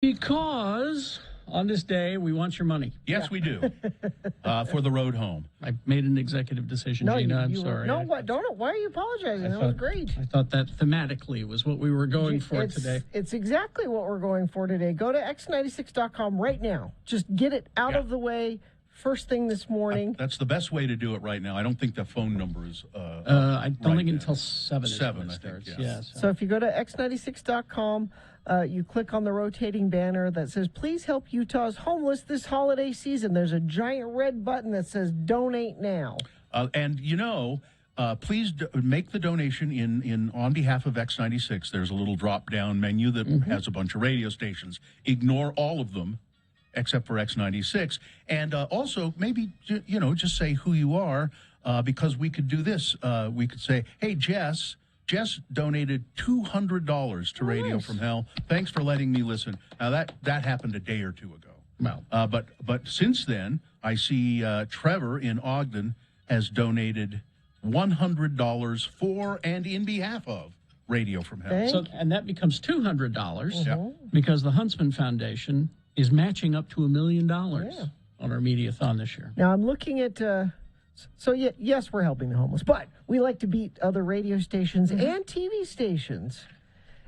Because on this day, we want your money. Yes, we do. For the road home. I made an executive decision, Gina. I'm sorry. No, what? Don't. Why are you apologizing? That was great. I thought that thematically was what we were going for today. It's exactly what we're going for today. Go to x96.com right now. Just get it out of the way first thing this morning. That's the best way to do it right now. I don't think the phone number is. I don't think until 7 is when it starts. I think, yeah. So if you go to x96.com, you click on the rotating banner that says, please help Utah's homeless this holiday season. There's a giant red button that says donate now. And, please make the donation in on behalf of X96. There's a little drop-down menu that has a bunch of radio stations. Ignore all of them except for X96. And also, maybe, just say who you are, because we could do this. We could say, hey, Jess donated $200 to Radio from Hell. Thanks for letting me listen. Now, that happened a day or two ago. Well, but since then, I see Trevor in Ogden has donated $100 for and in behalf of Radio from Hell. And that becomes $200 because the Huntsman Foundation is matching up to $1 million on our Mediathon this year. Now, I'm looking at... yes, we're helping the homeless, but we like to beat other radio stations and TV stations.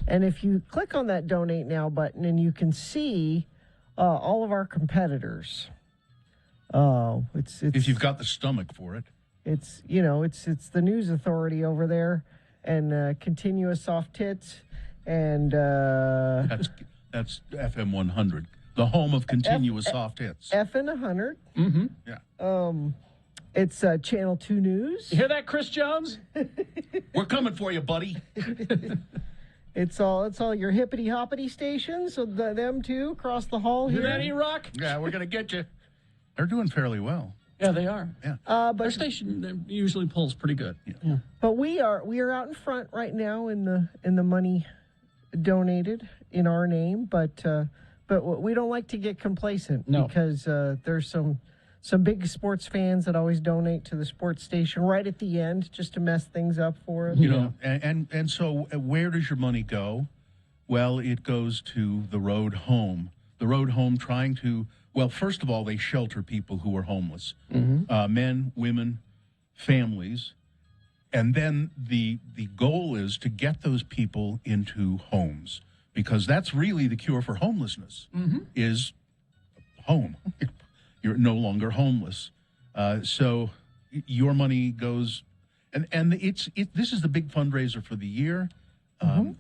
And if you click on that Donate Now button, and you can see all of our competitors. It's if you've got the stomach for it. It's the News Authority over there, and Continuous Soft Tits, and that's FM 100, the home of continuous soft hits. FN 100. Mm-hmm. Yeah. It's Channel 2 News. You hear that, Chris Jones? We're coming for you, buddy. It's all your hippity hoppity stations. So them too across the hall here. You ready, Rock? Yeah, we're gonna get you. They're doing fairly well. Yeah, they are. Yeah. But our station usually pulls pretty good. Yeah. But we are out in front right now in the money donated in our name. But we don't like to get complacent because there's some big sports fans that always donate to the sports station right at the end just to mess things up for us. And so where does your money go? Well, it goes to the Road Home. The Road Home trying to, first of all, they shelter people who are homeless, men, women, families. And then the goal is to get those people into homes, because that's really the cure for homelessness is home. You're no longer homeless. So your money goes, and this is the big fundraiser for the year.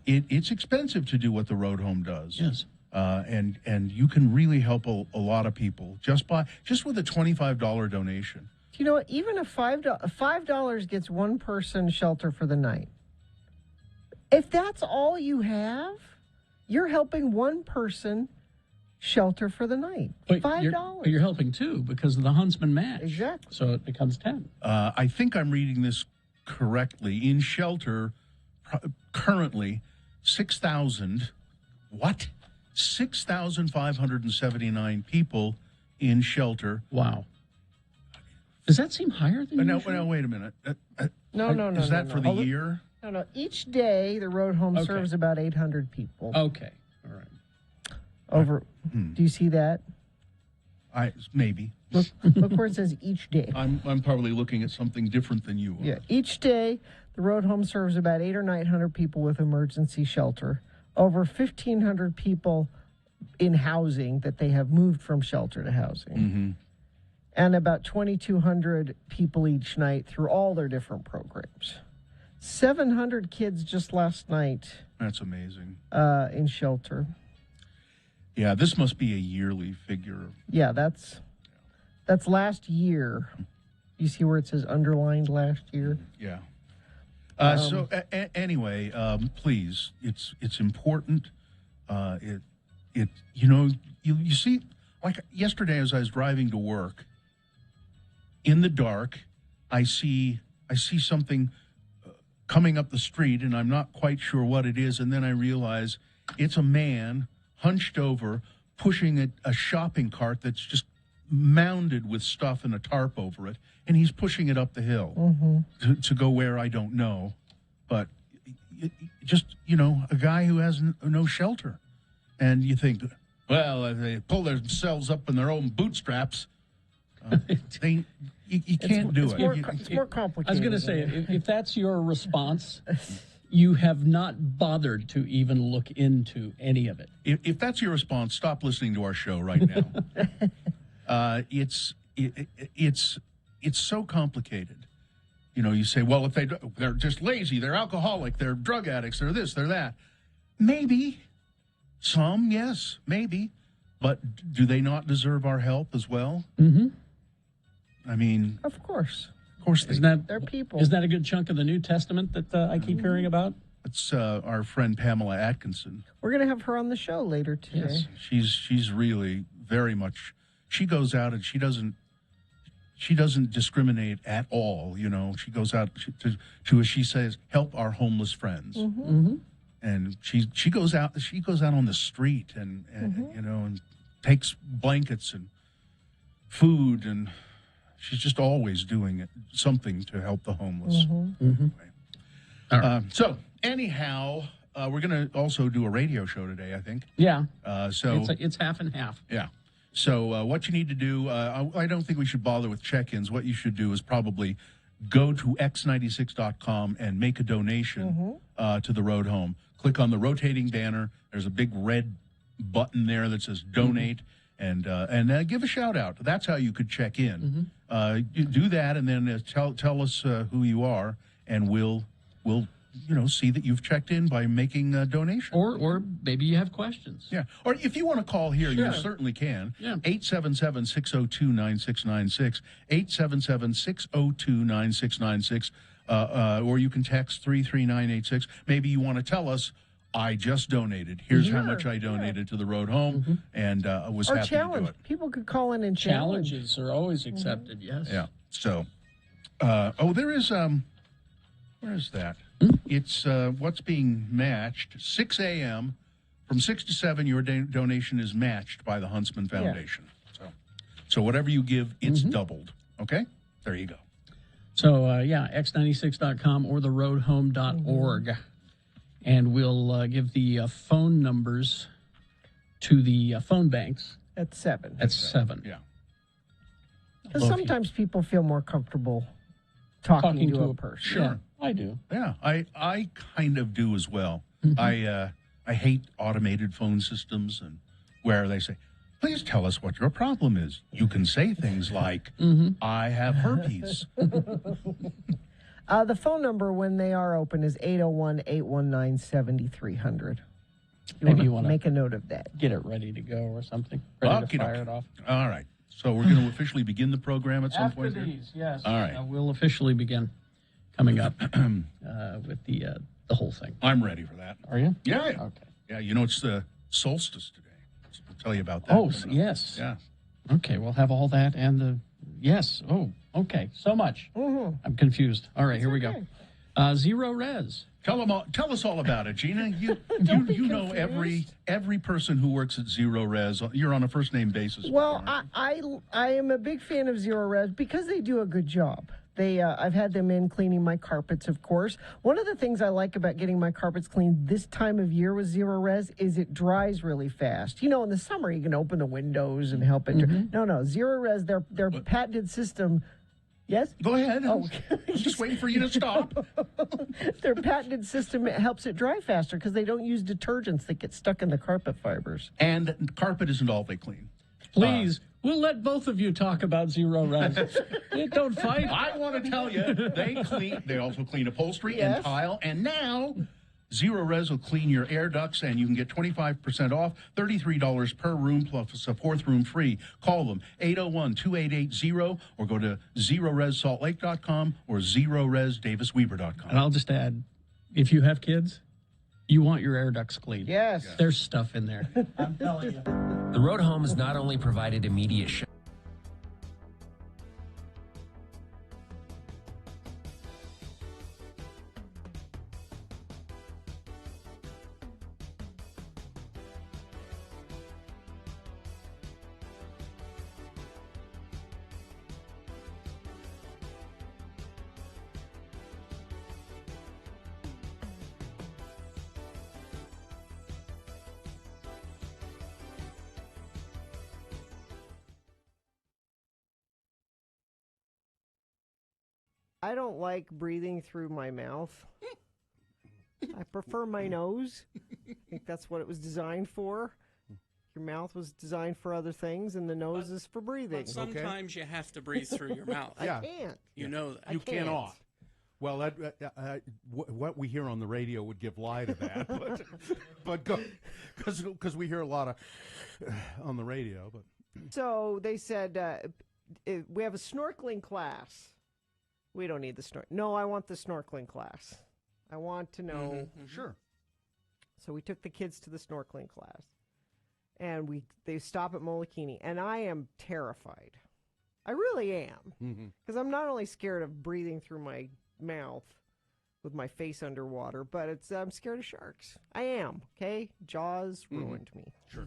It's expensive to do what the Road Home does. Yes. And you can really help a lot of people just with a $25 donation. You know what? Even a $5 gets one person shelter for the night. If that's all you have, you're helping one person shelter for the night. $5. But you're helping too because of the Huntsman match. Exactly. So it becomes 10. I think I'm reading this correctly. In shelter, currently, 6,579 people in shelter. Wow. Does that seem higher than usual? No, wait a minute. No. Is that for the year? No. Each day, the Road Home serves about 800 people. Okay. All right. Do you see that? Maybe. Look where it says each day. I'm probably looking at something different than you are. Yeah. Each day, the Road Home serves about 800 or 900 people with emergency shelter. Over 1,500 people in housing that they have moved from shelter to housing. And about 2,200 people each night through all their different programs. 700 kids just last night. That's amazing. In shelter. Yeah, this must be a yearly figure. Yeah, that's last year. You see where it says underlined last year? Yeah. Anyway, please, it's important. You see, like yesterday as I was driving to work, in the dark, I see something coming up the street, and I'm not quite sure what it is, and then I realize it's a man hunched over, pushing a shopping cart that's just mounded with stuff and a tarp over it, and he's pushing it up the hill to go where I don't know. But just, a guy who has no shelter. And you think, Well, they pull themselves up in their own bootstraps. You can't do it. It's more complicated. I was going to say, if that's your response, you have not bothered to even look into any of it. If that's your response, stop listening to our show right now. It's so complicated. You know, you say, well, if they're just lazy, they're alcoholic, they're drug addicts, they're this, they're that. Maybe. Some, yes, maybe. But do they not deserve our help as well? Mm-hmm. I mean, Of course. They're people. Isn't that a good chunk of the New Testament that I keep hearing about? it's our friend Pamela Atkinson. We're going to have her on the show later today. Yes, she's really very much. She goes out and she doesn't discriminate at all. You know, she goes out to as she says, help our homeless friends. Mm-hmm. And she goes out on the street and you know, and takes blankets and food, and she's just always doing something to help the homeless. So anyhow, we're going to also do a radio show today, I think. Yeah. So it's half and half. yeah. So what you need to do, I don't think we should bother with check-ins. What you should do is probably go to x96.com and make a donation to the Road Home. Click on the rotating banner. There's a big red button there that says donate, and give a shout out. That's how you could check in. You do that, and then tell us who you are, and we'll see that you've checked in by making a donation. Or maybe you have questions. Yeah. Or if you want to call here, Sure. you certainly can. Yeah. 877-602-9696, 877-602-9696, or you can text 33986. Maybe you want to tell us, I just donated. Here's how much I donated to the Road Home, and was Or happy challenge. to do it. People could call in and challenge. Challenges are always accepted, yes. Yeah. So, there is, where is that? It's what's being matched, 6 a.m. From 6 to 7, your donation is matched by the Huntsman Foundation. So whatever you give, it's doubled. Okay? There you go. So, x96.com or theroadhome.org. And we'll give the phone numbers to the phone banks At 7. at 7. Yeah. Because sometimes people feel more comfortable talking to a person. Sure. Yeah, I do. Yeah, I kind of do as well. I hate automated phone systems and where they say, please tell us what your problem is. You can say things like, I have herpes. The phone number when they are open is 801-819-7300. Maybe you want to make a note of that. get it ready to go or something. Ready to Okey-dokey. fire it off. All right. So we're going to officially begin the program at some After point here? these, yes. All right. We'll officially begin coming up with the whole thing. I'm ready for that. Are you? Yeah. Okay. Yeah, you know, it's the solstice today. So we'll tell you about that. Oh, coming up. yes. Yeah. Okay, we'll have all that and the yes. Oh, okay. So much. I'm confused. All right, here we go. Zero res. Tell us all about it, Gina. You know every person who works at Zero Res. You're on a first name basis. Well, I am a big fan of Zero Res because they do a good job. I've had them in cleaning my carpets, of course. One of the things I like about getting my carpets cleaned this time of year with Zero Res is it dries really fast. You know, in the summer you can open the windows and help it. No, Zero Res, their patented system. Yes? Go ahead. Oh, Just waiting for you to stop. their patented system helps it dry faster because they don't use detergents that get stuck in the carpet fibers. And carpet isn't all they clean. Please, we'll let both of you talk about Zero res. Don't fight. I want to tell you, they also clean upholstery Yes. and tile, and now Zero Res will clean your air ducts, and you can get 25% off, $33 per room plus a fourth room free. Call them, 801-2880, or go to ZeroResSaltLake.com or ZeroResDavisWeber.com. And I'll just add, if you have kids, you want your air ducts cleaned. Yes. There's stuff in there. I'm telling you. The Road Home has not only provided immediate shelter, I don't like breathing through my mouth. I prefer my nose. I think that's what it was designed for. Your mouth was designed for other things, and the nose is for breathing. But sometimes you have to breathe through your mouth. I can't. You know that. You can't. cannot. Well, what we hear on the radio would give lie to that, but because we hear a lot of on the radio. But So they said, we have a snorkeling class. We don't need the snorkel. No, I want the snorkeling class. I want to know. sure, So we took the kids to the snorkeling class, and they stop at Molokini, and I am terrified. I really am, because I'm not only scared of breathing through my mouth with my face underwater, but I'm scared of sharks. I am. Okay, Jaws ruined me. sure,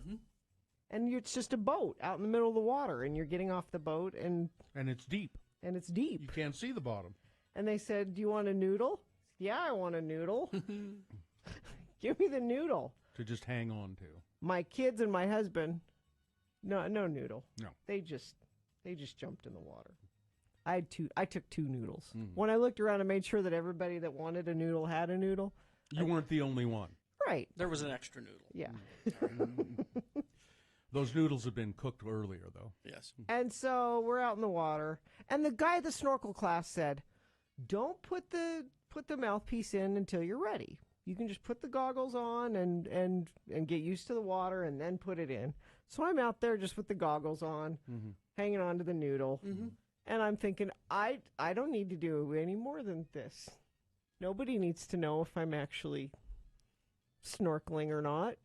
And it's just a boat out in the middle of the water, and you're getting off the boat, and and it's deep. it's deep. You can't see the bottom. And they said, "Do you want a noodle?" Yeah, I want a noodle. Give me the noodle. To just hang on to. My kids and my husband, no noodle. No. They just jumped in the water. I took 2 noodles. When I looked around and made sure that everybody that wanted a noodle had a noodle. You weren't the only one. Right. There was an extra noodle. Yeah. Those noodles had been cooked earlier, though. Yes. And so we're out in the water, and the guy at the snorkel class said, "Don't put the mouthpiece in until you're ready. You can just put the goggles on and get used to the water and then put it in." So I'm out there just with the goggles on, hanging on to the noodle. And I'm thinking, I don't need to do any more than this. Nobody needs to know if I'm actually snorkeling or not.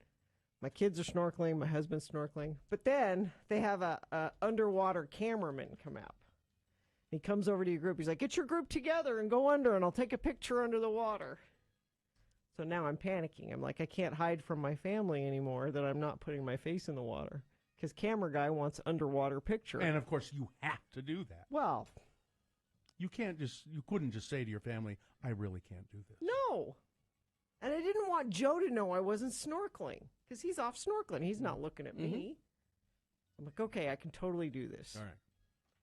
My kids are snorkeling, my husband's snorkeling. But then they have a underwater cameraman come out. He comes over to your group. He's like, "Get your group together and go under, and I'll take a picture under the water." So now I'm panicking. I'm like, I can't hide from my family anymore that I'm not putting my face in the water. Because camera guy wants underwater picture. And of course, you have to do that. Well, You couldn't just say to your family, "I really can't do this." no. And I didn't want Joe to know I wasn't snorkeling. Because he's off snorkeling. He's not looking at me. I'm like, okay, I can totally do this. All right.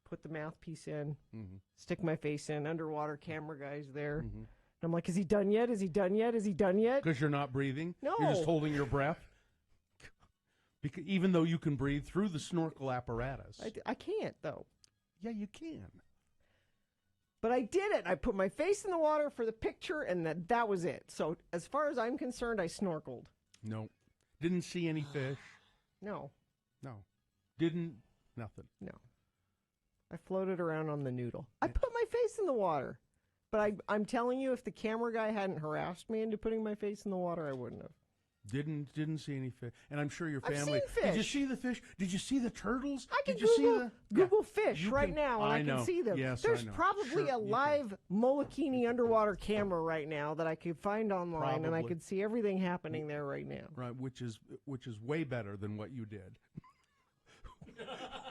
Put the mouthpiece in, stick my face in, underwater camera guy's there. And I'm like, is he done yet? Is he done yet? Is he done yet? Because you're not breathing? No. You're just holding your breath? Because even though you can breathe through the snorkel apparatus. I can't, though. Yeah, you can. But I did it. I put my face in the water for the picture, and that was it. So as far as I'm concerned, I snorkeled. No. Didn't see any fish. No, No. Didn't. Nothing. no. I floated around on the noodle. I put my face in the water. But I'm telling you, if the camera guy hadn't harassed me into putting my face in the water, I wouldn't have. Didn't see any fish. And I'm sure your I've family. seen Did you fish. see the fish? Did you see the turtles? I can Did you Google, see the Google fish You right can- now, and I know. can see them. Yes, There's I know. probably Sure, a you can. live Molokini underwater camera right now that I could find online, and I Probably. could see everything happening there right now. Right, which is way better than what you did.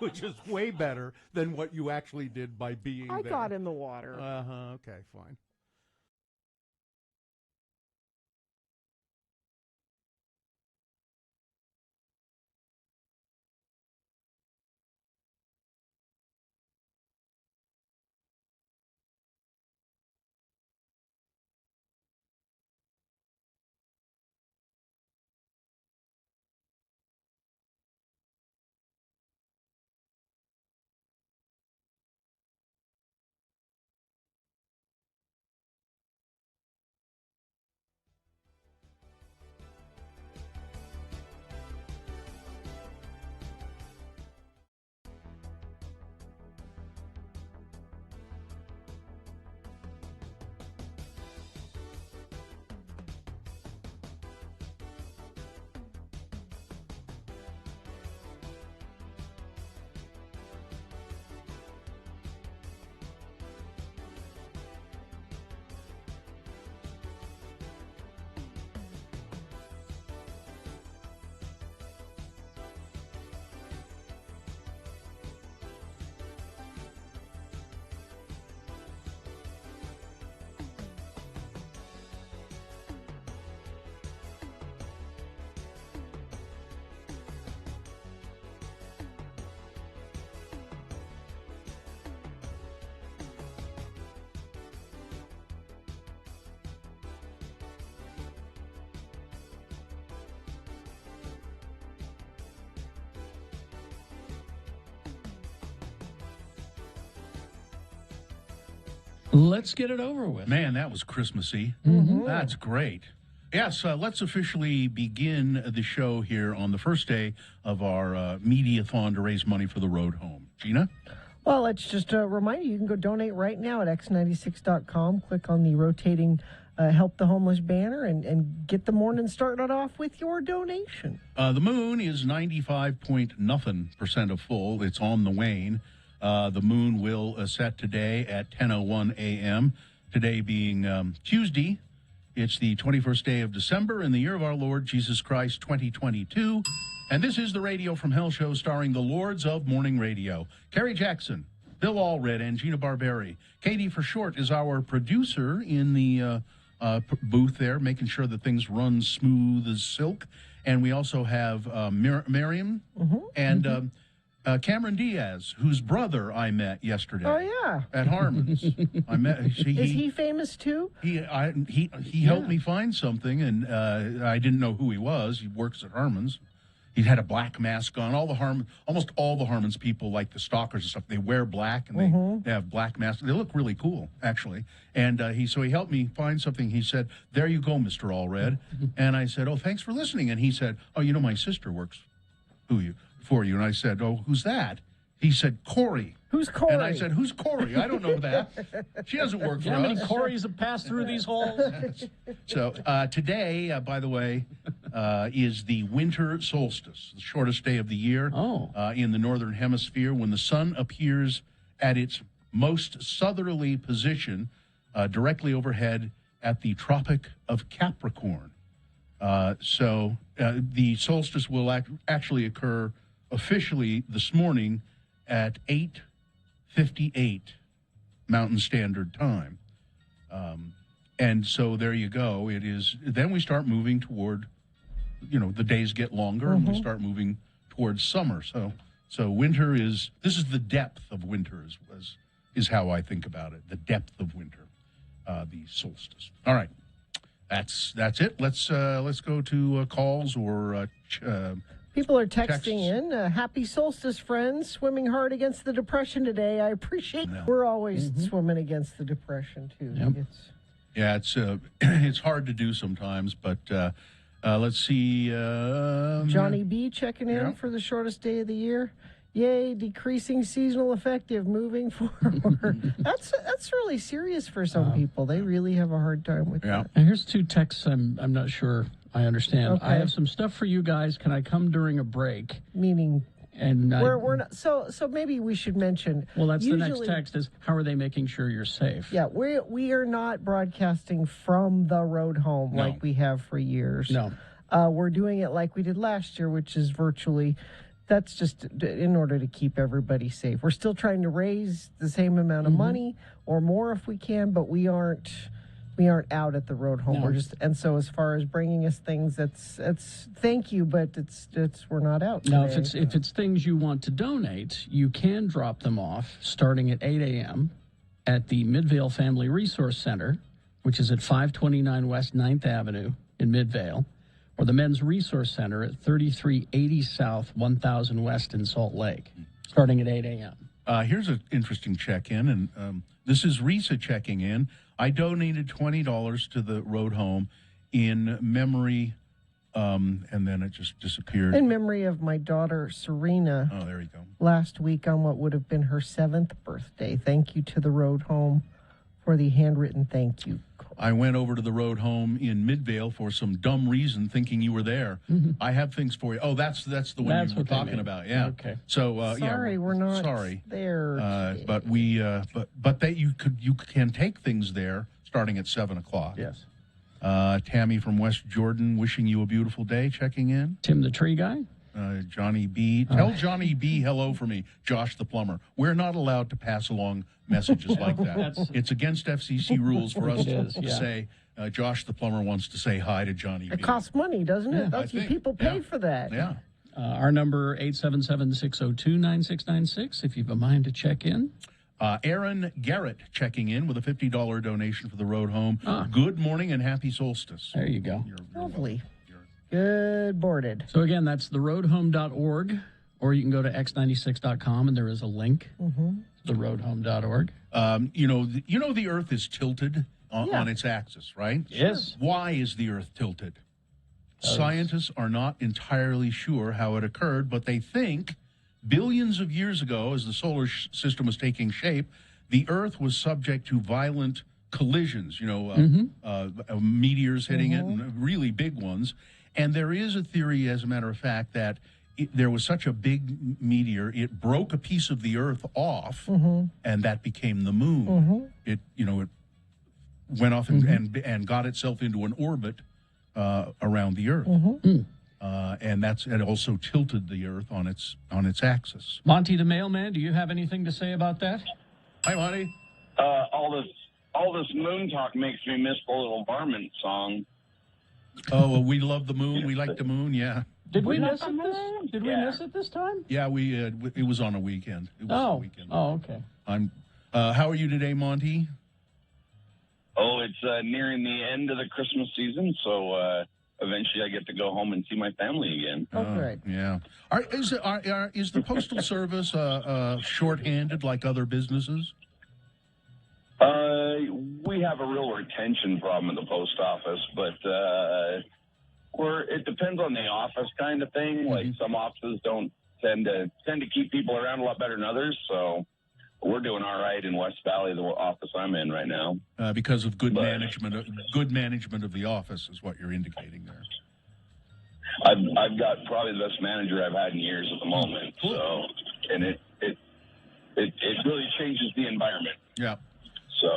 Which is way better than what you actually did by being I there. got in the water. Okay, fine. Let's get it over with. Man, that was Christmassy. That's great. Yes, let's officially begin the show here on the first day of our Mediathon to raise money for the road home. Gina? Well, let's just remind you can go donate right now at x96.com. Click on the rotating Help the Homeless banner and get the morning started off with your donation. The moon is 95.0% of full. It's on the wane. The moon will set today at 10:01 a.m. Today being Tuesday. It's the 21st day of December in the year of our Lord Jesus Christ, 2022. And this is the Radio from Hell show starring the Lords of Morning Radio. Kerry Jackson, Bill Allred, and Gina Barberi. Katie for short is our producer in the booth there, making sure that things run smooth as silk. And we also have Miriam and Cameron Diaz, whose brother I met yesterday. Oh, yeah. At Harmon's. I met. Is he famous too? He helped me find something, and I didn't know who he was. He works at Harmon's. He had a black mask on. Almost all the Harmon's people, like the stalkers and stuff, they wear black and they have black masks. They look really cool, actually. And he helped me find something. He said, "There you go, Mr. Allred." And I said, "Oh, thanks for listening." And he said, "Oh, you know, my sister works for you." And I said, "Oh, who's that?" He said, "Corey." Who's Corey? And I said, "Who's Corey? I don't know that. She doesn't work for How many us." Corys have passed through these halls? So today, by the way, is the winter solstice, the shortest day of the year in the northern hemisphere, when the sun appears at its most southerly position directly overhead at the Tropic of Capricorn. So the solstice will actually occur officially this morning at 8:58 Mountain Standard Time. And so there you go. It is. Then we start moving toward, the days get longer and we start moving towards summer. So winter this is the depth of winter is how I think about it. The depth of winter, the solstice. All right. That's it. Let's go to calls or People are texts. texting in. Happy solstice, friends. Swimming hard against the depression today. I appreciate We're always swimming against the depression, too. Yep. It's hard to do sometimes, but let's see. Johnny B checking in for the shortest day of the year. Yay, decreasing seasonal effective moving forward. That's really serious for some people. They really have a hard time with that. Now here's two texts I'm not sure I understand. Okay. I have some stuff for you guys. Can I come during a break? Meaning And we're not, so maybe we should mention. Well, that's usually, the next text is, how are they making sure you're safe? Yeah, we are not broadcasting from the road home like we have for years. No. We're doing it like we did last year, which is virtually. That's just in order to keep everybody safe. We're still trying to raise the same amount of money or more if we can, but we aren't out at the road home. No. We're just, and so as far as bringing us things, it's thank you, but it's we're not out Now, today. if it's things you want to donate, you can drop them off starting at 8 a.m. at the Midvale Family Resource Center, which is at 529 West 9th Avenue in Midvale, or the Men's Resource Center at 3380 South 1000 West in Salt Lake, starting at 8 a.m. Here's an interesting check-in, and this is Risa checking in. I donated $20 to the road home in memory, and then it just disappeared. In memory of my daughter Serena. Oh, there you go. Last week on what would have been her 7th birthday. Thank you to the road home for the handwritten thank you. I went over to the road home in Midvale for some dumb reason, thinking you were there. I have things for you. Oh, that's the one That's you were what they talking mean. about. Yeah. Okay. So Sorry, we're not sorry. there. But we but that you can take things there starting at 7:00. Yes. Tammy from West Jordan, wishing you a beautiful day. Checking in. Tim the Tree Guy? Johnny B. Tell Johnny B. hello for me, Josh the plumber. We're not allowed to pass along messages like that. It's against FCC rules for us to say Josh the plumber wants to say hi to Johnny B. It costs money, doesn't it? That's I think. people pay for that. Yeah. Our number 877-602-9696 if you have a mind to check in. Aaron Garrett checking in with a $50 donation for the road home. Good morning and happy solstice. There you go. Lovely. Good boarded. So again, that's theroadhome.org, or you can go to x96.com and there is a link to theroadhome.org. The Earth is tilted Yeah. on its axis, right? Yes. Why is the Earth tilted? Scientists are not entirely sure how it occurred, but they think billions of years ago, as the solar system was taking shape, the Earth was subject to violent collisions, meteors hitting it, and really big ones. And there is a theory, as a matter of fact, that there was such a big meteor, it broke a piece of the Earth off, and that became the moon. It went off and got itself into an orbit around the Earth, and it also tilted the Earth on its axis. Monty the mailman, do you have anything to say about that? Hi, Monty. All this moon talk makes me miss the little varmint song. Oh, well, we love the moon. We like the moon. Yeah. Did we love miss the it moon. Did we Yeah. miss it this time? Yeah, it was on a weekend. It was a weekend. Oh, okay. How are you today, Monty? Oh, it's nearing the end of the Christmas season, so eventually I get to go home and see my family again. Oh, good. Yeah. Is the Postal Service shorthanded like other businesses? We have a real retention problem at the post office, but it depends on the office kind of thing. Like some offices don't tend to keep people around a lot better than others, so we're doing all right in West Valley, the office I'm in right now. Because of good management of the office is what you're indicating there. I've got probably the best manager I've had in years at the moment. Cool. So, and it really changes the environment. Yeah. So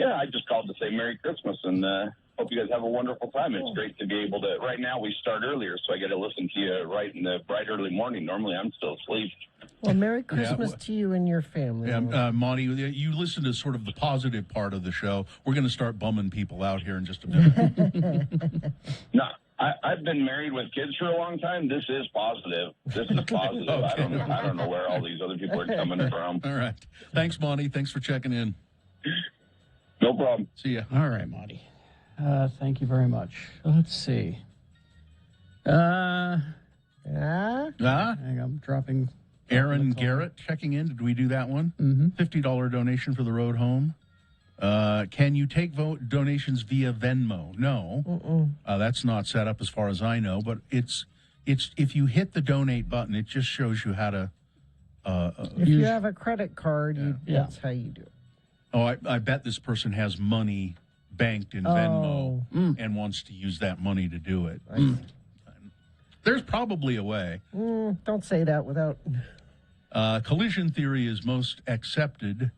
I just called to say Merry Christmas and hope you guys have a wonderful time. It's great to be able to. Right now we start earlier, so I get to listen to you right in the bright early morning. Normally I'm still asleep. Well, Merry Christmas to you and your family. Yeah, Monty, you listen to sort of the positive part of the show. We're going to start bumming people out here in just a minute. No, I've been married with kids for a long time. This is positive. This is positive. Okay. I don't know where all these other people are coming from. All right. Thanks, Monty. Thanks for checking in. No problem. See ya. All right, Monty. Thank you very much. Let's see. Yeah? I'm dropping. Aaron Garrett checking in. Did we do that one? $50 donation for the road home. Can you take donations via Venmo? No. That's not set up as far as I know, but it's if you hit the donate button, it just shows you how to. If you have a credit card, that's how you do it. Oh, I bet this person has money banked in Venmo and wants to use that money to do it. There's probably a way. Don't say that without. Collision theory is most accepted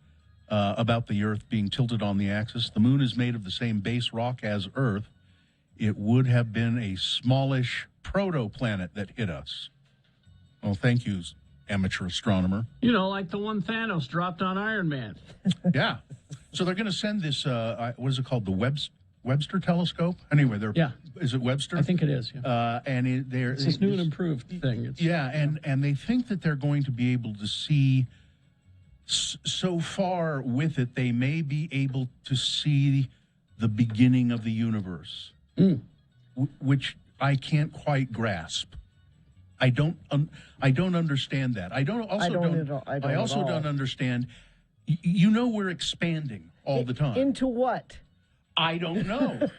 about the Earth being tilted on the axis. The moon is made of the same base rock as Earth. It would have been a smallish protoplanet that hit us. Well, thank you, amateur astronomer. Like the one Thanos dropped on Iron Man. Yeah. So they're going to send this, what is it called, the Webster telescope? Anyway, is it Webster? I think it is, yeah. And It's this new and improved thing. And they think that they're going to be able to see, so far with it, they may be able to see the beginning of the universe, which I can't quite grasp. I don't understand that. I also don't understand. We're expanding all the time. Into what? I don't know.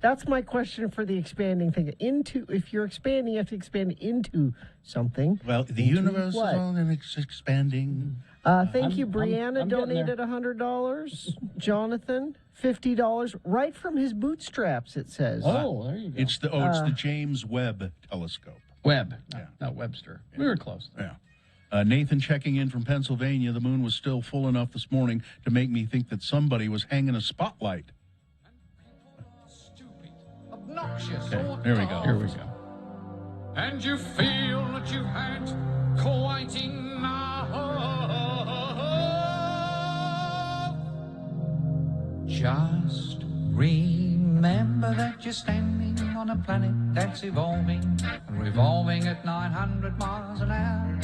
That's my question for the expanding thing. If you're expanding, you have to expand into something. Well, the universe is all expanding. Thank you, Brianna I'm donated $100. Jonathan, $50, right from his bootstraps. It says. Oh, there you go. It's the James Webb telescope. Webb, not Webster. Yeah. We were close. Yeah. Nathan checking in from Pennsylvania. The moon was still full enough this morning to make me think that somebody was hanging a spotlight. Stupid, obnoxious, Okay, there we go. Here we go. and you feel that you've had quite enough. Just remember that you're standing on a planet that's evolving and revolving at 900 miles an hour.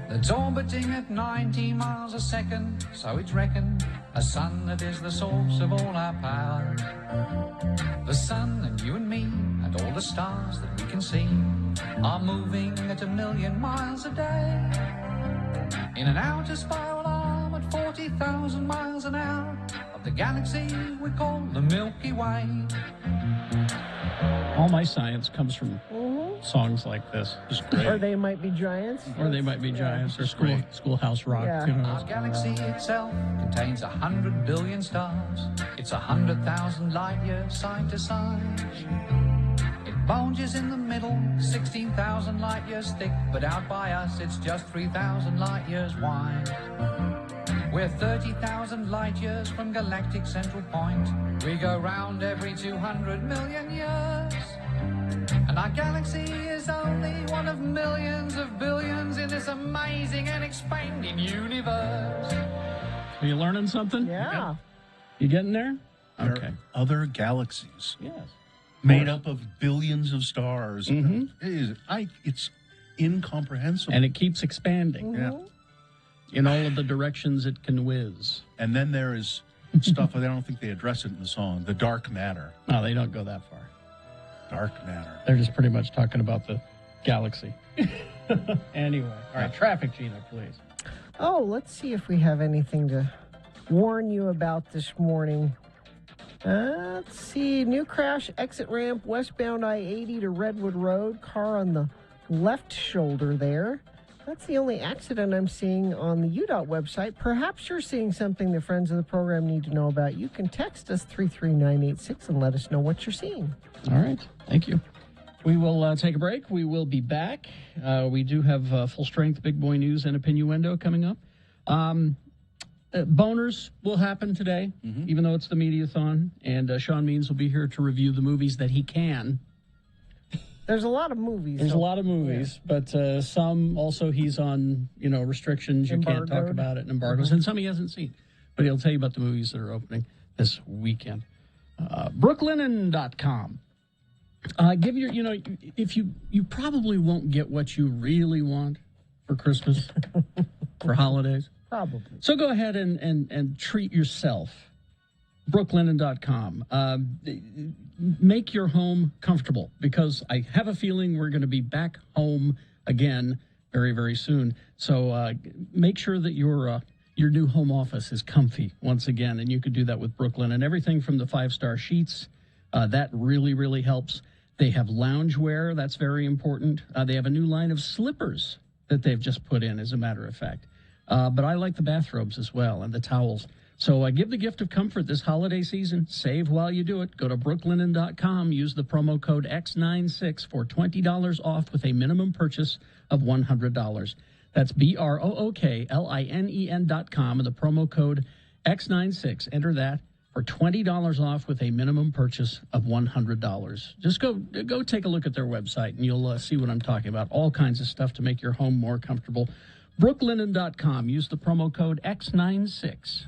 That's orbiting at 90 miles a second, so it's reckoned a sun that is the source of all our power. The sun and you and me and all the stars that we can see are moving at 1,000,000 miles a day. In an outer spiral arm at 40,000 miles an hour of the galaxy we call the Milky Way. All my science comes from songs like this. It's great. Or they might be giants. Or they might be giants, or schoolhouse rock. Yeah. You know. Our galaxy itself contains 100 billion stars. It's 100,000 light years side to side. It bulges in the middle, 16,000 light years thick, but out by us it's just 3,000 light years wide. We're 30,000 light years from galactic central point. We go round every 200 million years. And our galaxy is only one of millions of billions in this amazing and expanding universe. Are you learning something? Yeah. You getting there? There Okay. are other galaxies Yes. made up of billions of stars. Mhm. It's incomprehensible. And it keeps expanding yeah. in all of the directions it can whiz. And then there is stuff, I don't think they address it in the song, the dark matter. No, they don't go that far. Dark matter. They're just pretty much talking about the galaxy. Anyway. All right, traffic, Gina, please. Oh, let's see if we have anything to warn you about this morning. Let's see. New crash, exit ramp, westbound I-80 to Redwood Road. Car on the left shoulder there. That's the only accident I'm seeing on the UDOT website. Perhaps you're seeing something the friends of the program need to know about. You can text us 33986 and let us know what you're seeing. All right, thank you. We will take a break. We will be back. We do have full-strength big boy news and opinioendo coming up. Boners will happen today, even though it's the Mediathon. And Sean Means will be here to review the movies that he can. There's a lot of movies. There's a so- lot of movies, but some also he's on, restrictions. You can't talk Embargoed. about it and embargoes, and some he hasn't seen. But he'll tell you about the movies that are opening this weekend. Brooklinen.com. Give your, if you probably won't get what you really want for Christmas, for holidays. Probably. So go ahead and treat yourself. Brooklinen.com. Make your home comfortable, because I have a feeling we're going to be back home again very, very soon. So make sure that your new home office is comfy once again, and you can do that with Brooklyn. And everything from the 5-star sheets, that really, really helps. They have loungewear. That's very important. They have a new line of slippers that they've just put in, as a matter of fact. But I like the bathrobes as well, and the towels. So give the gift of comfort this holiday season. Save while you do it. Go to brooklinen.com. Use the promo code X96 for $20 off with a minimum purchase of $100. That's BROOKLINEN.com, and the promo code X96. Enter that for $20 off with a minimum purchase of $100. Just go take a look at their website, and you'll see what I'm talking about. All kinds of stuff to make your home more comfortable. Brooklinen.com. Use the promo code X96.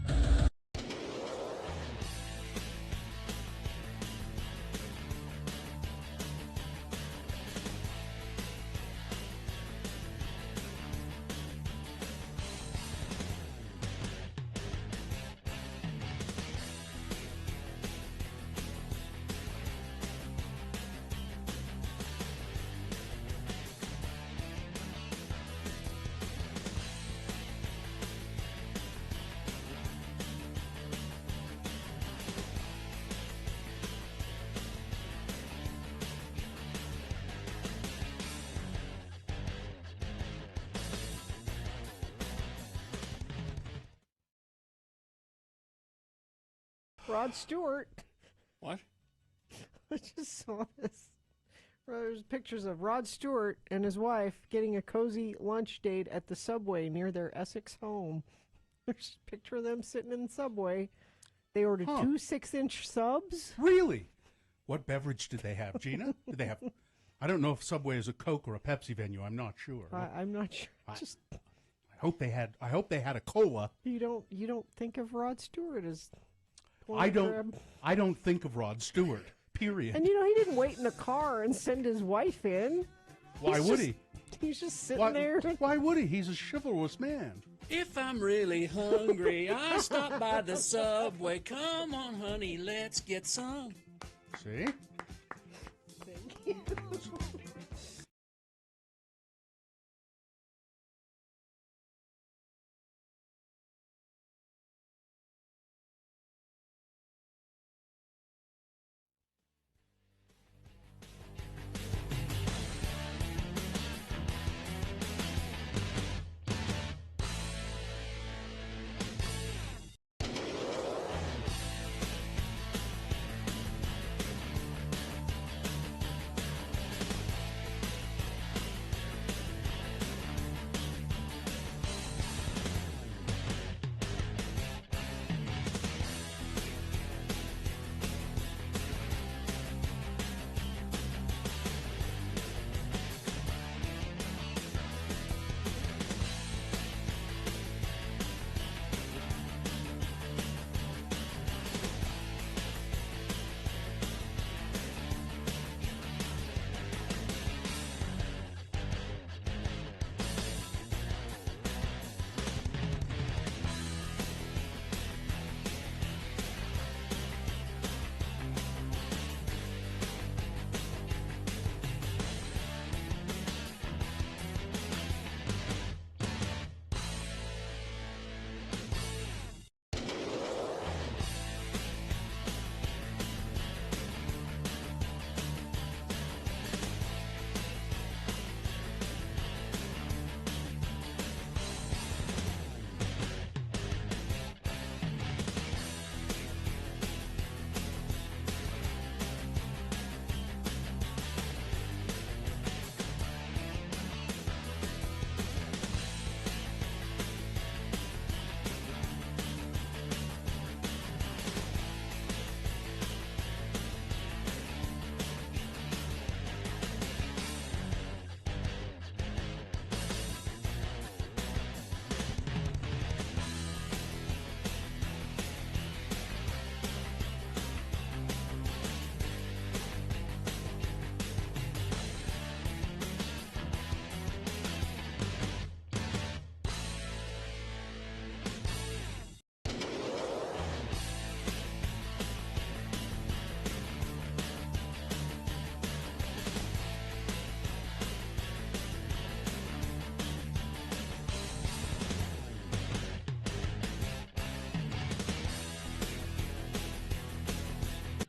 Rod Stewart. What? I just saw this. There's pictures of Rod Stewart and his wife getting a cozy lunch date at the Subway near their Essex home. There's a picture of them sitting in the Subway. They ordered two 6-inch subs. Really? What beverage did they have, Gina? Did they have? I don't know if Subway is a Coke or a Pepsi venue. I'm not sure. I'm not sure. Just I hope they had. I hope they had a cola. you don't think of Rod Stewart as. I don't think of Rod Stewart. Period. And he didn't wait in a car and send his wife in. Why would he? He's just sitting there. Why would he? He's a chivalrous man. If I'm really hungry, I stop by the Subway. Come on, honey, let's get some. See? Thank you.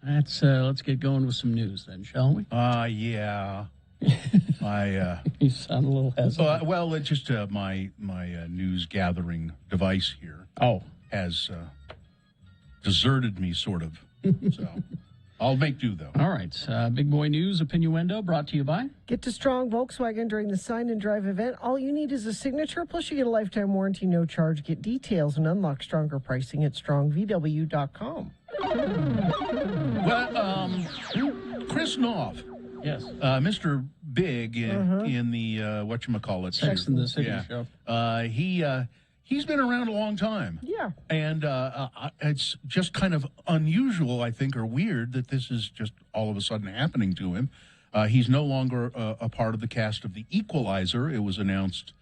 Let's get going with some news then, shall we? Yeah. I You sound a little hesitant. well, it's just my news gathering device here Oh, has deserted me, sort of. So I'll make do, though. all right. Big Boy News, Opinioendo, brought to you by. Get to Strong Volkswagen during the Sign and Drive event. All you need is a signature, plus you get a lifetime warranty, no charge. Get details and unlock stronger pricing at strongvw.com. Well, Chris Knopf, Yes. Mr. Big in the whatchamacallit. Sex and the City show. He's been around a long time. Yeah. And it's just kind of unusual, I think, or weird that this is just all of a sudden happening to him. He's no longer a part of the cast of The Equalizer. It was announced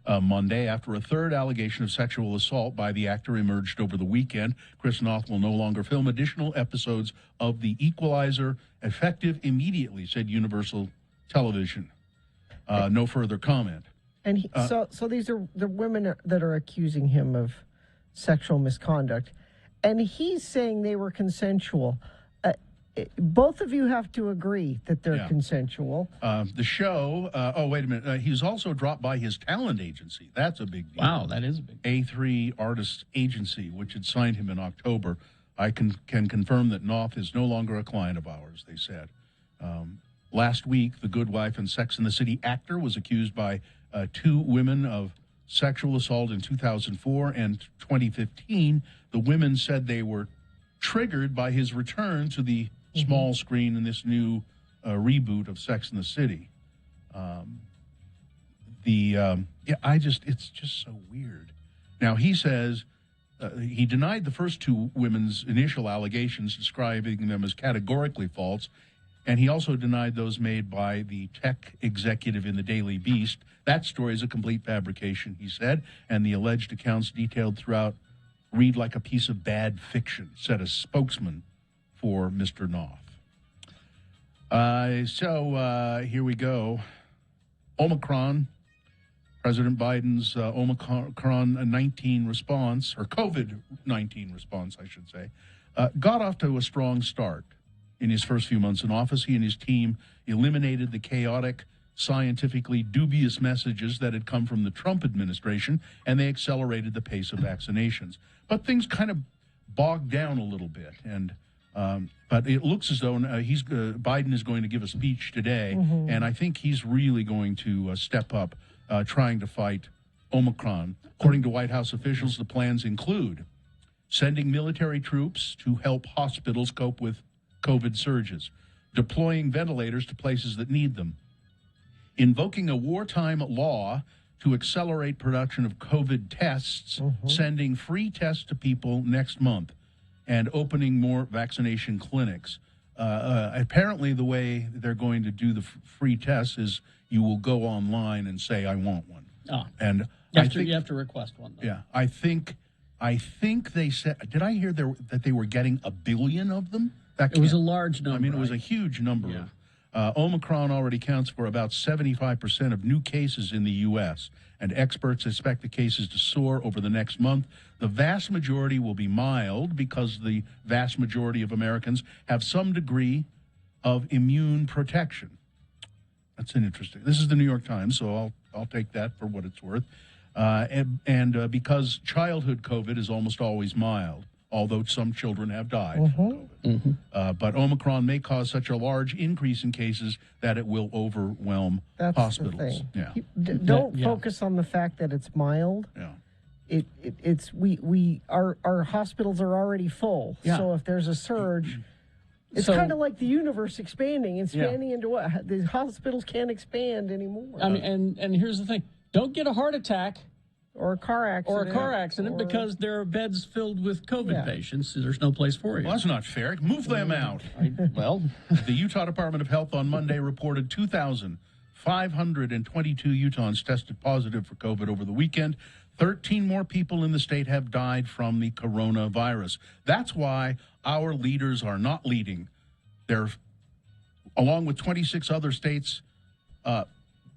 Monday after a third allegation of sexual assault by the actor emerged over the weekend. Chris Noth will no longer film additional episodes of The Equalizer, effective immediately, said Universal Television. No further comment. And so these are the women that are accusing him of sexual misconduct, and he's saying they were consensual. Both of you have to agree that they're consensual. The show, oh, wait a minute. He was also dropped by his talent agency. That's a big deal. Wow, that is a big deal. A3 Artists Agency, which had signed him in October. I can confirm that Knopf is no longer a client of ours, they said. Last week, The Good Wife and Sex and the City actor was accused by two women of sexual assault in 2004 and 2015. The women said they were triggered by his return to the small screen in this new reboot of Sex and the City. It's just so weird. Now, he says he denied the first two women's initial allegations, describing them as categorically false, and he also denied those made by the tech executive in the Daily Beast. That story is a complete fabrication, he said, and the alleged accounts detailed throughout read like a piece of bad fiction, said a spokesman for Mr. Knopf. So here we go. Omicron, President Biden's Omicron-19 response, or COVID-19 response, I should say, got off to a strong start. In his first few months in office, he and his team eliminated the chaotic, scientifically dubious messages that had come from the Trump administration, and they accelerated the pace of vaccinations. But things kind of bogged down a little bit, and but it looks as though Biden is going to give a speech today, and I think he's really going to step up trying to fight Omicron. According to White House officials, the plans include sending military troops to help hospitals cope with COVID surges, deploying ventilators to places that need them, invoking a wartime law to accelerate production of COVID tests, sending free tests to people next month, and opening more vaccination clinics. Apparently, the way they're going to do the free tests is you will go online and say, I want one. And you have to request one, though. Yeah, I think they said, did I hear that they were getting 1 billion of them? It was a large number. I mean, it was a huge number. Yeah. Omicron already counts for about 75% of new cases in the U.S., and experts expect the cases to soar over the next month. The vast majority will be mild because the vast majority of Americans have some degree of immune protection. That's interesting. This is the New York Times, so I'll take that for what it's worth. And because childhood COVID is almost always mild, although some children have died from COVID. But Omicron may cause such a large increase in cases that it will overwhelm hospitals. The thing. Yeah. Don't focus on the fact that it's mild. Yeah. Our hospitals are already full. Yeah. So if there's a surge, it's kind of like the universe expanding into what? The hospitals can't expand anymore. I mean, and here's the thing. Don't get a heart attack or a car accident. Because there are beds filled with COVID patients. There's no place for you. Well, that's not fair. Move them out. The Utah Department of Health on Monday reported 2,522 Utahns tested positive for COVID over the weekend. 13 more people in the state have died from the coronavirus. That's why our leaders are not leading. They're, along with 26 other states,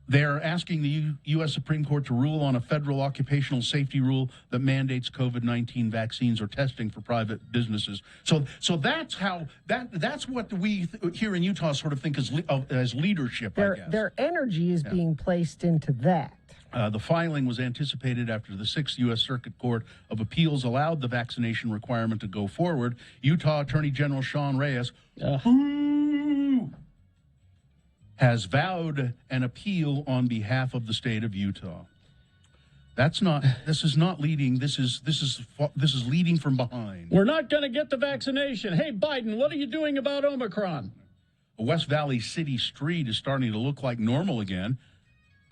They're asking the U.S. Supreme Court to rule on a federal occupational safety rule that mandates COVID-19 vaccines or testing for private businesses. So that's how that's what we here in Utah sort of think as leadership. I guess Their energy is being placed into that. The filing was anticipated after the 6th U.S. Circuit Court of Appeals allowed the vaccination requirement to go forward. Utah Attorney General Sean Reyes has vowed an appeal on behalf of the state of Utah. This is leading from behind. We're not going to get the vaccination. Hey, Biden, what are you doing about Omicron? A West Valley City street is starting to look like normal again.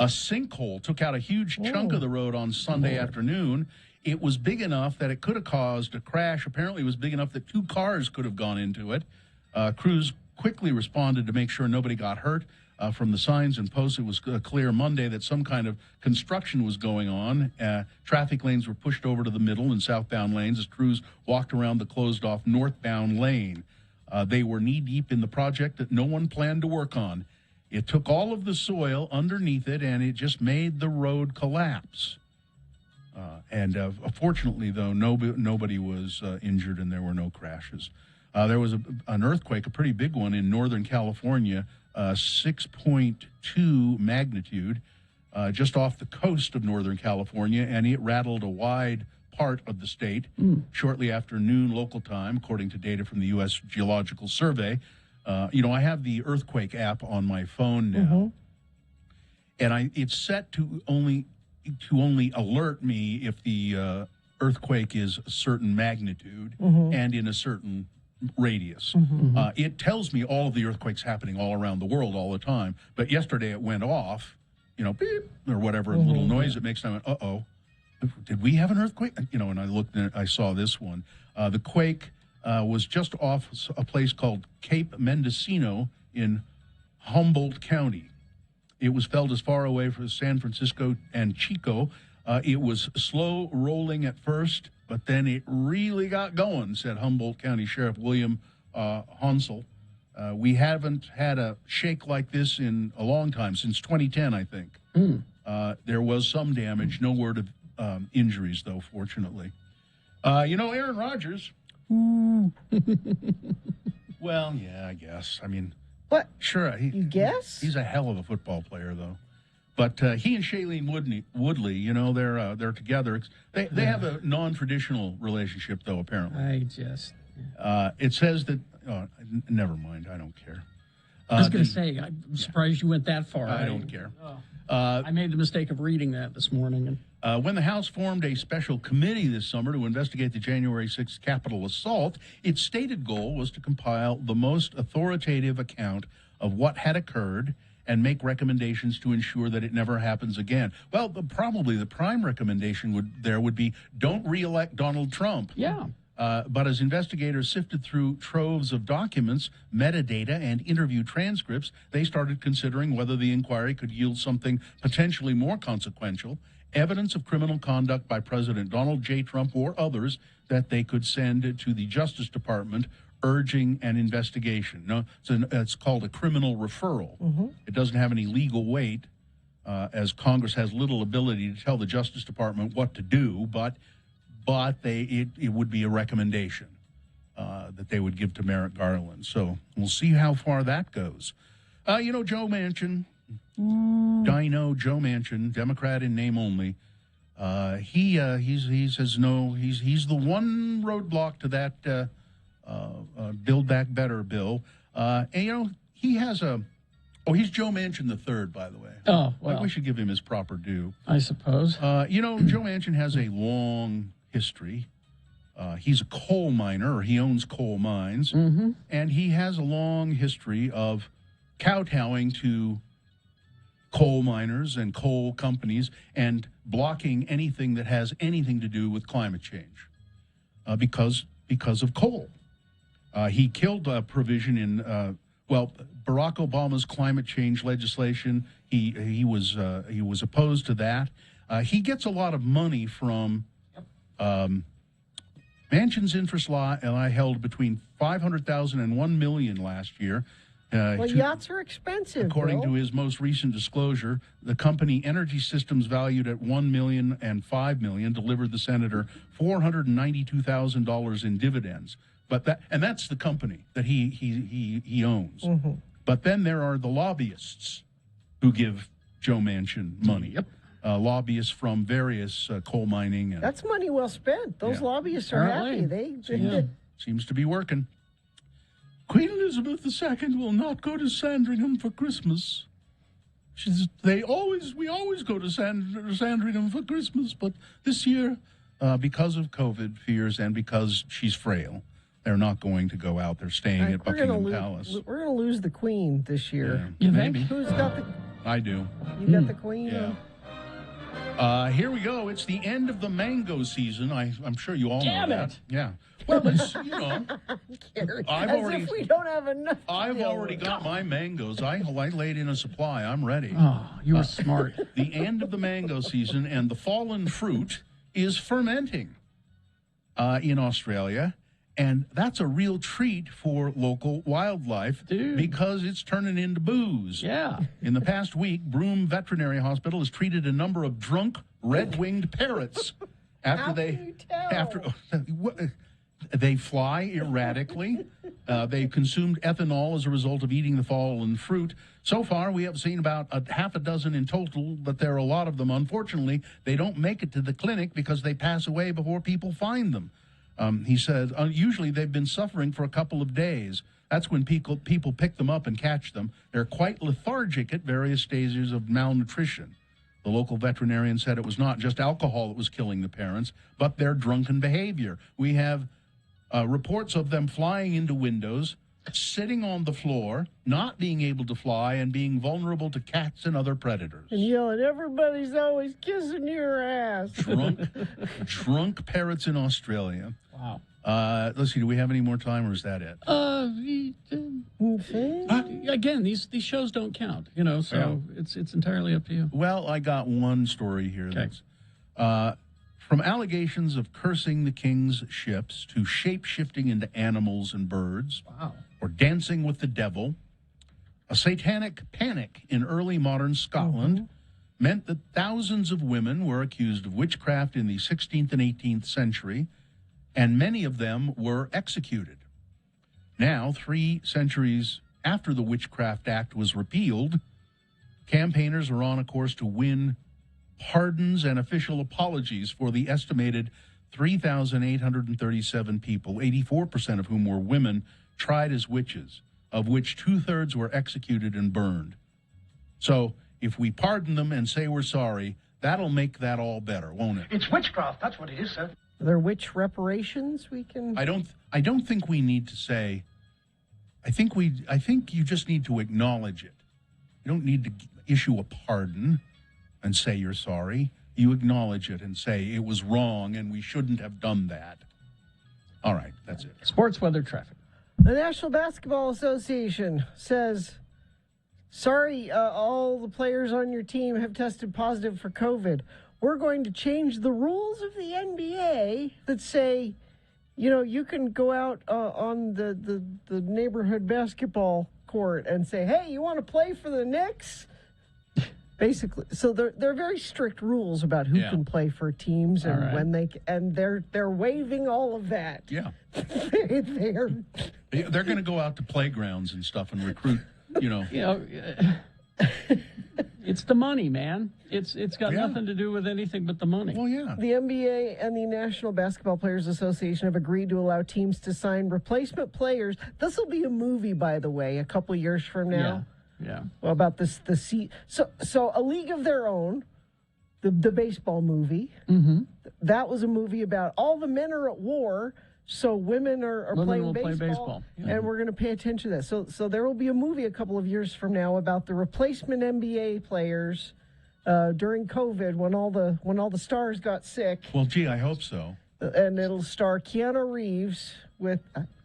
A sinkhole took out a huge chunk of the road on Sunday afternoon. It was big enough that it could have caused a crash. Apparently, it was big enough that 2 cars could have gone into it. Crews quickly responded to make sure nobody got hurt. From the signs and posts, it was clear Monday that some kind of construction was going on. Traffic lanes were pushed over to the middle and southbound lanes as crews walked around the closed-off northbound lane. They were knee-deep in the project that no one planned to work on. It took all of the soil underneath it, and it just made the road collapse. Fortunately, though, nobody was injured and there were no crashes. There was an earthquake, a pretty big one in Northern California, 6.2 magnitude, just off the coast of Northern California, and it rattled a wide part of the state shortly after noon local time, according to data from the U.S. Geological Survey. I have the earthquake app on my phone now, and it's set to only alert me if the earthquake is a certain magnitude and in a certain radius. It tells me all of the earthquakes happening all around the world all the time. But yesterday it went off, beep, or whatever little noise it makes. And I went, uh-oh, did we have an earthquake? And I looked and I saw this one. The quake was just off a place called Cape Mendocino in Humboldt County. It was felt as far away from San Francisco and Chico. It was slow rolling at first, but then it really got going, said Humboldt County Sheriff William Honsel. We haven't had a shake like this in a long time, since 2010, I think. There was some damage. No word of injuries, though, fortunately. Aaron Rodgers. Well, yeah, I guess. I mean, what? Sure. You guess? He's a hell of a football player, though. But he and Shailene Woodley, they're together. They have a non-traditional relationship, though, apparently. It says that... never mind. I don't care. I was going to say, I'm surprised you went that far. I don't care. I made the mistake of reading that this morning. When the House formed a special committee this summer to investigate the January 6th Capitol assault, its stated goal was to compile the most authoritative account of what had occurred and make recommendations to ensure that it never happens again. Well, probably the prime recommendation would be don't reelect Donald Trump. Yeah. But as investigators sifted through troves of documents, metadata, and interview transcripts, they started considering whether the inquiry could yield something potentially more consequential, evidence of criminal conduct by President Donald J. Trump or others that they could send to the Justice Department urging an investigation. No, it's called a criminal referral. It doesn't have any legal weight, as Congress has little ability to tell the Justice Department what to do, but it would be a recommendation that they would give to Merrick Garland. So we'll see how far that goes. Joe Manchin, Dino Joe Manchin, Democrat in name only. He says no. He's the one roadblock to that Build Back Better bill. And he has he's Joe Manchin III, by the way. Oh, well. We should give him his proper due, I suppose. Joe Manchin has a long history. He's a coal miner, or he owns coal mines, and he has a long history of kowtowing to coal miners and coal companies and blocking anything that has anything to do with climate change because of coal. He killed a provision in Barack Obama's climate change legislation. He was opposed to that. He gets a lot of money from Manchin's interest lie held between $500,000 and $1 million last year. Well, yachts are expensive. According Bill. to his most recent disclosure, the company Energy Systems, valued at $1 million and $5 million, delivered the senator $492,000 in dividends. But that's the company that he owns. But then there are the lobbyists who give Joe Manchin money. Yep. Lobbyists from various coal mining. And, That's money well spent. Those lobbyists are happy. Apparently. seems to be working. Queen Elizabeth II will not go to Sandringham for Christmas. She says, we always go to Sandringham for Christmas, but this year, because of COVID fears and because she's frail, they're not going to go out. They're staying at Buckingham Palace. We're going to lose the Queen this year. You maybe. think? Who's got the? I do. You got the Queen. Here we go. It's the end of the mango season. I'm sure you all Damn know that. it. Yeah. Well, it's, I've As already. if we don't have enough. to I've deal already with. got my mangoes. I laid in a supply. I'm ready. Oh, you were smart. The end of the mango season, and the fallen fruit is fermenting in Australia. And that's a real treat for local wildlife because it's turning into booze. Yeah. In the past week, Broome Veterinary Hospital has treated a number of drunk red-winged parrots after they fly erratically. They consumed ethanol as a result of eating the fallen fruit. So far, we have seen about half a dozen in total, but there are a lot of them. Unfortunately, they don't make it to the clinic because they pass away before people find them. He said, usually they've been suffering for a couple of days. That's when people pick them up and catch them. They're quite lethargic at various stages of malnutrition. The local veterinarian said it was not just alcohol that was killing the parents, but their drunken behavior. We have reports of them flying into windows, sitting on the floor, not being able to fly, and being vulnerable to cats and other predators. And yelling, everybody's always kissing your ass. Drunk parrots in Australia. Wow. Let's see, do we have any more time, or is that it? Again, these shows don't count, so it's entirely up to you. Well, I got one story here. Okay. That's from allegations of cursing the king's ships to shape-shifting into animals and birds. Wow. Or dancing with the devil. A satanic panic in early modern Scotland meant that thousands of women were accused of witchcraft in the 16th and 18th century, and many of them were executed. Now, 3 centuries after the Witchcraft Act was repealed, campaigners are on a course to win pardons and official apologies for the estimated 3,837 people, 84% of whom were women, tried as witches, of which 2/3 were executed and burned. So if we pardon them and say we're sorry, that'll make that all better, won't it? It's witchcraft, that's what it is, sir. Are there witch reparations we can? I don't think we need to say. I think you just need to acknowledge it. You don't need to issue a pardon and say you're sorry. You acknowledge it and say it was wrong and we shouldn't have done that. All right, that's it. Sports weather traffic. The National Basketball Association says, sorry, all the players on your team have tested positive for COVID. We're going to change the rules of the NBA that say, you can go out on the neighborhood basketball court and say, hey, you want to play for the Knicks? Basically, so they're very strict rules about who can play for teams and when they and they're waiving all of that. Yeah, they're going to go out to playgrounds and stuff and recruit. It's the money, man. It's got nothing to do with anything but the money. Well, yeah. The NBA and the National Basketball Players Association have agreed to allow teams to sign replacement players. This will be a movie, by the way, a couple years from now. Yeah. Well, about so A League of Their Own, the baseball movie. Mm-hmm. That was a movie about all the men are at war, so women are playing baseball. Yeah. And we're going to pay attention to that. So there will be a movie a couple of years from now about the replacement NBA players during COVID when all the stars got sick. Well, gee, I hope so. And it'll star Keanu Reeves with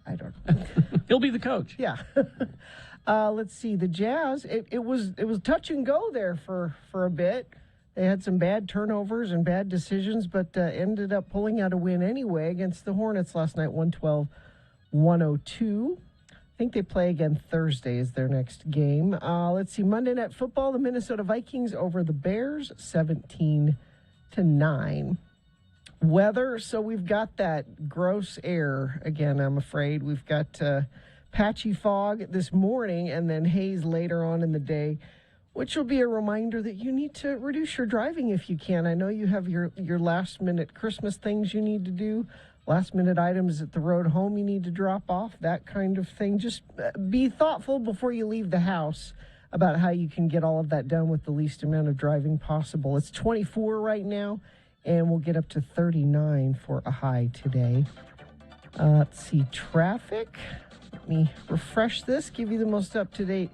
I don't know. He'll be the coach. Yeah. Let's see, the Jazz. It was touch and go there for a bit. They had some bad turnovers and bad decisions, but ended up pulling out a win anyway against the Hornets last night, 112-102. think they play again Thursday is their next game. Let's see, Monday Night Football, the Minnesota Vikings over the Bears, 17-9. Weather, so we've got that gross air again, I'm afraid. We've got patchy fog this morning and then haze later on in the day, which will be a reminder that you need to reduce your driving if you can. I know you have your last-minute Christmas things you need to do, last-minute items at the road home you need to drop off, that kind of thing. Just be thoughtful before you leave the house about how you can get all of that done with the least amount of driving possible. It's 24 right now, and we'll get up to 39 for a high today. Let's see, traffic. Let me refresh this, give you the most up-to-date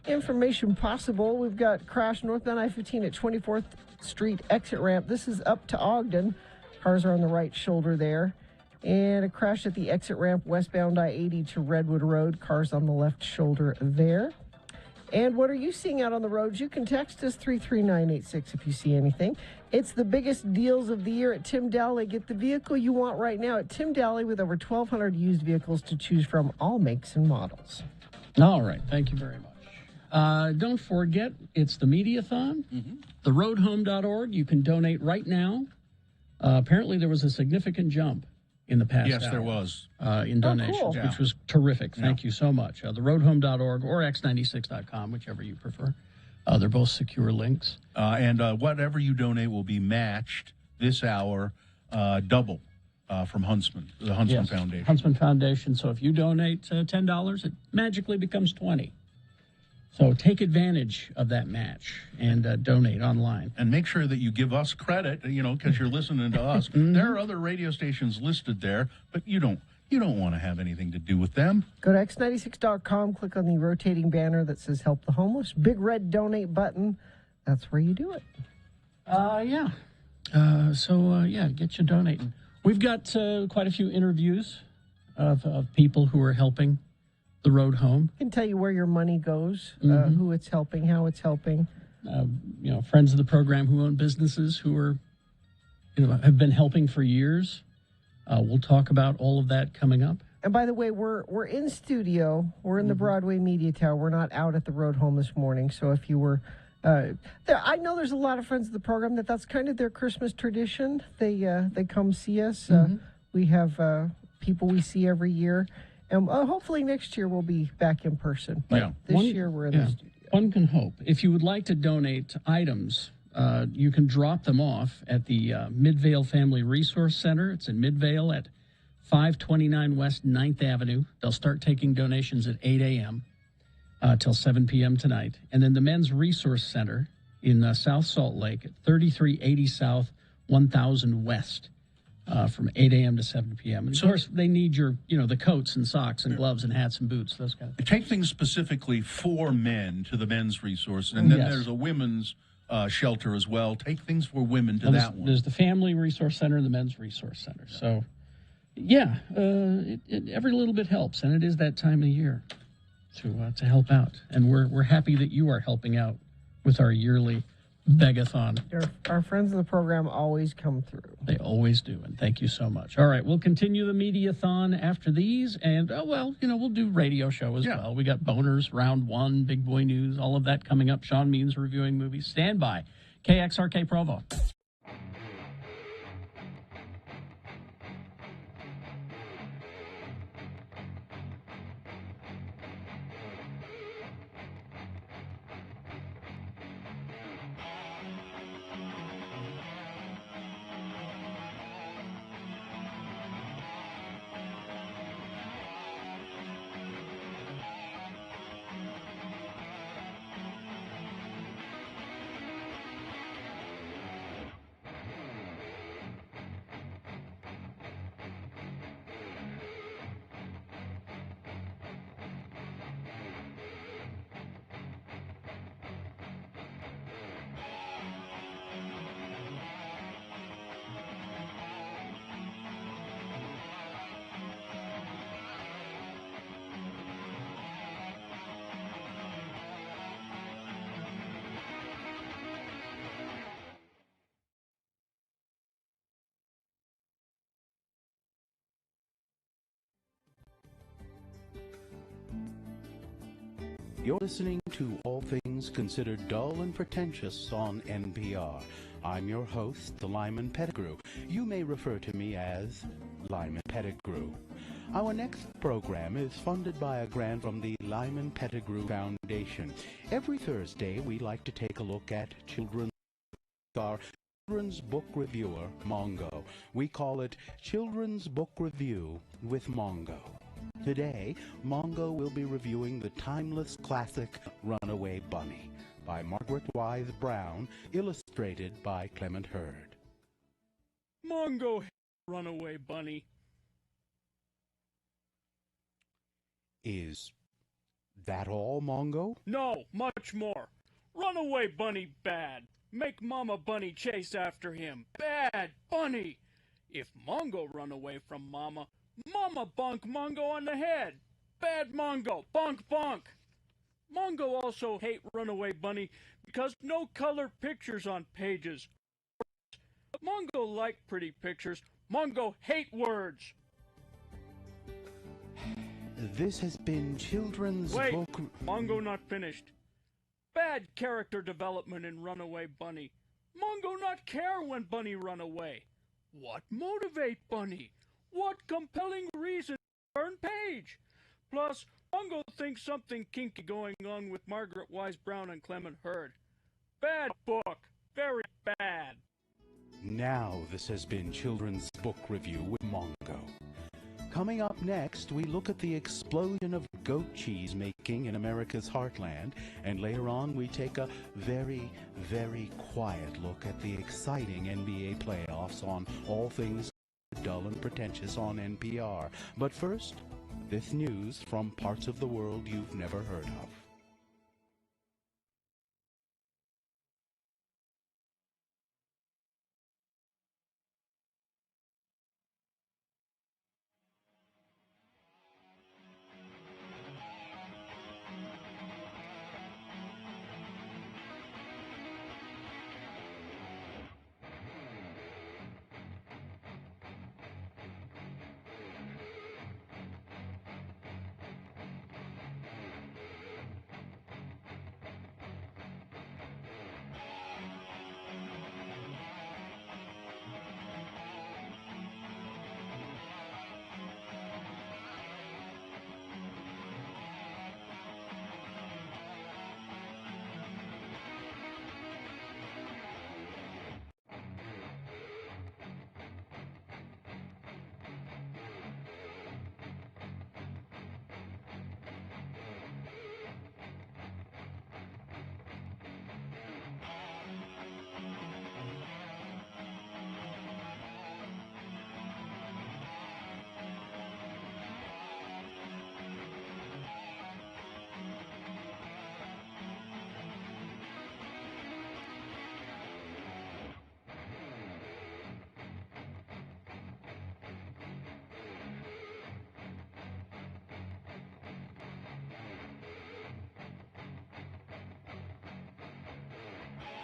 information possible. We've got crash northbound I-15 at 24th Street exit ramp. This is up to Ogden. Cars are on the right shoulder there. And a crash at the exit ramp westbound I-80 to Redwood Road. Cars on the left shoulder there. And what are you seeing out on the roads? You can text us 33986 if you see anything. It's the biggest deals of the year at Tim Dowley. Get the vehicle you want right now at Tim Dowley with over 1,200 used vehicles to choose from, all makes and models. All right. Thank you very much. Don't forget, it's the Mediathon, theroadhome.org. You can donate right now. Apparently, there was a significant jump in the past Yes, hour, there was. in donations, cool. which was terrific. Thank you so much. Theroadhome.org or x96.com, whichever you prefer. They're both secure links. And whatever you donate will be matched this hour double from Huntsman, the Huntsman Foundation. Huntsman Foundation. So if you donate $10, it magically becomes $20. So take advantage of that match and donate online. And make sure that you give us credit, because you're listening to us. There are other radio stations listed there, but you don't want to have anything to do with them. Go to x96.com, click on the rotating banner that says Help the Homeless. Big red donate button. That's where you do it. Get you donating. We've got quite a few interviews of people who are helping the road home. I can tell you where your money goes, who it's helping, how it's helping. Friends of the program who own businesses who are, have been helping for years. We'll talk about all of that coming up. And by the way, we're in studio. We're in the Broadway Media Tower. We're not out at the road home this morning. So if you were there, I know there's a lot of friends of the program that's kind of their Christmas tradition. They come see us. We have people we see every year. And hopefully next year we'll be back in person. But this year we're in the studio. One can hope. If you would like to donate items, you can drop them off at the Midvale Family Resource Center. It's in Midvale at 529 West 9th Avenue. They'll start taking donations at 8 a.m. Till 7 p.m. tonight. And then the Men's Resource Center in South Salt Lake at 3380 South 1000 West. From 8 a.m. to 7 p.m. And of course, they need your, the coats and socks and gloves and hats and boots, those kind of things. Take things specifically for men to the men's resource, and then there's a women's shelter as well. Take things for women to that one. There's the Family Resource Center and the Men's Resource Center. So, every little bit helps, and it is that time of year to help out. And we're happy that you are helping out with our yearly Begathon. Our friends of the program always come through. They always do, and thank you so much. All right, we'll continue the Mediathon after these, and, we'll do radio show as well. We got Boners, Round 1, Big Boy News, all of that coming up. Sean Means reviewing movies. Stand by. KXRK Provo. You're listening to All Things Considered Dull and Pretentious on NPR. I'm your host, the Lyman Pettigrew. You may refer to me as Lyman Pettigrew. Our next program is funded by a grant from the Lyman Pettigrew Foundation. Every Thursday, we like to take a look at children's book reviewer, Mongo. We call it Children's Book Review with Mongo. Today, Mongo will be reviewing the timeless classic Runaway Bunny by Margaret Wise Brown, illustrated by Clement Hurd. Mongo, Runaway Bunny. Is that all, Mongo? No, much more. Runaway Bunny bad. Make Mama Bunny chase after him. Bad Bunny. If Mongo run away from Mama, Mama bonk Mongo on the head. Bad Mongo. Bonk bonk. Mongo also hate Runaway Bunny because no color pictures on pages. Mongo like pretty pictures. Mongo hate words. This has been Children's Wait, Book... Mongo not finished. Bad character development in Runaway Bunny. Mongo not care when Bunny run away. What motivate Bunny? What compelling reason to turn page? Plus, Mongo thinks something kinky going on with Margaret Wise Brown and Clement Hurd. Bad book. Very bad. Now this has been Children's Book Review with Mongo. Coming up next, we look at the explosion of goat cheese making in America's heartland, and later on we take a very, very quiet look at the exciting NBA playoffs on All Things Dull and Pretentious on NPR. But first, this news from parts of the world you've never heard of.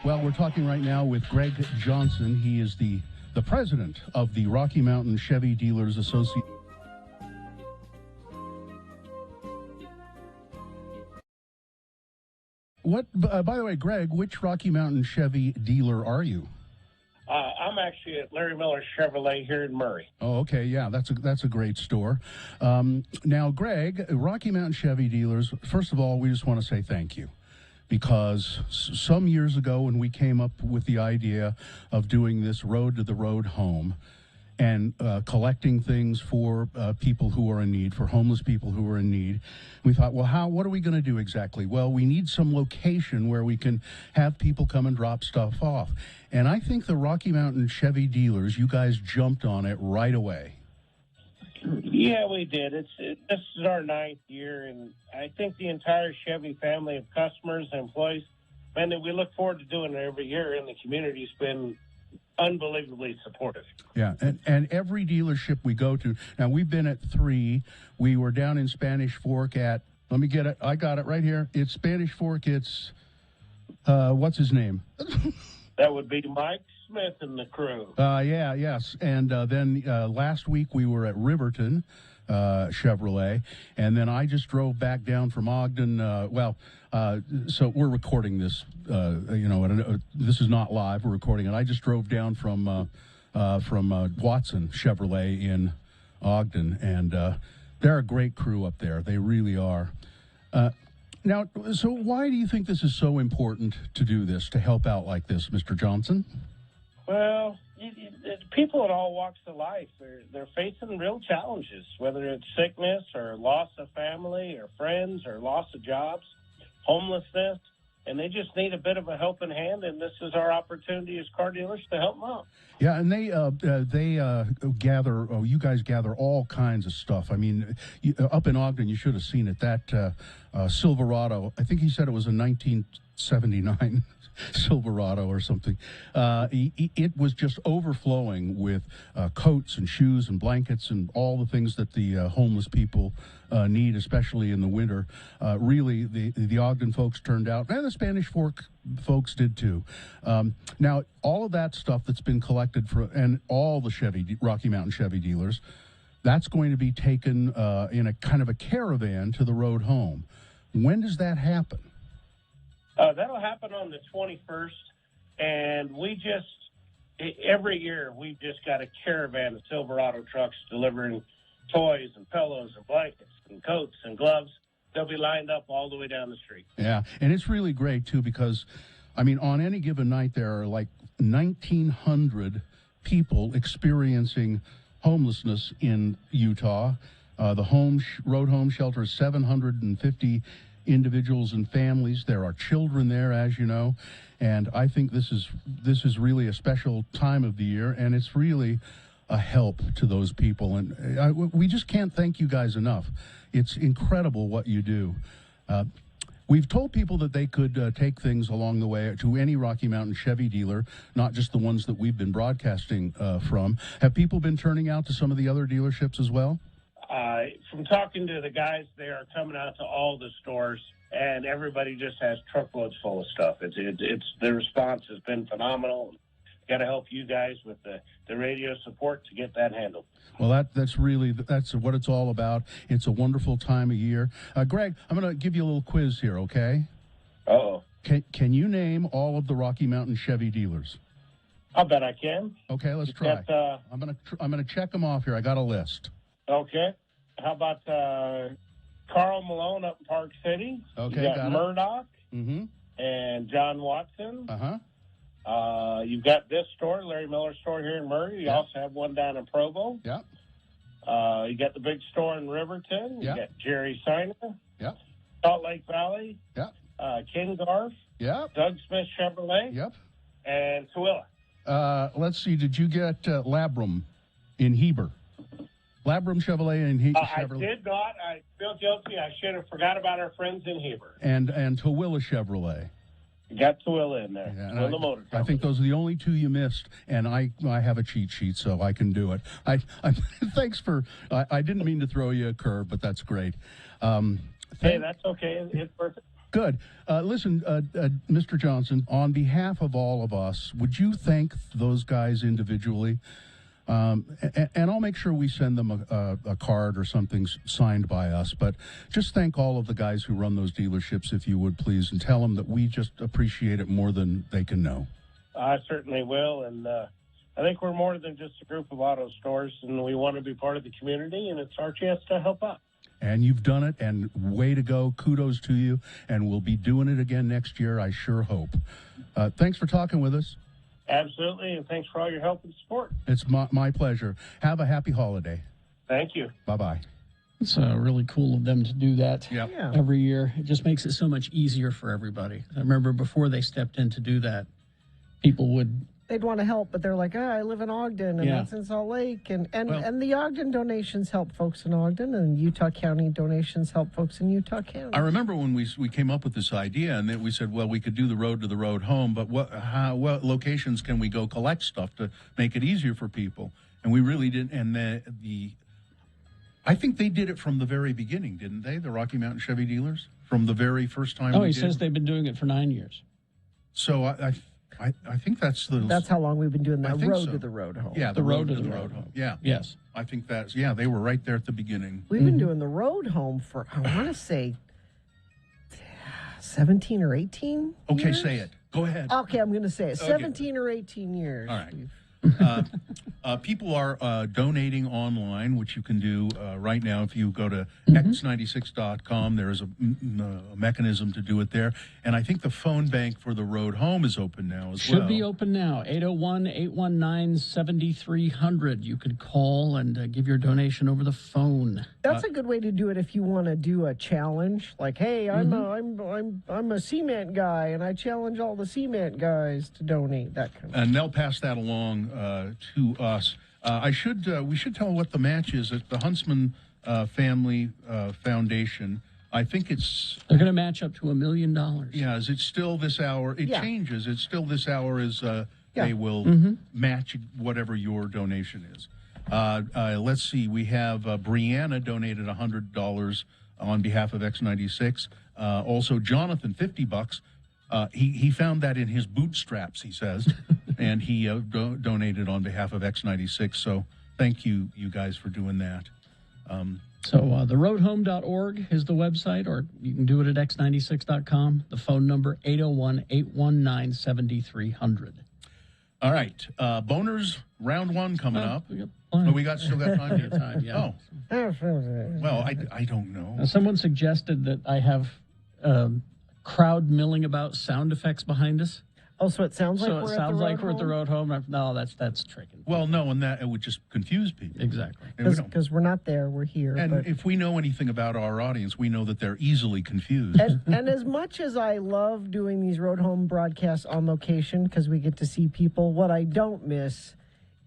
Well, we're talking right now with Greg Johnson. He is the president of the Rocky Mountain Chevy Dealers Association. By the way, Greg, which Rocky Mountain Chevy dealer are you? I'm actually at Larry Miller Chevrolet here in Murray. Oh, okay, yeah, that's a great store. Now, Greg, Rocky Mountain Chevy Dealers, first of all, we just want to say thank you. Because some years ago when we came up with the idea of doing this Road to the Road Home and collecting things for people who are in need, for homeless people who are in need, we thought, well, what are we going to do exactly? Well, we need some location where we can have people come and drop stuff off. And I think the Rocky Mountain Chevy Dealers, you guys jumped on it right away. Yeah, we did. This is our 9th year, and I think the entire Chevy family of customers and employees, man, we look forward to doing it every year, and the community's been unbelievably supportive. Yeah, and every dealership we go to, now we've been at 3. We were down in Spanish Fork at, let me get it, I got it right here. It's Spanish Fork, it's, what's his name? That would be Mike Smith and the crew. Yes. And then last week we were at Riverton, Chevrolet, and then I just drove back down from Ogden. So we're recording this. This is not live. We're recording it. I just drove down from Watson Chevrolet in Ogden, and they're a great crew up there. They really are. Now, so why do you think this is so important to do this, to help out like this, Mr. Johnson? Well, people in all walks of life, they're facing real challenges, whether it's sickness or loss of family or friends or loss of jobs, homelessness, and they just need a bit of a helping hand, and this is our opportunity as car dealers to help them out. Yeah, and they gather. Oh, you guys gather all kinds of stuff. I mean, up in Ogden, you should have seen it. That Silverado. I think he said it was a 1979 Silverado or something. It was just overflowing with coats and shoes and blankets and all the things that the homeless people need, especially in the winter. Really, the Ogden folks turned out, and the Spanish Fork folks did too. Now, all of that stuff that's been collected and all the Rocky Mountain Chevy dealers, that's going to be taken in a kind of a caravan to the road home. When does that happen? That'll happen on the 21st, and every year we've just got a caravan of Silverado trucks delivering toys and pillows and blankets and coats and gloves. They'll be lined up all the way down the street. Yeah, and it's really great, too, because, I mean, on any given night there are like 1,900 people experiencing homelessness in Utah. The road home shelter is 750 individuals and families. There are children there, as you know, and I think this is really a special time of the year, and it's really a help to those people. And we just can't thank you guys enough. It's incredible what you do. We've told people that they could take things along the way to any Rocky Mountain Chevy dealer, not just the ones that we've been broadcasting from. Have people been turning out to some of the other dealerships as well? From talking to the guys, they are coming out to all the stores, and everybody just has truckloads full of stuff. The response has been phenomenal. Got to help you guys with the radio support to get that handled. Well, that's what it's all about. It's a wonderful time of year. Greg, I'm going to give you a little quiz here, okay? Uh-oh. Can you name all of the Rocky Mountain Chevy dealers? I'll bet I can. Okay, let's try. I'm gonna check them off here. I got a list. Okay. How about Carl Malone up in Park City? Okay, you got Murdoch and John Watson. Uh-huh. You've got this store, Larry Miller store here in Murray. You also have one down in Provo. Yeah. You got the big store in Riverton. You got Jerry Seiner. Yeah. Salt Lake Valley. Yeah. King Garf. Yeah. Doug Smith Chevrolet. Yep. And Tooele. Let's see. Did you get Labrum in Heber? Labrum Chevrolet in Heber. I did not. I feel guilty. I should have forgot about our friends in Heber. And Tooele Chevrolet. You got Tooele in there. Yeah, Tooele Motor Company. I think those are the only two you missed, and I have a cheat sheet, so I can do it. Thanks for. I didn't mean to throw you a curve, but that's great. Hey, that's okay. It's perfect. Good. Listen, Mr. Johnson, on behalf of all of us, would you thank those guys individually? And I'll make sure we send them a card or something signed by us. But just thank all of the guys who run those dealerships, if you would, please, and tell them that we just appreciate it more than they can know. I certainly will. And I think we're more than just a group of auto stores, and we want to be part of the community, and it's our chance to help out. And you've done it, and way to go. Kudos to you. And we'll be doing it again next year, I sure hope. Thanks for talking with us. Absolutely, and thanks for all your help and support. It's my pleasure. Have a happy holiday. Thank you. Bye-bye. It's really cool of them to do that every year. It just makes it so much easier for everybody. I remember before they stepped in to do that, people would... They'd want to help, but they're like, I live in Ogden, and that's in Salt Lake. And the Ogden donations help folks in Ogden, and Utah County donations help folks in Utah County. I remember when we came up with this idea, and then we said, well, we could do the road to the road home, but what locations can we go collect stuff to make it easier for people? And we really didn't. And I think they did it from the very beginning, didn't they? The Rocky Mountain Chevy dealers, from the very first time. Oh, he says they've been doing it for 9 years. So I think that's the. That's how long we've been doing I the think road so. to the road home. Yeah, the road to the road home. Yeah. Yes. I think that's, yeah, they were right there at the beginning. We've been doing the road home for, I want to say, 17 or 18 Okay, years? say it. Go ahead. Okay, I'm going to say it. Okay. 17 or 18 years. All right. We've- People are donating online, which you can do right now. If you go to x96.com, there is a mechanism to do it there. And I think the phone bank for the road home is open now as well. Should be open now, 801-819-7300. You could call and give your donation over the phone. That's a good way to do it if you want to do a challenge. Like, hey, I'm a cement guy, and I challenge all the cement guys to donate. That kind of. And they'll pass that along to us. We should tell what the match is at the Huntsman Family Foundation. I think they're going to match up to $1 million. Yeah, is it still this hour? It changes. It's still this hour is they will match whatever your donation is. Let's see. We have Brianna donated $100 on behalf of X96. Also, Jonathan, $50. He found that in his bootstraps, he says, and he donated on behalf of X96. So thank you guys for doing that. So theroadhome.org is the website, or you can do it at x96.com. The phone number, 801-819-7300. All right. Boners, round one coming up. We still got time? Yeah. Oh. Well, I don't know. Someone suggested that I have crowd milling about sound effects behind us. Oh, so it sounds like So we're it sounds like we're at the home? road home. No, that's tricking. Well, no, and that it would just confuse people. Exactly. Because we're not there, we're here. And but... if we know anything about our audience, we know that they're easily confused. and as much as I love doing these road home broadcasts on location because we get to see people, what I don't miss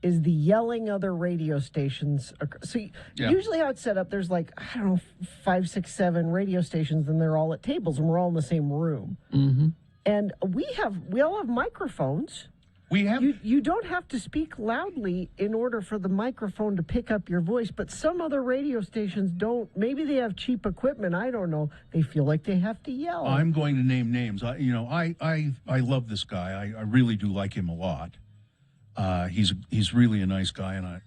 is the yelling other radio stations. So usually how it's set up, there's like, I don't know, 5, 6, 7 radio stations, and they're all at tables, and we're all in the same room. Mm-hmm. And we all have microphones. We have. You don't have to speak loudly in order for the microphone to pick up your voice, but some other radio stations don't. Maybe they have cheap equipment. I don't know. They feel like they have to yell. I'm going to name names. I love this guy. I really do like him a lot. He's really a nice guy,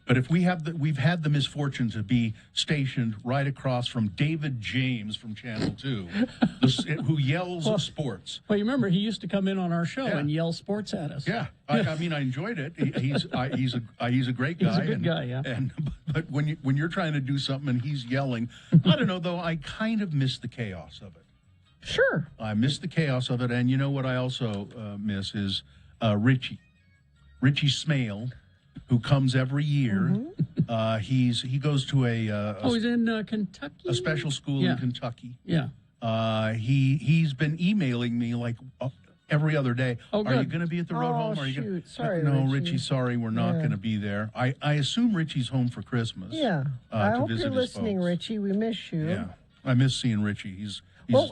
but if we've had the misfortune to be stationed right across from David James from Channel 2, who yells sports. Well, you remember he used to come in on our show and yell sports at us. Yeah, I mean, I enjoyed it. He's a great guy. He's a good guy, yeah. But when you're trying to do something and he's yelling, I don't know though. I kind of miss the chaos of it. Sure, I miss the chaos of it, and you know what I also miss is Richie Smale, who comes every year. He goes to he's in Kentucky, a special school in Kentucky. Yeah. He's been emailing me like every other day. Oh, are you going to be at the road home? Are you shoot. gonna... Sorry, no, Richie. sorry, we're not going to be there. I assume Richie's home for Christmas. Yeah. I to hope visit you're his listening, folks. Richie. We miss you. Yeah, I miss seeing Richie. He's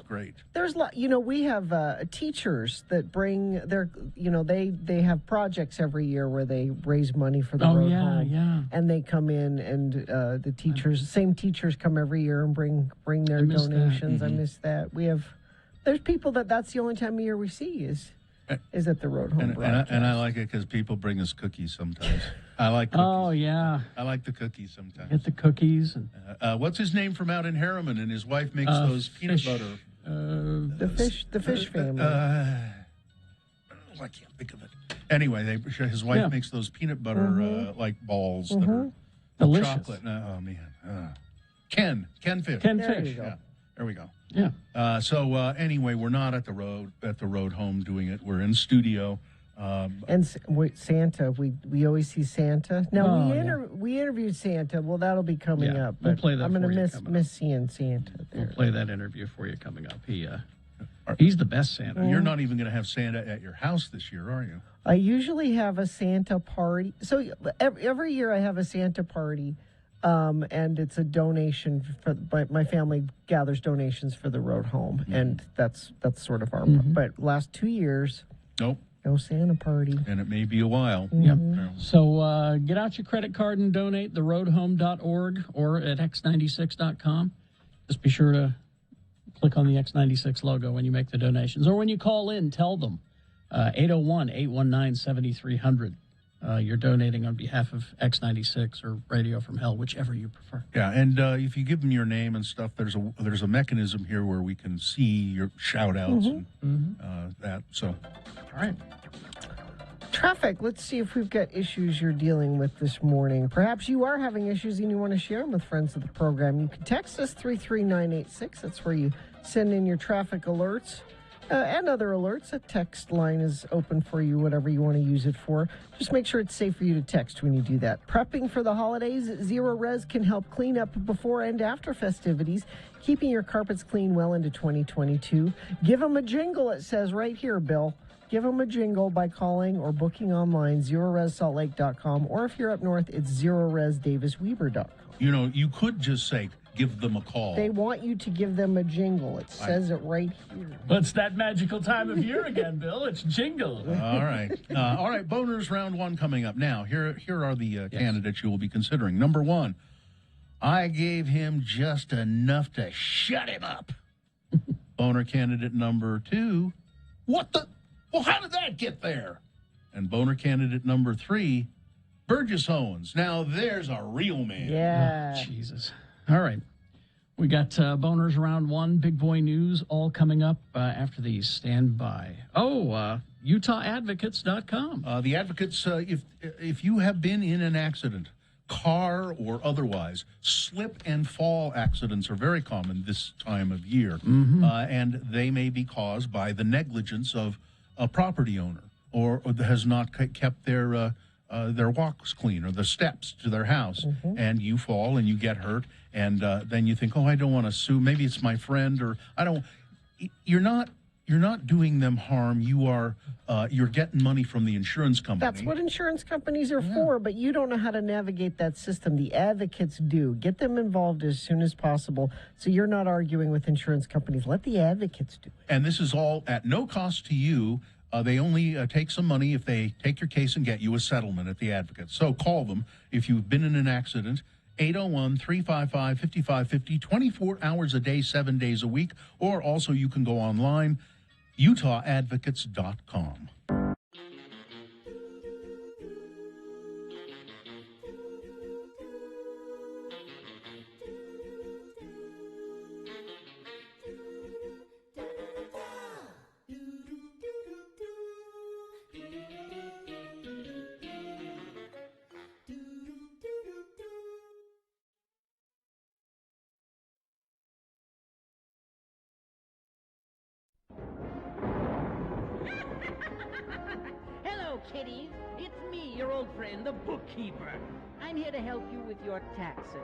great. There's we have teachers that bring their, they have projects every year where they raise money for the road home. Yeah. And they come in, and the same teachers come every year and bring their donations. I miss that. There's people that's the only time of year we see is at the road home broadcast. And I like it because people bring us cookies sometimes. I like cookies. Oh, yeah. I like the cookies sometimes. Get the cookies. And what's his name from out in Harriman? And his wife makes those peanut butter. The fish family. I can't think of it. Anyway, his wife makes those peanut butter like balls that are delicious. Chocolate. Oh man, Ken Fish. Ken There Fish. you go. Yeah, there we go. Yeah. So anyway, we're not at the road home doing it. We're in studio. And Santa, we always see Santa. Now we interviewed Santa. Well, that'll be coming up. We'll but play that I'm going for you to coming miss seeing Santa there. We'll play that interview for you coming up. He's the best Santa. You're not even going to have Santa at your house this year, are you? I usually have a Santa party. So every year I have a Santa party, and it's a donation for my family gathers donations for the road home, and that's sort of our. But last 2 years, nope. No Santa party. And it may be a while. Yep. So get out your credit card and donate, theroadhome.org or at x96.com. Just be sure to click on the X96 logo when you make the donations. Or when you call in, tell them 801-819-7300. You're donating on behalf of X96 or Radio from Hell, whichever you prefer. Yeah, and if you give them your name and stuff, there's a mechanism here where we can see your shout-outs and that. So, All right. Traffic. Let's see if we've got issues you're dealing with this morning. Perhaps you are having issues and you want to share them with friends of the program. You can text us 33986. That's where you send in your traffic alerts and other alerts. A text line is open for you, whatever you want to use it for. Just make sure it's safe for you to text when you do that. Prepping for the holidays, Zero Res can help clean up before and after festivities, keeping your carpets clean well into 2022. Give them a jingle, it says right here, Bill. Give them a jingle by calling or booking online, ZeroResSaltLake.com, or if you're up north, it's ZeroResDavisWeber.com. you know, you could just say, give them a call. They want you to give them a jingle. It says it right here. Well, it's that magical time of year again, Bill. It's jingle. All right. All right, boners round one coming up. Now, here are the candidates you will be considering. Number one, I gave him just enough to shut him up. Boner candidate number two, what the? Well, how did that get there? And boner candidate number three, Burgess Owens. Now, there's a real man. Yeah. Oh, Jesus. All right. We got boners round one, big boy news, all coming up after these. Stand by. UtahAdvocates.com. The advocates, if you have been in an accident, car or otherwise, slip and fall accidents are very common this time of year. And they may be caused by the negligence of a property owner or has not kept their walks clean or the steps to their house, and you fall and you get hurt, and then you think, oh, I don't want to sue. Maybe it's my friend, or I don't. You're not doing them harm. You're getting money from the insurance company. That's what insurance companies are for, but you don't know how to navigate that system. The advocates do. Get them involved as soon as possible so you're not arguing with insurance companies. Let the advocates do it. And this is all at no cost to you. They only take some money if they take your case and get you a settlement at the advocate. So call them if you've been in an accident, 801-355-5550, 24 hours a day, 7 days a week, or also you can go online, UtahAdvocates.com. Hello, kiddies. It's me, your old friend, the bookkeeper. I'm here to help you with your taxes.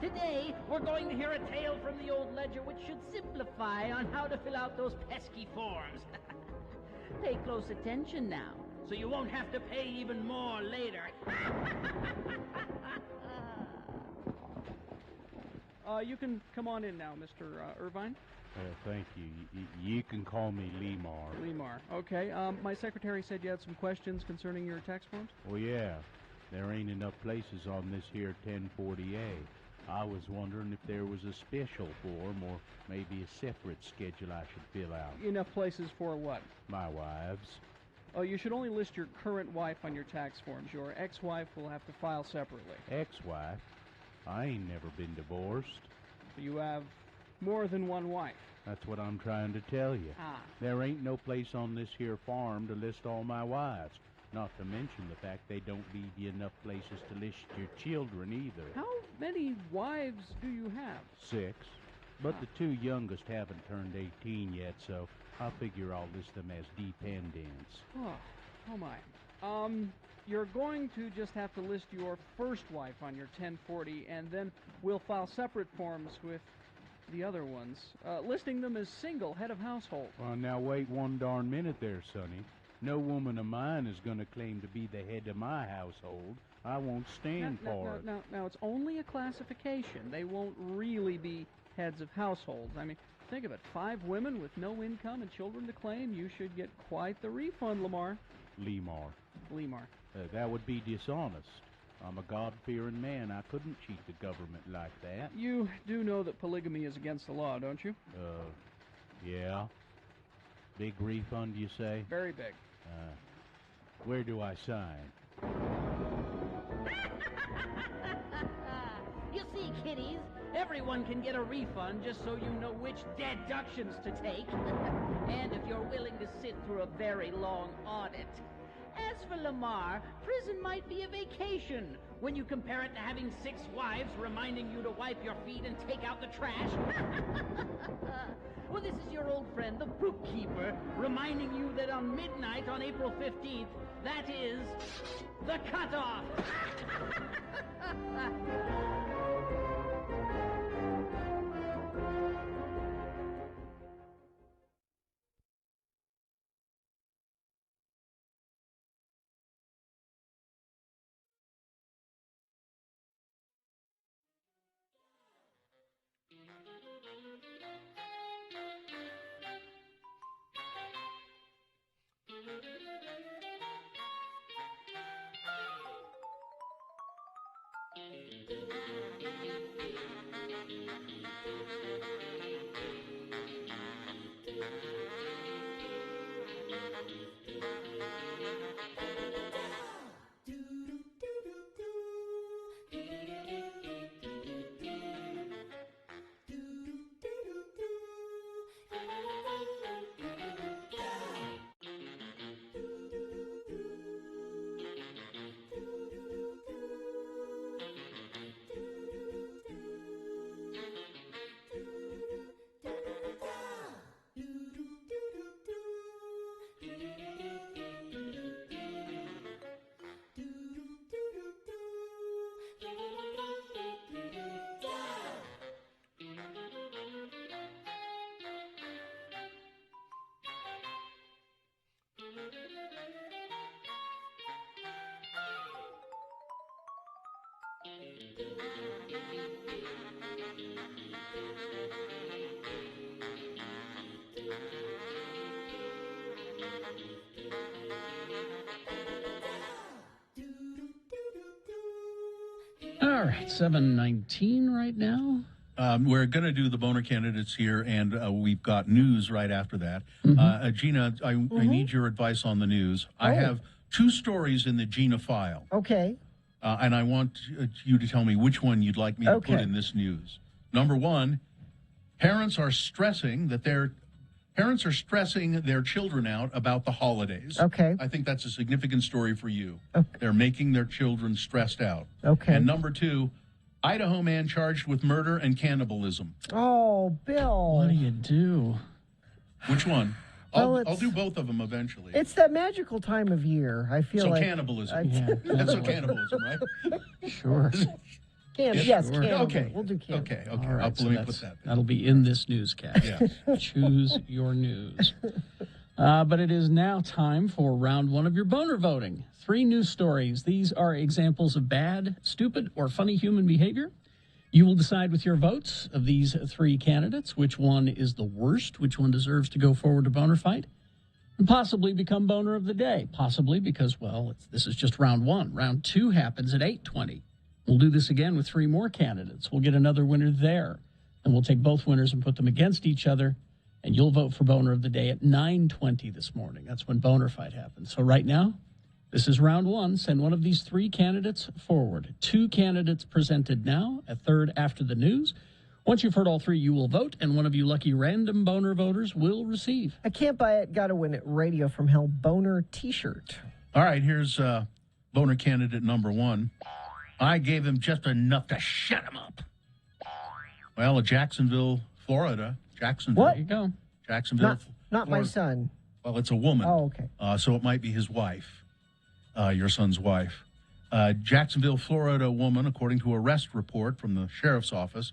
Today, we're going to hear a tale from the old ledger which should simplify on how to fill out those pesky forms. Pay close attention now, so you won't have to pay even more later. You can come on in now, Mr. Irvine. Thank you. You can call me Lemar. Lemar. Okay. My secretary said you had some questions concerning your tax forms. Well, yeah. There ain't enough places on this here 1040A. I was wondering if there was a special form or maybe a separate schedule I should fill out. Enough places for what? My wives. Oh, you should only list your current wife on your tax forms. Your ex-wife will have to file separately. Ex-wife? I ain't never been divorced. You have more than one wife. That's what I'm trying to tell you. Ah. There ain't no place on this here farm to list all my wives. Not to mention the fact they don't leave you enough places to list your children either. How many wives do you have? 6. But the 2 youngest haven't turned 18 yet, so I figure I'll list them as dependents. Oh my. You're going to just have to list your first wife on your 1040, and then we'll file separate forms with the other ones, listing them as single head of household. Well, now wait one darn minute there, Sonny. No woman of mine is going to claim to be the head of my household. I won't stand for it. Now, it's only a classification. They won't really be heads of households. I mean, think of it. 5 women with no income and children to claim. You should get quite the refund, Lemar. Lemar. That would be dishonest. I'm a God-fearing man. I couldn't cheat the government like that. You do know that polygamy is against the law, don't you? Yeah. Big refund, you say? Very big. Where do I sign? You see, kiddies, everyone can get a refund just so you know which deductions to take. And if you're willing to sit through a very long audit. As for Lamar, prison might be a vacation when you compare it to having 6 wives reminding you to wipe your feet and take out the trash. Well, this is your old friend, the bookkeeper, reminding you that on midnight on April 15th, that is the cutoff. All right, 7:19 right now. We're going to do the boner candidates here, and we've got news right after that. Gina, I need your advice on the news. I have 2 stories in the Gina file. Okay. And I want you to tell me which one you'd like me to put in this news. Number 1, parents are stressing their children out about the holidays. Okay. I think that's a significant story for you. Okay. They're making their children stressed out. Okay. And number 2, Idaho man charged with murder and cannibalism. Oh, Bill. What do you do? Which one? Well, I'll do both of them eventually. It's that magical time of year. I feel So like cannibalism. Yeah, That's so cannibalism, right? sure. Yes, Sure. cannibal. Okay. We'll do cannibal. Okay. All Let right, so me put that. that'll be in this newscast. Yes. Choose your news. But it is now time for round 1 of your boner voting. 3 news stories. These are examples of bad, stupid, or funny human behavior. You will decide with your votes of these 3 candidates which one is the worst, which one deserves to go forward to boner fight, and possibly become boner of the day. Possibly because, well, this is just round 1. Round 2 happens at 8:20. We'll do this again with 3 more candidates. We'll get another winner there, and we'll take both winners and put them against each other, and you'll vote for boner of the day at 9:20 this morning. That's when boner fight happens. So right now, this is round 1. Send one of these 3 candidates forward. 2 candidates presented now, a third after the news. Once you've heard all 3, you will vote, and one of you lucky random boner voters will receive. I can't buy it, gotta win it. Radio from Hell boner t-shirt. All right, here's boner candidate number 1. I gave him just enough to shut him up. Well, Jacksonville, Florida. Jacksonville. What? There you go. Jacksonville. Not my Florida. son. Well, it's a woman. Oh, okay. So it might be his wife, your son's wife. Jacksonville, Florida woman, according to arrest report from the sheriff's office.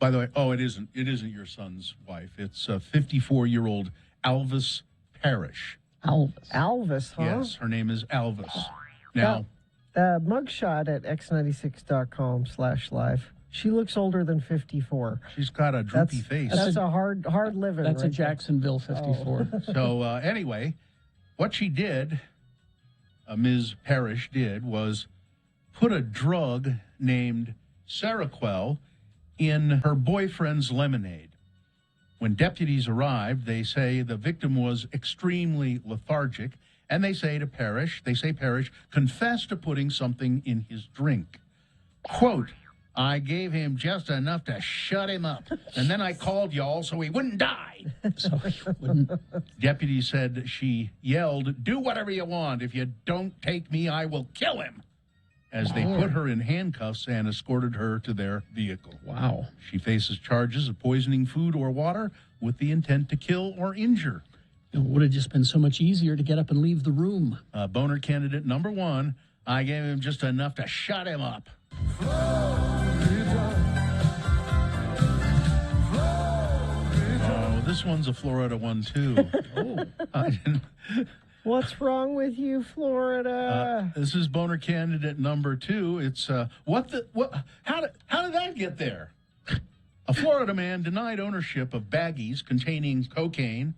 By the way, it isn't your son's wife. It's 54-year-old Alvis Parrish. Alvis, huh? Yes, her name is Alvis. Now, mugshot at x96.com/live. She looks older than 54. she's got a droopy face. That's a hard living. That's a right there. Jacksonville 54. So anyway, what she did, Ms. Parrish did, was put a drug named Seroquel in her boyfriend's lemonade. When deputies arrived, they say the victim was extremely lethargic, and they say Parrish confessed to putting something in his drink. Quote, I gave him just enough to shut him up, and then I called y'all so he wouldn't die. So he wouldn't. Deputy said she yelled, do whatever you want. If you don't take me, I will kill him. As they put her in handcuffs and escorted her to their vehicle. Wow. She faces charges of poisoning food or water with the intent to kill or injure. It would have just been so much easier to get up and leave the room. Boner candidate number 1, I gave him just enough to shut him up. This one's a Florida one, too. What's wrong with you, Florida? This is boner candidate number 2. It's how did that get there? A Florida man denied ownership of baggies containing cocaine,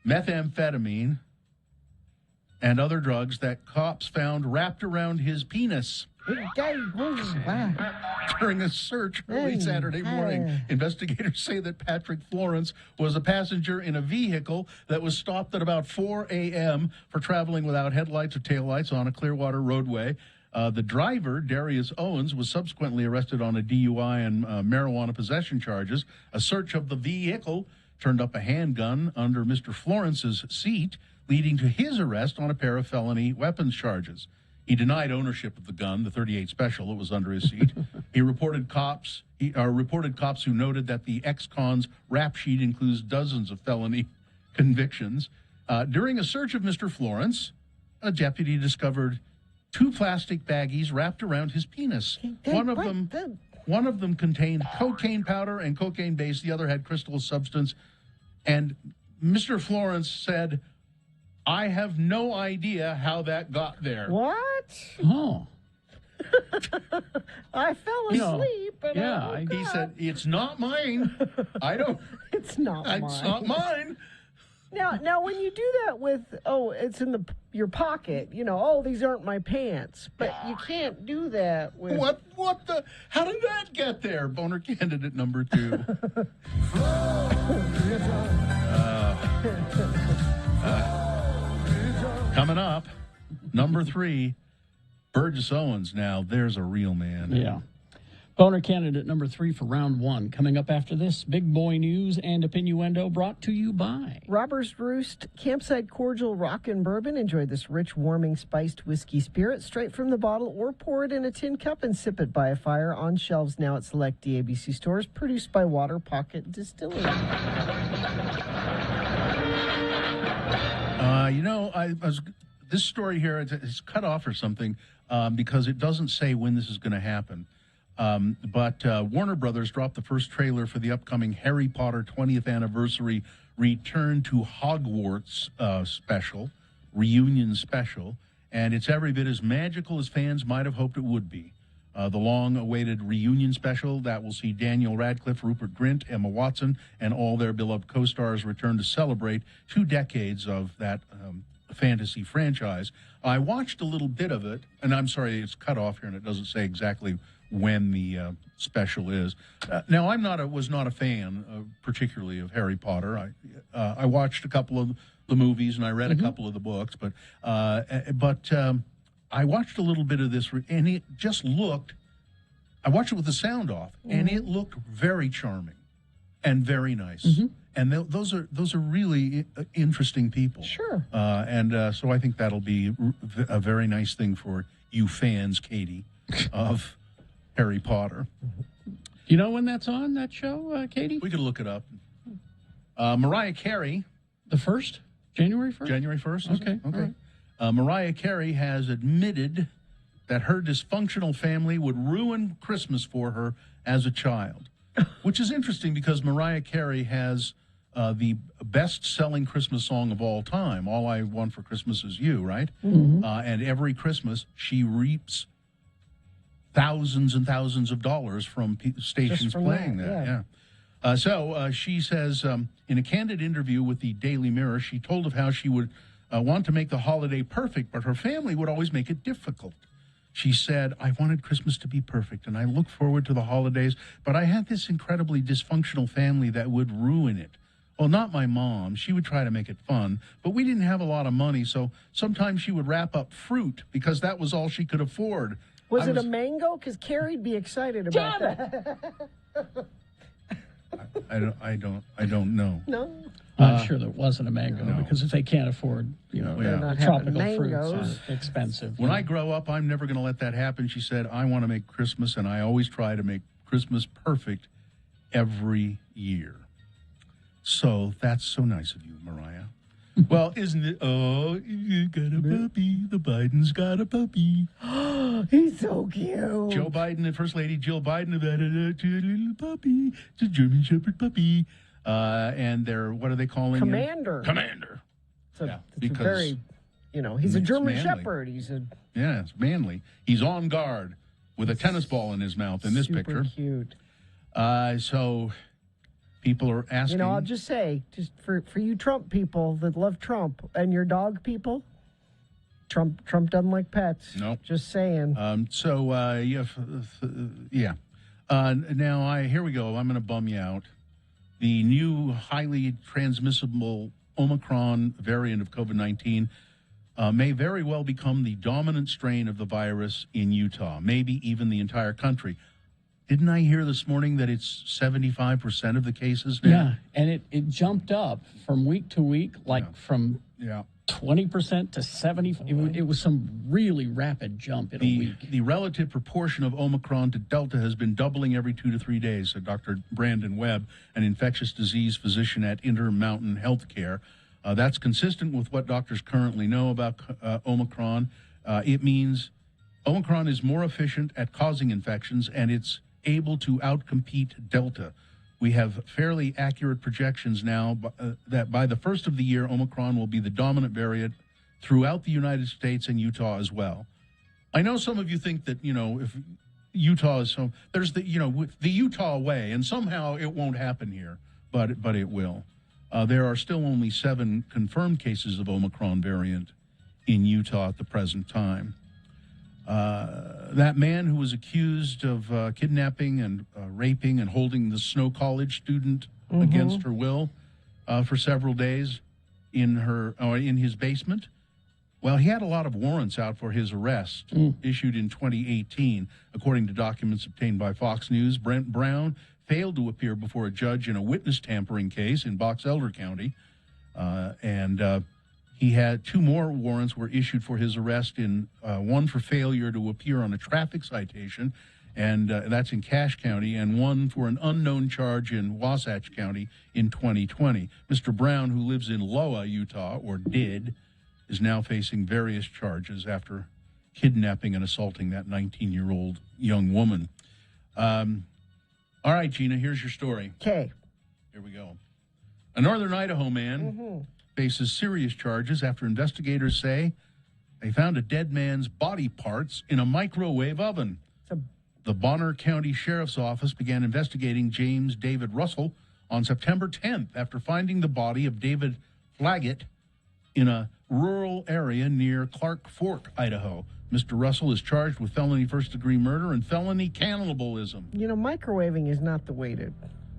methamphetamine, and other drugs that cops found wrapped around his penis. During a search early Saturday morning, investigators say that Patrick Florence was a passenger in a vehicle that was stopped at about 4 a.m. for traveling without headlights or taillights on a Clearwater roadway. The driver, Darius Owens, was subsequently arrested on a DUI and marijuana possession charges. A search of the vehicle turned up a handgun under Mr. Florence's seat, leading to his arrest on a pair of felony weapons charges. He denied ownership of the gun, the .38 Special. It was under his seat. He reported cops who noted that the ex-con's rap sheet includes dozens of felony convictions. During a search of Mr. Florence, a deputy discovered 2 plastic baggies wrapped around his penis. One of them contained cocaine powder and cocaine base. The other had crystal substance. And Mr. Florence said, I have no idea how that got there. What? Oh. I fell asleep. He said, it's not mine. I don't. It's not mine. It's not mine. Now, when you do that with, it's in your pocket, these aren't my pants. But you can't do that with... How did that get there? Boner candidate number 2. Coming up, number 3, Burgess Owens. Now, there's a real man. Yeah. Boner candidate number 3 for round 1. Coming up after this, big boy news and opinioendo brought to you by Robber's Roost Campsite Cordial Rockin' Bourbon. Enjoy this rich, warming, spiced whiskey spirit straight from the bottle, or pour it in a tin cup and sip it by a fire. On shelves now at select DABC stores. Produced by Water Pocket Distillery. This story here is cut off or something because it doesn't say when this is going to happen. But Warner Brothers dropped the first trailer for the upcoming Harry Potter 20th anniversary Return to Hogwarts reunion special, and it's every bit as magical as fans might have hoped it would be. The long-awaited reunion special that will see Daniel Radcliffe, Rupert Grint, Emma Watson, and all their beloved co-stars return to celebrate 2 decades of that fantasy franchise. I watched a little bit of it, and I'm sorry, it's cut off here, and it doesn't say exactly when the special is. Now, was not a fan, particularly of Harry Potter. I watched a couple of the movies, and I read a couple of the books, but I watched a little bit of this, and it just looked, I watched it with the sound off, and it looked very charming and very nice. And those are really interesting people. Sure. So I think that'll be a very nice thing for you fans, Katie, of Harry Potter. You know when that's on, that show, Katie? We could look it up. Mariah Carey. The 1st? January 1st? January 1st? Okay. Right. Mariah Carey has admitted that her dysfunctional family would ruin Christmas for her as a child, which is interesting because Mariah Carey has the best-selling Christmas song of all time, All I Want for Christmas Is You, right? And every Christmas, she reaps thousands and thousands of dollars from stations playing that. So she says, in a candid interview with the Daily Mirror, she told of how she would want to make the holiday perfect, but her family would always make it difficult. She said, I wanted Christmas to be perfect, and I look forward to the holidays, but I had this incredibly dysfunctional family that would ruin it. Well, not my mom. She would try to make it fun, but we didn't have a lot of money, so sometimes she would wrap up fruit because that was all she could afford. Was it a mango? Because Carrie'd be excited about that. I don't know. No. I'm sure there wasn't a mango because if they can't afford, not tropical having fruits mangoes. are expensive. When I grow up, I'm never going to let that happen. She said, I want to make Christmas, and I always try to make Christmas perfect every year. So that's so nice of you, Mariah. Well, isn't it? Oh, you got a puppy. The Bidens got a puppy. He's so cute. Joe Biden and First Lady Jill Biden have added a little puppy. It's a German Shepherd puppy. And they're, what are they calling Commander. him? Commander. It's a very, he's a German Shepherd. Yeah, it's manly. He's on guard with a tennis ball in his mouth in this picture. Cute. So people are asking. I'll just say, just for you Trump people that love Trump and your dog people, Trump doesn't like pets. No. Just saying. Now, here we go. I'm going to bum you out. The new highly transmissible Omicron variant of COVID-19 may very well become the dominant strain of the virus in Utah, maybe even the entire country. Didn't I hear this morning that it's 75% of the cases now? Yeah, and it jumped up from week to week, from 20% to 70%. It was some really rapid jump in a week. The relative proportion of Omicron to Delta has been doubling every 2 to 3 days, said Dr. Brandon Webb, an infectious disease physician at Intermountain Healthcare. That's consistent with what doctors currently know about Omicron. It means Omicron is more efficient at causing infections, and it's able to outcompete Delta. We have fairly accurate projections now that by the first of the year, Omicron will be the dominant variant throughout the United States and Utah as well. I know some of you think that, if Utah is so, there's the Utah way, and somehow it won't happen here, but it will. There are still only 7 confirmed cases of Omicron variant in Utah at the present time. That man who was accused of kidnapping and raping and holding the Snow College student against her will for several days in his basement. Well, he had a lot of warrants out for his arrest issued in 2018, according to documents obtained by Fox News. Brent Brown failed to appear before a judge in a witness tampering case in Box Elder County, and he had 2 more warrants were issued for his arrest, in one for failure to appear on a traffic citation, and that's in Cache County, and one for an unknown charge in Wasatch County in 2020. Mr. Brown, who lives in Loa, Utah, or did, is now facing various charges after kidnapping and assaulting that 19-year-old young woman. All right, Gina, here's your story. Okay. Here we go. A Northern Idaho man faces serious charges after investigators say they found a dead man's body parts in a microwave oven. The Bonner County Sheriff's Office began investigating James David Russell on September 10th after finding the body of David Flaggett in a rural area near Clark Fork, Idaho. Mr. Russell is charged with felony first-degree murder and felony cannibalism. Microwaving is not the way to...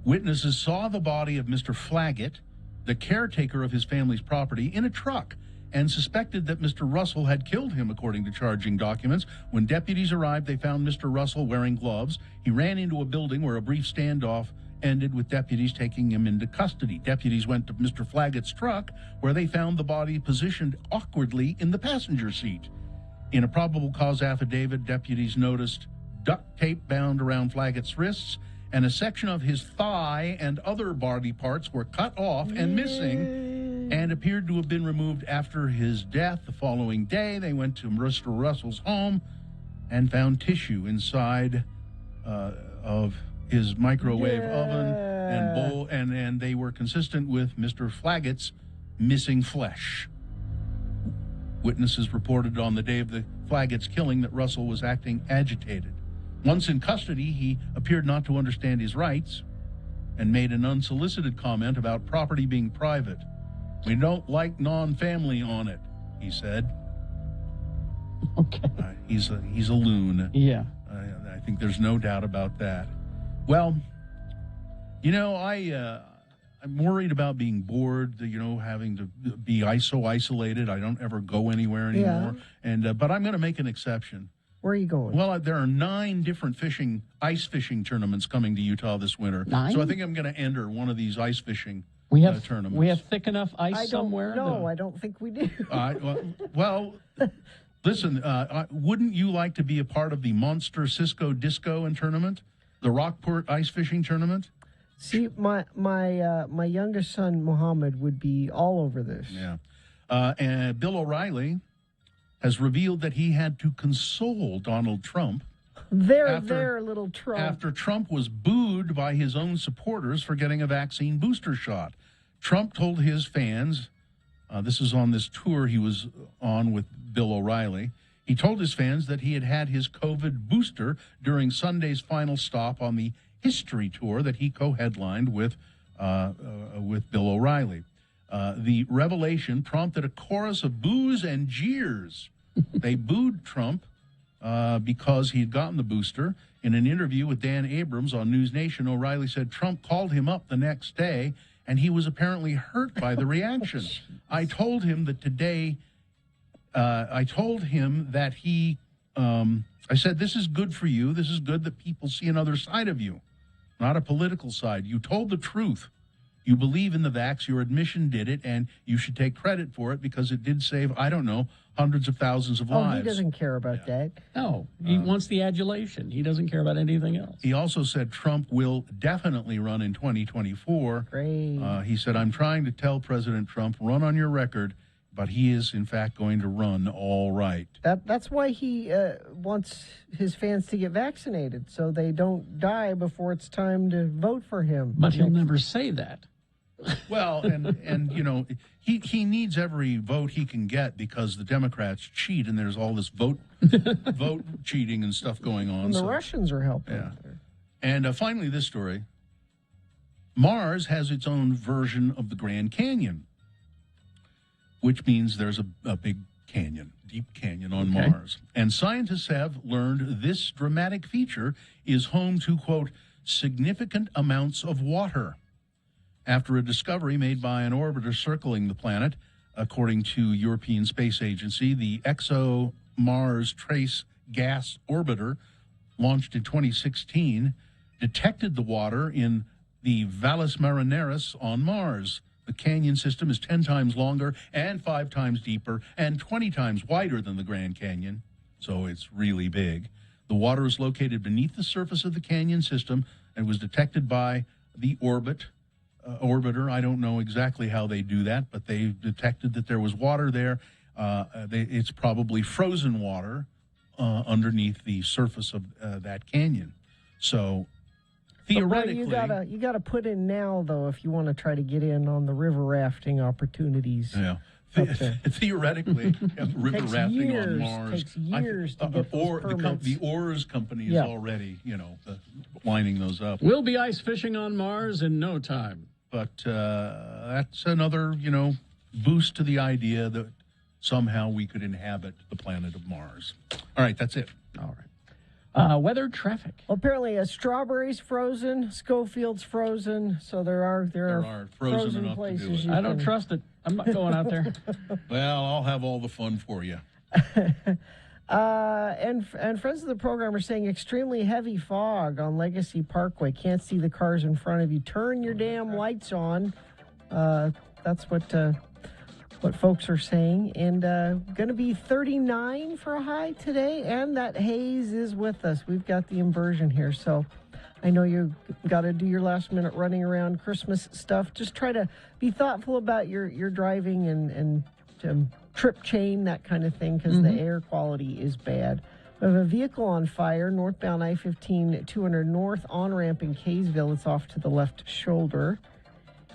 Witnesses saw the body of Mr. Flaggett, the caretaker of his family's property, in a truck and suspected that Mr. Russell had killed him, according to charging documents. When deputies arrived, they found Mr. Russell wearing gloves. He ran into a building where a brief standoff ended with deputies taking him into custody. Deputies went to Mr. Flaggett's truck, where they found the body positioned awkwardly in the passenger seat. In a probable cause affidavit, deputies noticed duct tape bound around Flaggett's wrists, and a section of his thigh and other body parts were cut off and missing and appeared to have been removed after his death. The following day, they went to Mr. Russell's home and found tissue inside of his microwave oven and bowl, and they were consistent with Mr. Flaggett's missing flesh. Witnesses reported on the day of the Flaggett's killing that Russell was acting agitated. Once in custody, he appeared not to understand his rights and made an unsolicited comment about property being private. "We don't like non-family on it," he said. Okay. He's a loon. Yeah. I think there's no doubt about that. Well, you know, I'm worried about being bored, having to be so isolated. I don't ever go anywhere anymore. Yeah. But I'm going to make an exception. Where are you going? Well, there are 9 different ice fishing tournaments coming to Utah this winter. 9? So I think I'm going to enter one of these ice fishing tournaments. We have thick enough ice somewhere? No, I don't think we do. Well, listen, wouldn't you like to be a part of the Monster Cisco Disco and tournament? The Rockport Ice Fishing Tournament? See, my youngest son, Mohammed, would be all over this. Yeah. And Bill O'Reilly has revealed that he had to console Donald Trump. There, little Trump. After Trump was booed by his own supporters for getting a vaccine booster shot. Trump told his fans, this is on this tour he was on with Bill O'Reilly, he told his fans that he had had his COVID booster during Sunday's final stop on the History Tour that he co-headlined with Bill O'Reilly. The revelation prompted a chorus of boos and jeers. They booed Trump because he had gotten the booster. In an interview with Dan Abrams on News Nation, O'Reilly said Trump called him up the next day, and he was apparently hurt by the reaction. I told him that I said, this is good for you. This is good that people see another side of you, not a political side. You told the truth. You believe in the vax. Your admission did it, and you should take credit for it because it did save, I don't know, hundreds of thousands of lives. He doesn't care about that. No, he wants the adulation. He doesn't care about anything else. He also said Trump will definitely run in 2024. Great. He said, I'm trying to tell President Trump, run on your record, but he is, in fact, going to run all right. That's why he wants his fans to get vaccinated, so they don't die before it's time to vote for him. But he'll never say that. Well, and you know, he needs every vote he can get because the Democrats cheat, and there's all this vote cheating and stuff going on. And the Russians are helping. Yeah. And finally, this story. Mars has its own version of the Grand Canyon, which means there's a big canyon, deep canyon on Mars. And scientists have learned this dramatic feature is home to, quote, significant amounts of water. After a discovery made by an orbiter circling the planet, according to European Space Agency, the ExoMars Trace Gas Orbiter, launched in 2016, detected the water in the Valles Marineris on Mars. The canyon system is 10 times longer and 5 times deeper and 20 times wider than the Grand Canyon, so it's really big. The water is located beneath the surface of the canyon system and was detected by the orbiter. I don't know exactly how they do that, but they detected that there was water there. It's probably frozen water underneath the surface of that canyon. So theoretically, you gotta put in now though if you want to try to get in on the river rafting opportunities. Yeah. Theoretically, river rafting on Mars takes years to get those permits. The Oars company is already, lining those up. We'll be ice fishing on Mars in no time. But that's another, boost to the idea that somehow we could inhabit the planet of Mars. All right, that's it. All right. Weather, traffic. Well, apparently, Strawberry's frozen, Schofield's frozen, so there are frozen places. I don't trust it. I'm not going out there. Well, I'll have all the fun for you. And friends of the program are saying extremely heavy fog on Legacy Parkway. Can't see the cars in front of you. Turn your damn lights on. That's what folks are saying. And going to be 39 for a high today. And that haze is with us. We've got the inversion here. So I know you got to do your last minute running around Christmas stuff. Just try to be thoughtful about your driving and trip chain, that kind of thing, because the air quality is bad. We have a vehicle on fire, northbound I-15 200 north, on-ramp in Kaysville. It's off to the left shoulder.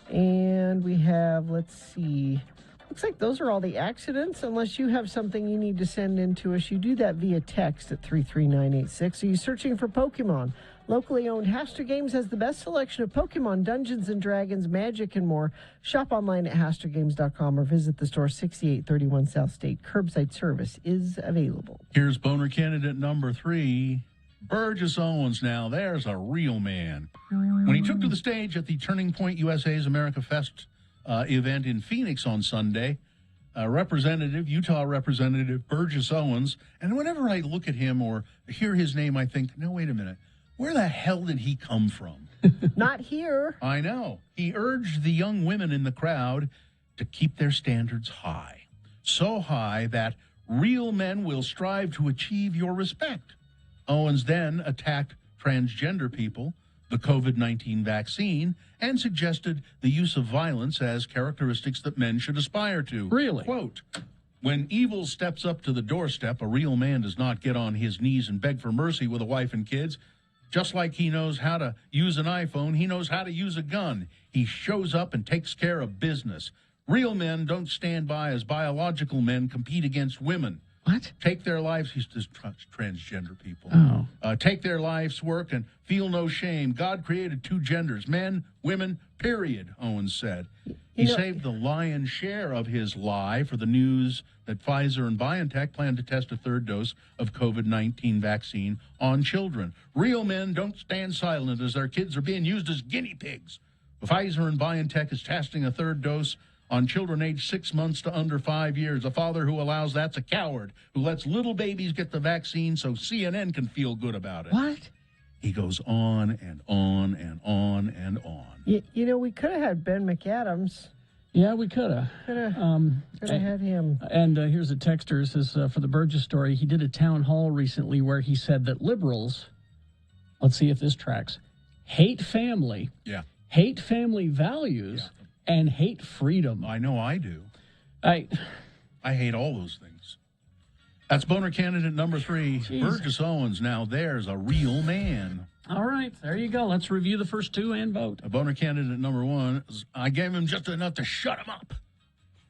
And we have, let's see, looks like those are all the accidents, unless you have something you need to send in to us. You do that via text at 33986. Are you searching for Pokemon? Locally owned Haster Games has the best selection of Pokemon, Dungeons & Dragons, Magic, and more. Shop online at HasterGames.com or visit the store 6831 South State. Curbside service is available. Here's boner candidate number 3, Burgess Owens. Now, there's a real man. When he took to the stage at the Turning Point USA's America Fest event in Phoenix on Sunday, Utah Representative Burgess Owens, and whenever I look at him or hear his name, I think, no, wait a minute. Where the hell did he come from? Not here. I know. He urged the young women in the crowd to keep their standards high. So high that real men will strive to achieve your respect. Owens then attacked transgender people, the COVID-19 vaccine, and suggested the use of violence as characteristics that men should aspire to. Really? Quote, when evil steps up to the doorstep, a real man does not get on his knees and beg for mercy with a wife and kids. Just like he knows how to use an iPhone, he knows how to use a gun. He shows up and takes care of business. Real men don't stand by as biological men compete against women. What? Take their lives, he's just transgender people. Oh. Take their life's work and feel no shame. God created 2 genders, men, women, period, Owens said. He saved the lion's share of his lie for the news that Pfizer and BioNTech plan to test a 3rd dose of COVID-19 vaccine on children. Real men don't stand silent as their kids are being used as guinea pigs. Pfizer and BioNTech is testing a 3rd dose on children aged 6 months to under 5 years. A father who allows that's a coward, who lets little babies get the vaccine so CNN can feel good about it. What? He goes on and on and on and on. You know, we could have had Ben McAdams. Yeah, we could have. Could have had him. And here's a texter. It says, for the Burgess story, he did a town hall recently where he said that liberals, let's see if this tracks, hate family, hate family values, and hate freedom. I know I do. I hate all those things. That's boner candidate number 3, Jeez. Burgess Owens. Now there's a real man. All right, there you go. Let's review the first 2 and vote. A boner candidate number 1, I gave him just enough to shut him up.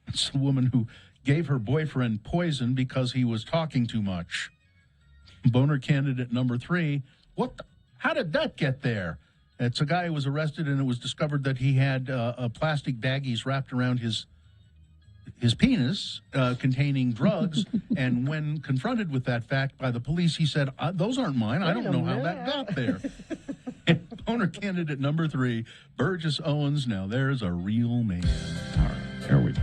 It's a woman who gave her boyfriend poison because he was talking too much. Boner candidate number 3, how did that get there? It's a guy who was arrested, and it was discovered that he had plastic baggies wrapped around his penis containing drugs. And when confronted with that fact by the police, he said, those aren't mine. I don't know how that got there. And boner candidate number 3, Burgess Owens. Now there's a real man. All right, here we go.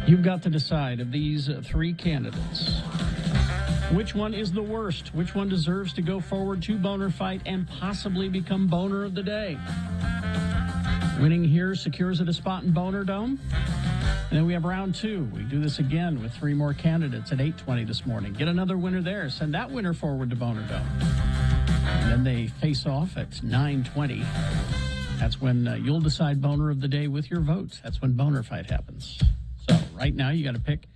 You've got to decide of these 3 candidates. Which one is the worst? Which one deserves to go forward to Boner Fight and possibly become Boner of the Day? Winning here secures it a spot in Boner Dome. And then we have round 2. We do this again with 3 more candidates at 8:20 this morning. Get another winner there. Send that winner forward to Boner Dome. And then they face off at 9:20. That's when you'll decide Boner of the Day with your vote. That's when Boner Fight happens. So right now you got to pick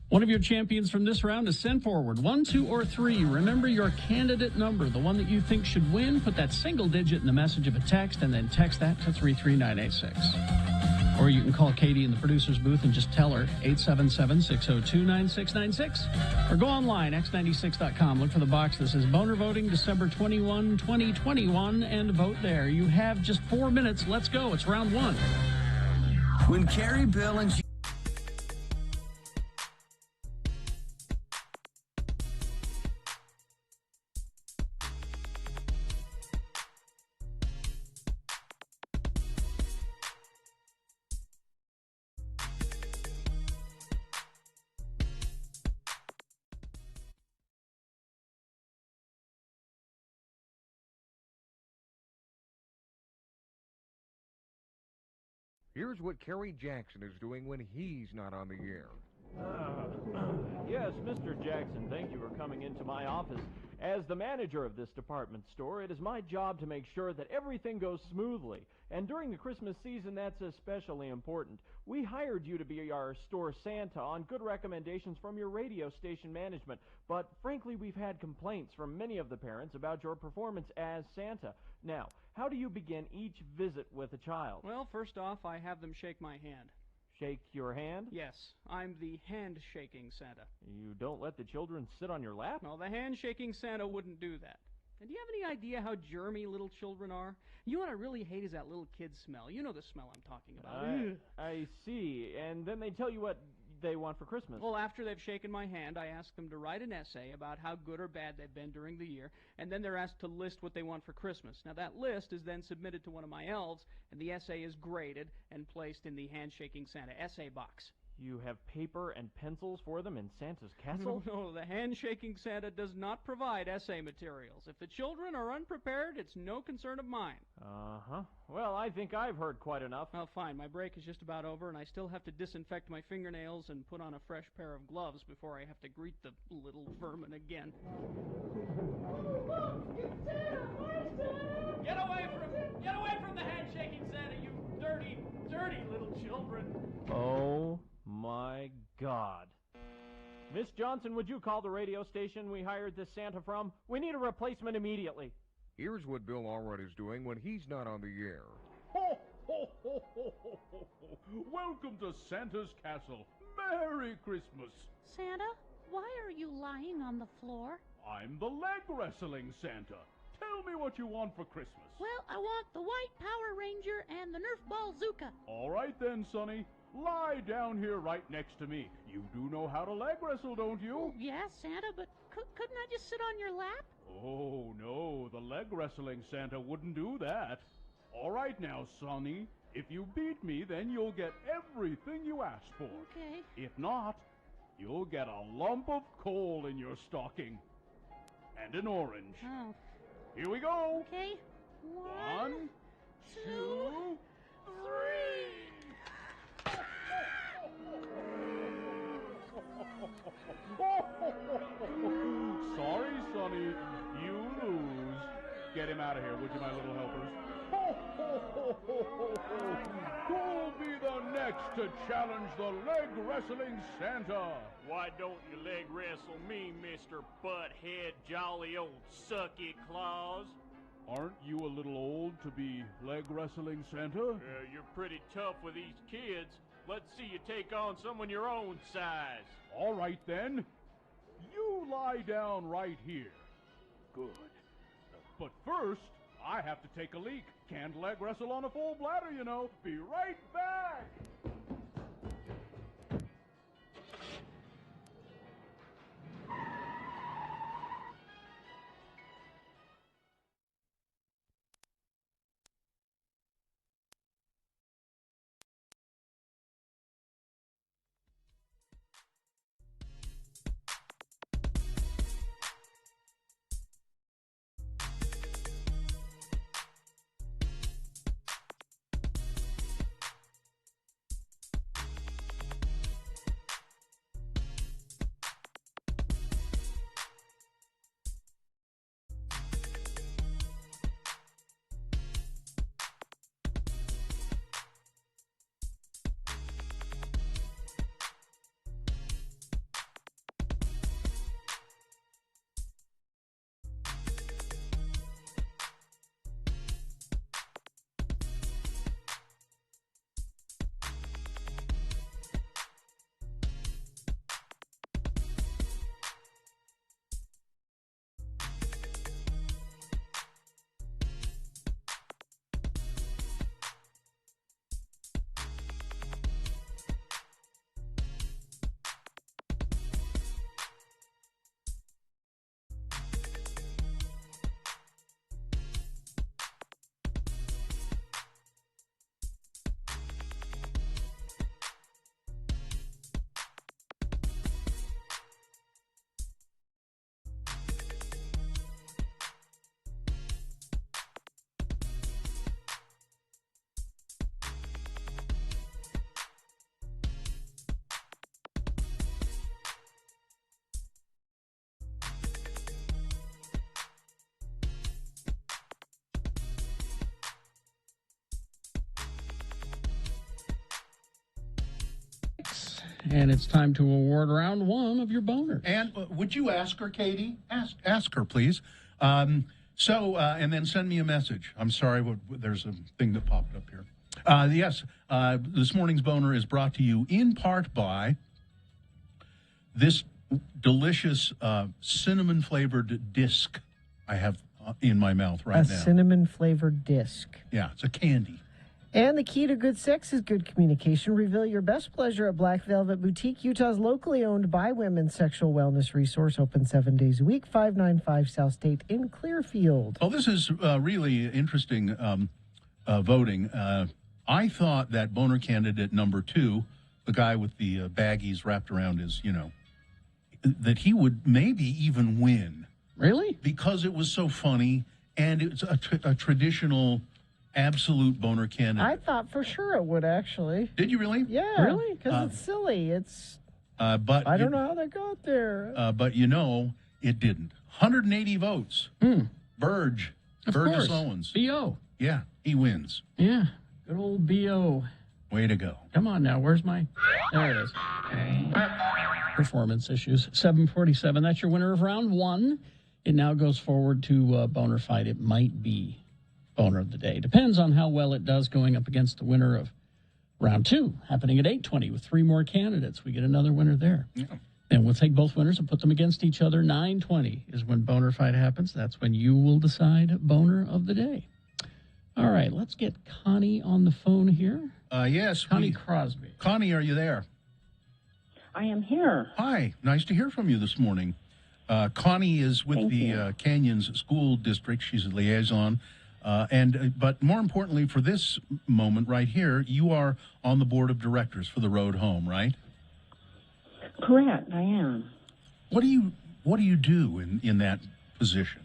one of your champions from this round to send forward. 1, 2, or 3. Remember your candidate number, the one that you think should win. Put that single digit in the message of a text and then text that to 33986. Or you can call Katie in the producer's booth and just tell her 877-602-9696. Or go online, x96.com. Look for the box that says Boner Voting December 21, 2021, and vote there. You have just 4 minutes. Let's go. It's round 1. When Carrie, Bill, and Here's what Kerry Jackson is doing when he's not on the air. Yes, Mr. Jackson, thank you for coming into my office. As the manager of this department store, it is my job to make sure that everything goes smoothly. And during the Christmas season, that's especially important. We hired you to be our store Santa on good recommendations from your radio station management. But frankly, we've had complaints from many of the parents about your performance as Santa. Now, how do you begin each visit with a child? Well, first off, I have them shake my hand. Shake your hand? Yes, I'm the hand-shaking Santa. You don't let the children sit on your lap? No, the hand-shaking Santa wouldn't do that. And do you have any idea how germy little children are? You know what I really hate is that little kid smell. You know the smell I'm talking about. I see. And then they tell you what they want for Christmas. Well, after they've shaken my hand, I ask them to write an essay about how good or bad they've been during the year, and then they're asked to list what they want for Christmas. Now, that list is then submitted to one of my elves, and the essay is graded and placed in the Handshaking Santa essay box. You have paper and pencils for them in Santa's castle? No, the Handshaking Santa does not provide essay materials. If the children are unprepared, it's no concern of mine. Uh-huh. Well, I think I've heard quite enough. Well, fine. My break is just about over, and I still have to disinfect my fingernails and put on a fresh pair of gloves before I have to greet the little vermin again. Get away from the Handshaking Santa, you dirty, dirty little children. Oh my God. Miss Johnson, would you call the radio station we hired this Santa from? We need a replacement immediately. Here's what Bill Allred is doing when he's not on the air. Ho, ho, ho, ho, ho, ho, ho. Welcome to Santa's castle. Merry Christmas. Santa, why are you lying on the floor? I'm the leg wrestling Santa. Tell me what you want for Christmas. Well, I want the White Power Ranger and the Nerf Ball Zuka. All right then, Sonny. Lie down here right next to me. You do know how to leg wrestle, don't you? Oh, yeah, Santa, but couldn't I just sit on your lap? Oh, no, the leg wrestling Santa wouldn't do that. All right now, Sonny. If you beat me, then you'll get everything you asked for. Okay. If not, you'll get a lump of coal in your stocking. And an orange. Oh. Here we go. Okay. 1, 2, 3. Sorry, Sonny. You lose. Get him out of here, would you, my little helpers? Who'll be the next to challenge the leg wrestling Santa? Why don't you leg wrestle me, Mr. Butthead, jolly old sucky claws? Aren't you a little old to be leg wrestling Santa? You're pretty tough with these kids. Let's see you take on someone your own size. All right, then. You lie down right here. Good. But first, I have to take a leak. Can't leg wrestle on a full bladder, you know. Be right back. And it's time to award round one of your boners. And would you ask her, Katie? Ask her, please. And then send me a message. I'm sorry, there's a thing that popped up here. Yes, this morning's boner is brought to you in part by this delicious cinnamon-flavored disc I have in my mouth right a now. cinnamon flavored disc. Yeah, it's a candy. And the key to good sex is good communication. Reveal your best pleasure at Black Velvet Boutique, Utah's locally owned by women sexual wellness resource. Open 7 days a week, 595 South State in Clearfield. Well, this is really interesting voting. I thought that boner candidate number 2, the guy with the baggies wrapped around his, that he would maybe even win. Really? Because it was so funny, and it's a traditional absolute boner candidate. I thought for sure it would, actually. Did you really? Yeah. Really? Because it's silly. It's. But I don't know how they got there. But it didn't. 180 votes. Burge. Of Burgess course. Owens. B.O. Yeah, he wins. Yeah. Good old B.O. Way to go. Come on now. Where's my... There it is. Performance issues. 747. That's your winner of round 1. It now goes forward to Boner Fight. It might be Boner of the Day. Depends on how well it does going up against the winner of round 2, happening at 8:20 with 3 more candidates. We get another winner there. Yeah. Then we'll take both winners and put them against each other. 9:20 is when Boner Fight happens. That's when you will decide Boner of the Day. All right, let's get Connie on the phone here. Yes. Connie Crosby. Connie, are you there? I am here. Hi. Nice to hear from you this morning. Connie is with the Canyons School District. She's a liaison. But more importantly, for this moment right here, you are on the board of directors for the Road Home, right? Correct, I am. What do you do in that position?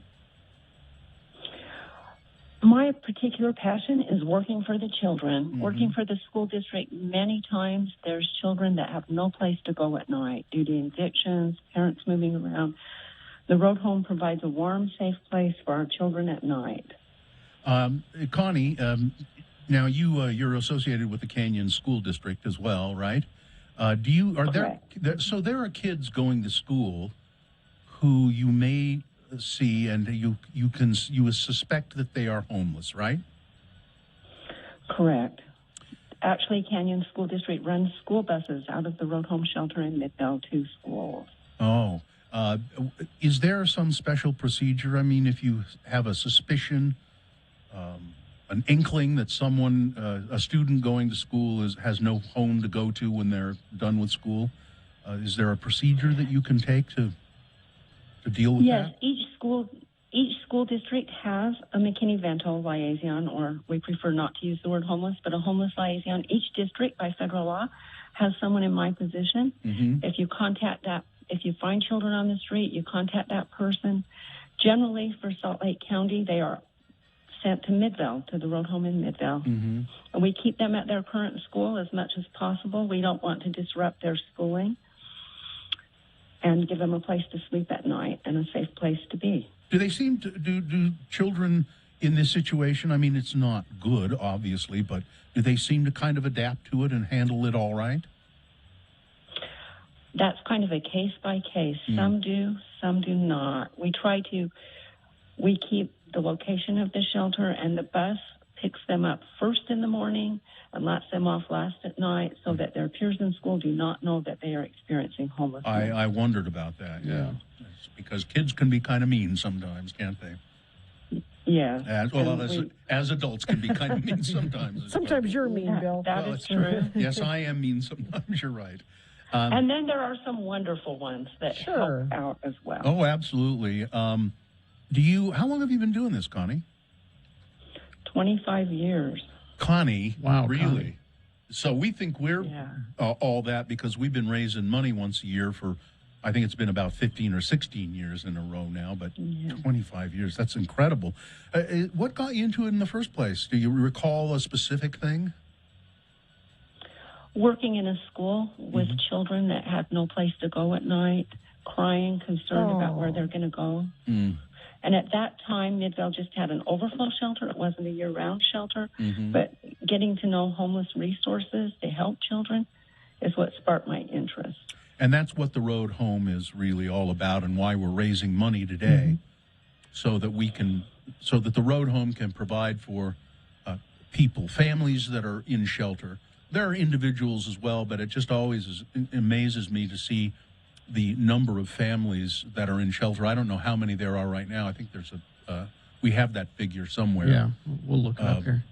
My particular passion is working for the children, working for the school district. Many times there's children that have no place to go at night due to evictions, parents moving around. The Road Home provides a warm, safe place for our children at night. Connie, now you're associated with the Canyon School District as well, right? So there are kids going to school who you may see and you suspect that they are homeless, right? Correct. Actually, Canyon School District runs school buses out of the Road Home shelter in Midvale to schools. Oh, is there some special procedure? I mean, if you have a suspicion, an inkling that someone, a student going to school has no home to go to when they're done with school, is there a procedure that you can take to deal with that? Yes, each school district has a McKinney-Vento liaison, or we prefer not to use the word homeless, but a homeless liaison. Each district, by federal law, has someone in my position. If you find children on the street, you contact that person. Generally, for Salt Lake County, they are sent to Midvale, to the Road Home in Midvale. And we keep them at their current school as much as possible. We don't want to disrupt their schooling, and give them a place to sleep at night and a safe place to be. Do they seem to, do children in this situation, I mean, it's not good, obviously, but do they seem to kind of adapt to it and handle it all right? That's kind of a case by case. Some do, some do not. We keep the location of the shelter, and the bus picks them up first in the morning and lets them off last at night so that their peers in school do not know that they are experiencing homelessness. I wondered about that, yeah. It's because kids can be kind of mean sometimes, can't they? Yeah. As adults can be kind of mean sometimes. Sometimes you're mean, Bill. That is true. Yes, I am mean sometimes, you're right. And then there are some wonderful ones that help out as well. Oh, absolutely. How long have you been doing this, Connie? 25 years. Connie, wow, really? Connie. So we think we're all that because we've been raising money once a year for, I think it's been about 15 or 16 years in a row now, but 25 years, that's incredible. What got you into it in the first place? Do you recall a specific thing? Working in a school with children that had no place to go at night, crying, concerned about where they're going to go. And at that time, Midvale just had an overflow shelter. It wasn't a year-round shelter. But getting to know homeless resources to help children is what sparked my interest. And that's what the Road Home is really all about, and why we're raising money today, so that the Road Home can provide for people, families that are in shelter. There are individuals as well, but it just always amazes me to see the number of families that are in shelter. I don't know how many there are right now. I think there's we have that figure somewhere. Yeah, we'll look it up here.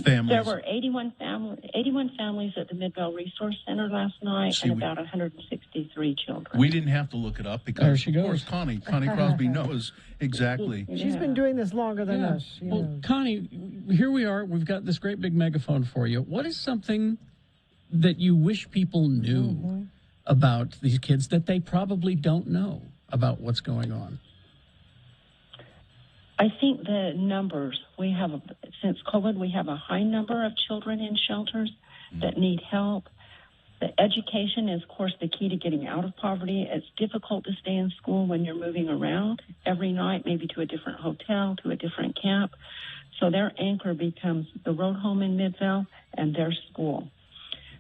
Families. There were 81 families at the Midvale Resource Center last night, and about 163 children. We didn't have to look it up because, There she of course, goes. Connie Crosby knows exactly. She's been doing this longer than us. You Well, know. Connie, here we are. We've got this great big megaphone for you. What is something that you wish people knew about these kids that they probably don't know about what's going on? I think the numbers, since COVID, we have a high number of children in shelters that need help. The education is, of course, the key to getting out of poverty. It's difficult to stay in school when you're moving around every night, maybe to a different hotel, to a different camp. So their anchor becomes the road home in Midvale and their school.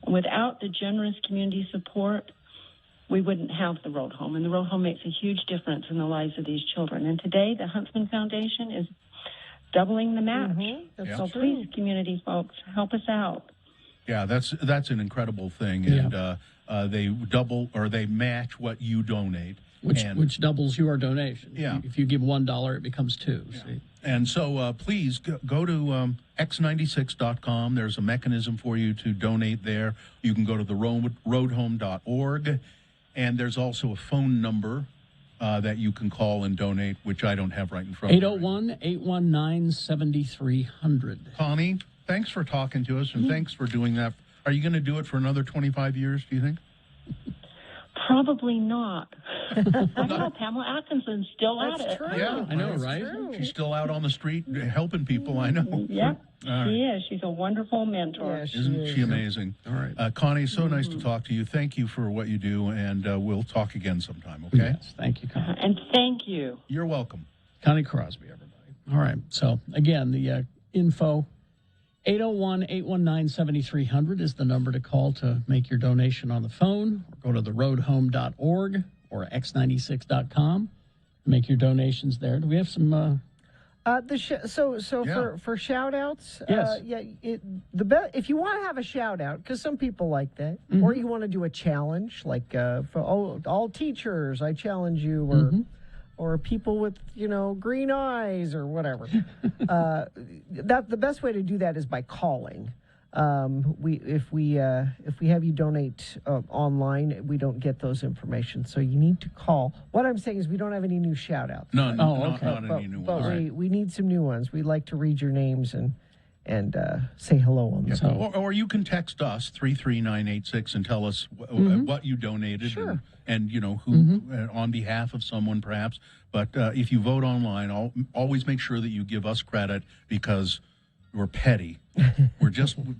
Without the generous community support, we wouldn't have the road home. And the road home makes a huge difference in the lives of these children. And today, the Huntsman Foundation is doubling the match. So please, community folks, help us out. Yeah, that's an incredible thing, and they double or they match what you donate, which doubles your donation. Yeah. If you give $1, it becomes $2. See? And so please go to x96.com. There's a mechanism for you to donate there. You can go to the roadhome.org, and there's also a phone number that you can call and donate, which I don't have right in front of me. 801-819-7300. Connie, thanks for talking to us, and thanks for doing that. Are you going to do it for another 25 years, do you think? Probably not. I know Pamela Atkinson's still at it. Yeah, I know, right? She's still out on the street helping people, I know. Yep, All right. she is. She's a wonderful mentor. Isn't she amazing? All right. Connie, so nice to talk to you. Thank you for what you do, and we'll talk again sometime, okay? Yes, thank you, Connie. And thank you. You're welcome. Connie Crosby, everybody. All right. So, again, the info, 801-819-7300 is the number to call to make your donation on the phone, or go to theroadhome.org or x96.com. Make your donations there. Do we have some... For shout outs, Yes. if you want to have a shout out, because some people like that, or you want to do a challenge, like for all teachers, I challenge you, or people with green eyes or whatever. That the best way to do that is by calling. If we have you donate online, we don't get those information, so you need to call. What I'm saying is we don't have any new shout outs. Not any new But ones. we need some new ones. We like to read your names and say hello on the phone. Or you can text us 33986 and tell us what you donated and who on behalf of someone perhaps. But if you vote online, always make sure that you give us credit because we're petty.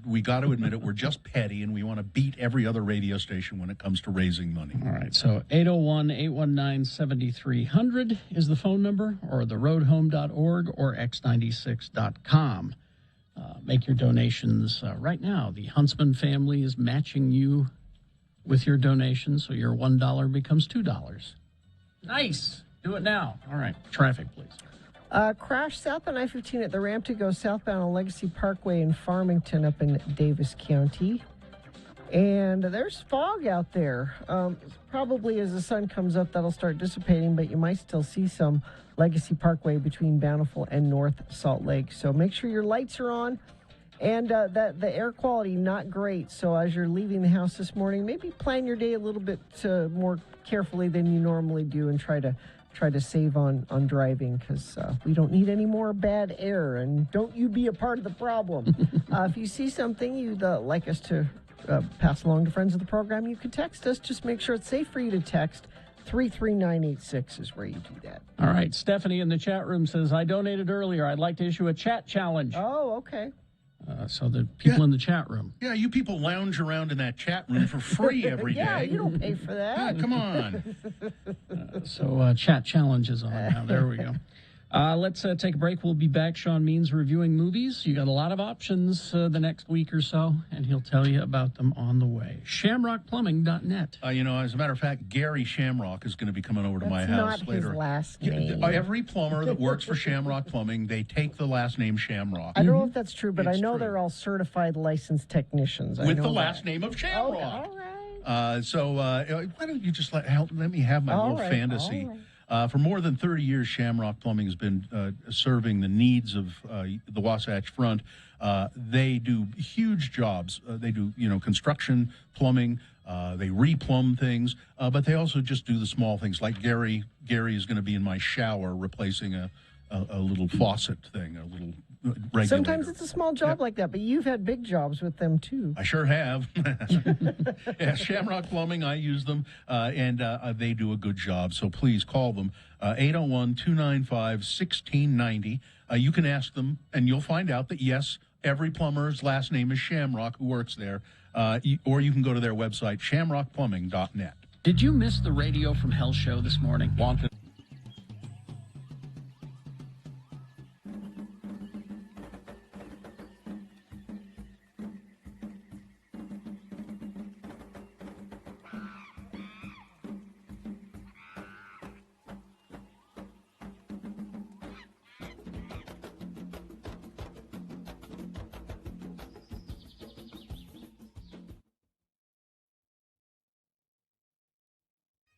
We got to admit it, we're just petty, and we want to beat every other radio station when it comes to raising money. All right, so 801-819-7300 is the phone number, or theroadhome.org or x96.com. Make your donations right now. The Huntsman family is matching you with your donation, so your $1 becomes $2. Nice. Do it now. All right, traffic, please. Crash south on I-15 at the ramp to go southbound on Legacy Parkway in Farmington up in Davis County. And there's fog out there. Probably as the sun comes up, that'll start dissipating, but you might still see some Legacy Parkway between Bountiful and North Salt Lake. So make sure your lights are on. And that the air quality, not great. So as you're leaving the house this morning, maybe plan your day a little bit more carefully than you normally do and try to save on driving, because we don't need any more bad air, and don't you be a part of the problem. If you see something you'd like us to pass along to friends of the program, you can text us. Just make sure it's safe for you to text. 33986 is where you do that. All right, Stephanie in the chat room says, I donated earlier. I'd like to issue a chat challenge. Oh, okay. So the people in the chat room. Yeah, you people lounge around in that chat room for free every day. Yeah, you don't pay for that. Yeah, come on. So chat challenge is on now. There we go. Let's take a break. We'll be back. Sean Means reviewing movies. You got a lot of options the next week or so, and he'll tell you about them on the way. ShamrockPlumbing.net. As a matter of fact, Gary Shamrock is going to be coming over to my house not later. His last name. Every plumber that works for Shamrock Plumbing, they take the last name Shamrock. I don't know if that's true, but I know they're all certified licensed technicians. With the last name of Shamrock. All right. So why don't you just let me have my little fantasy? For more than 30 years, Shamrock Plumbing has been serving the needs of the Wasatch Front. They do huge jobs. They do, construction, plumbing. They replumb things, but they also just do the small things. Like Gary is going to be in my shower replacing a little faucet thing, a little regulator. Sometimes it's a small job like that, but you've had big jobs with them too. I sure have. Yeah, Shamrock Plumbing, I use them, and they do a good job. So please call them, 801-295-1690. You can ask them, and you'll find out that, yes, every plumber's last name is Shamrock who works there. Or you can go to their website, shamrockplumbing.net. Did you miss the Radio from Hell show this morning? Wonka.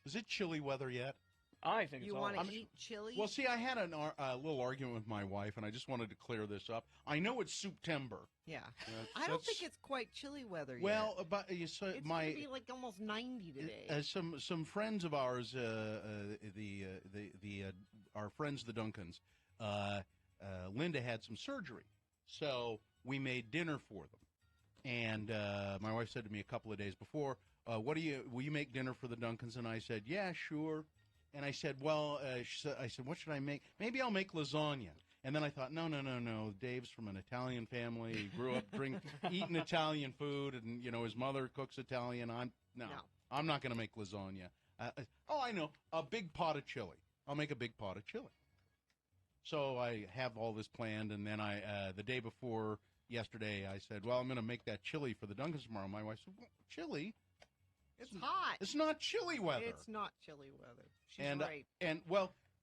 Is it chilly weather yet? I think it's You all. want to eat chili? Well, see, I had a little argument with my wife, and I just wanted to clear this up. I know it's September. Yeah. I don't think it's quite chilly weather Well, yet. but it's going to be like almost 90 today. some friends of ours, our friends the Duncans, Linda had some surgery, so we made dinner for them. And my wife said to me a couple of days before, will you make dinner for the Duncans? And I said, yeah, sure. And I said, well, I said, what should I make? Maybe I'll make lasagna. And then I thought, no. Dave's from an Italian family. He grew up eating Italian food, and his mother cooks Italian. I'm not going to make lasagna. I know, a big pot of chili. I'll make a big pot of chili. So I have all this planned, and then the day before yesterday, I said, well, I'm going to make that chili for the Duncans tomorrow. My wife said, well, chili? It's hot. It's not chilly weather. It's not chilly weather. She's right.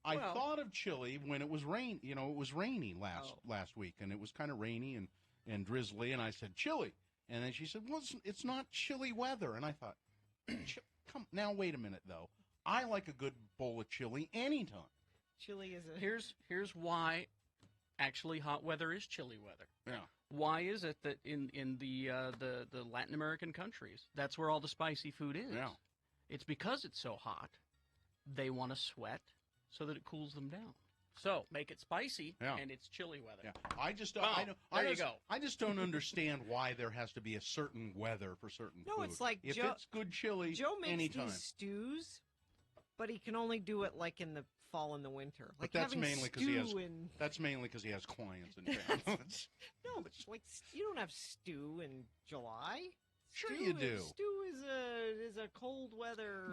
I thought of chili when it was rain. It was rainy last week, and it was kind of rainy and drizzly. And I said chili, and then she said, "Well, it's not chilly weather." And I thought, "Come now, wait a minute though. I like a good bowl of chili anytime." Chili is a Here's why. Actually, hot weather is chilly weather. Yeah. Why is it that in the Latin American countries, that's where all the spicy food is? Yeah. It's because it's so hot, they want to sweat so that it cools them down. So make it spicy, and it's chilly weather. Yeah. I just Boom. There you go. I just don't understand why there has to be a certain weather for certain food. No, it's like if Joe, it's good chili, Joe makes anytime. these stews, but he can only do it like in the fall and the winter. Like But that's having mainly because stew he has clients in town. No, but like you don't have stew in July. Sure Stew you do. Stew is a cold weather.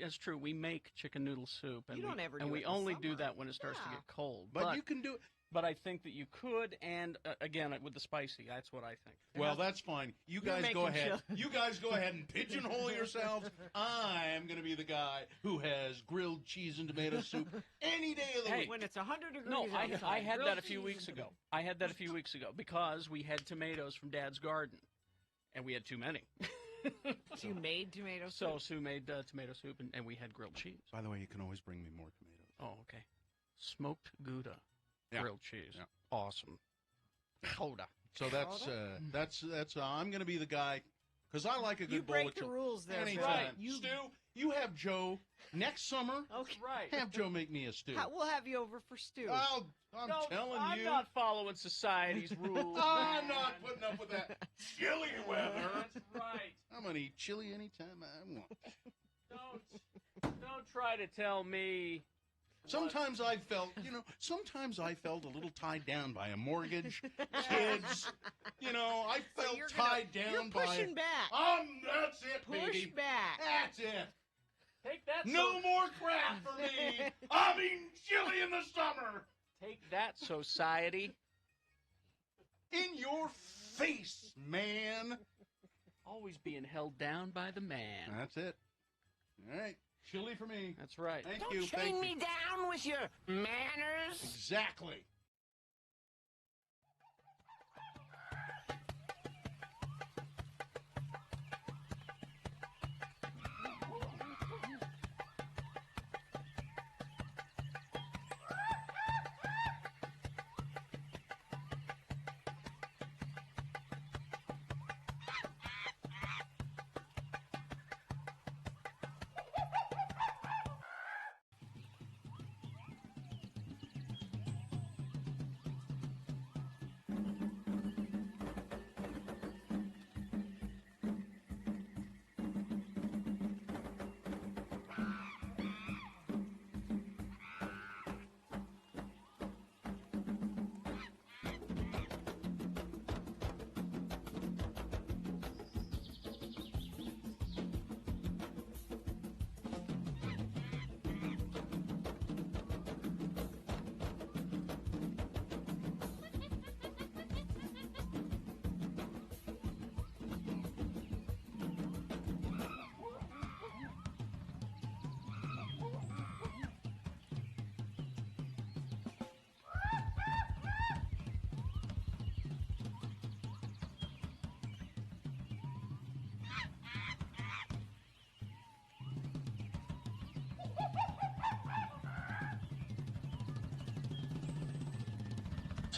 That's true. We make chicken noodle soup, and You don't ever and do we it in the only do summer. that when it starts to get cold. But you can do it. But I think that you could, and again with the spicy, that's what I think. Well, that's fine. You guys go ahead. You guys go ahead and pigeonhole yourselves. I'm going to be the guy who has grilled cheese and tomato soup any day of the week. When it's 100 degrees No, outside. I had grilled that a few cheese weeks and ago. I had that a few weeks ago because we had tomatoes from Dad's garden, and we had too many. So you made tomato soup? So Sue made tomato soup, and we had grilled cheese. By the way, you can always bring me more tomatoes. Oh, okay. Smoked Gouda, Yeah. grilled cheese. Yeah. Awesome. Gouda. So that's I'm going to be the guy because I like a good You bowl break of the chili. rules there. Anytime. Right. Stu, you have Joe next summer. Okay. Right. Have Joe make me a stew. We'll have you over for stew. I'm telling I'm you. not following society's rules. I'm not putting up with that chilly weather. That's right. I'm going to eat chili anytime I want. Don't try to tell me. Sometimes I felt a little tied down by a mortgage, kids. I felt tied down you're by. pushing back. That's it, Push baby. back. That's it. Take that. No more crap for me. I'm eating chili in the summer. Take that, society. In your face, man. Always being held down by the man. That's it. All right. Chili for me. That's right. Thank Don't you. chain Thank me you. down with your manners. Exactly.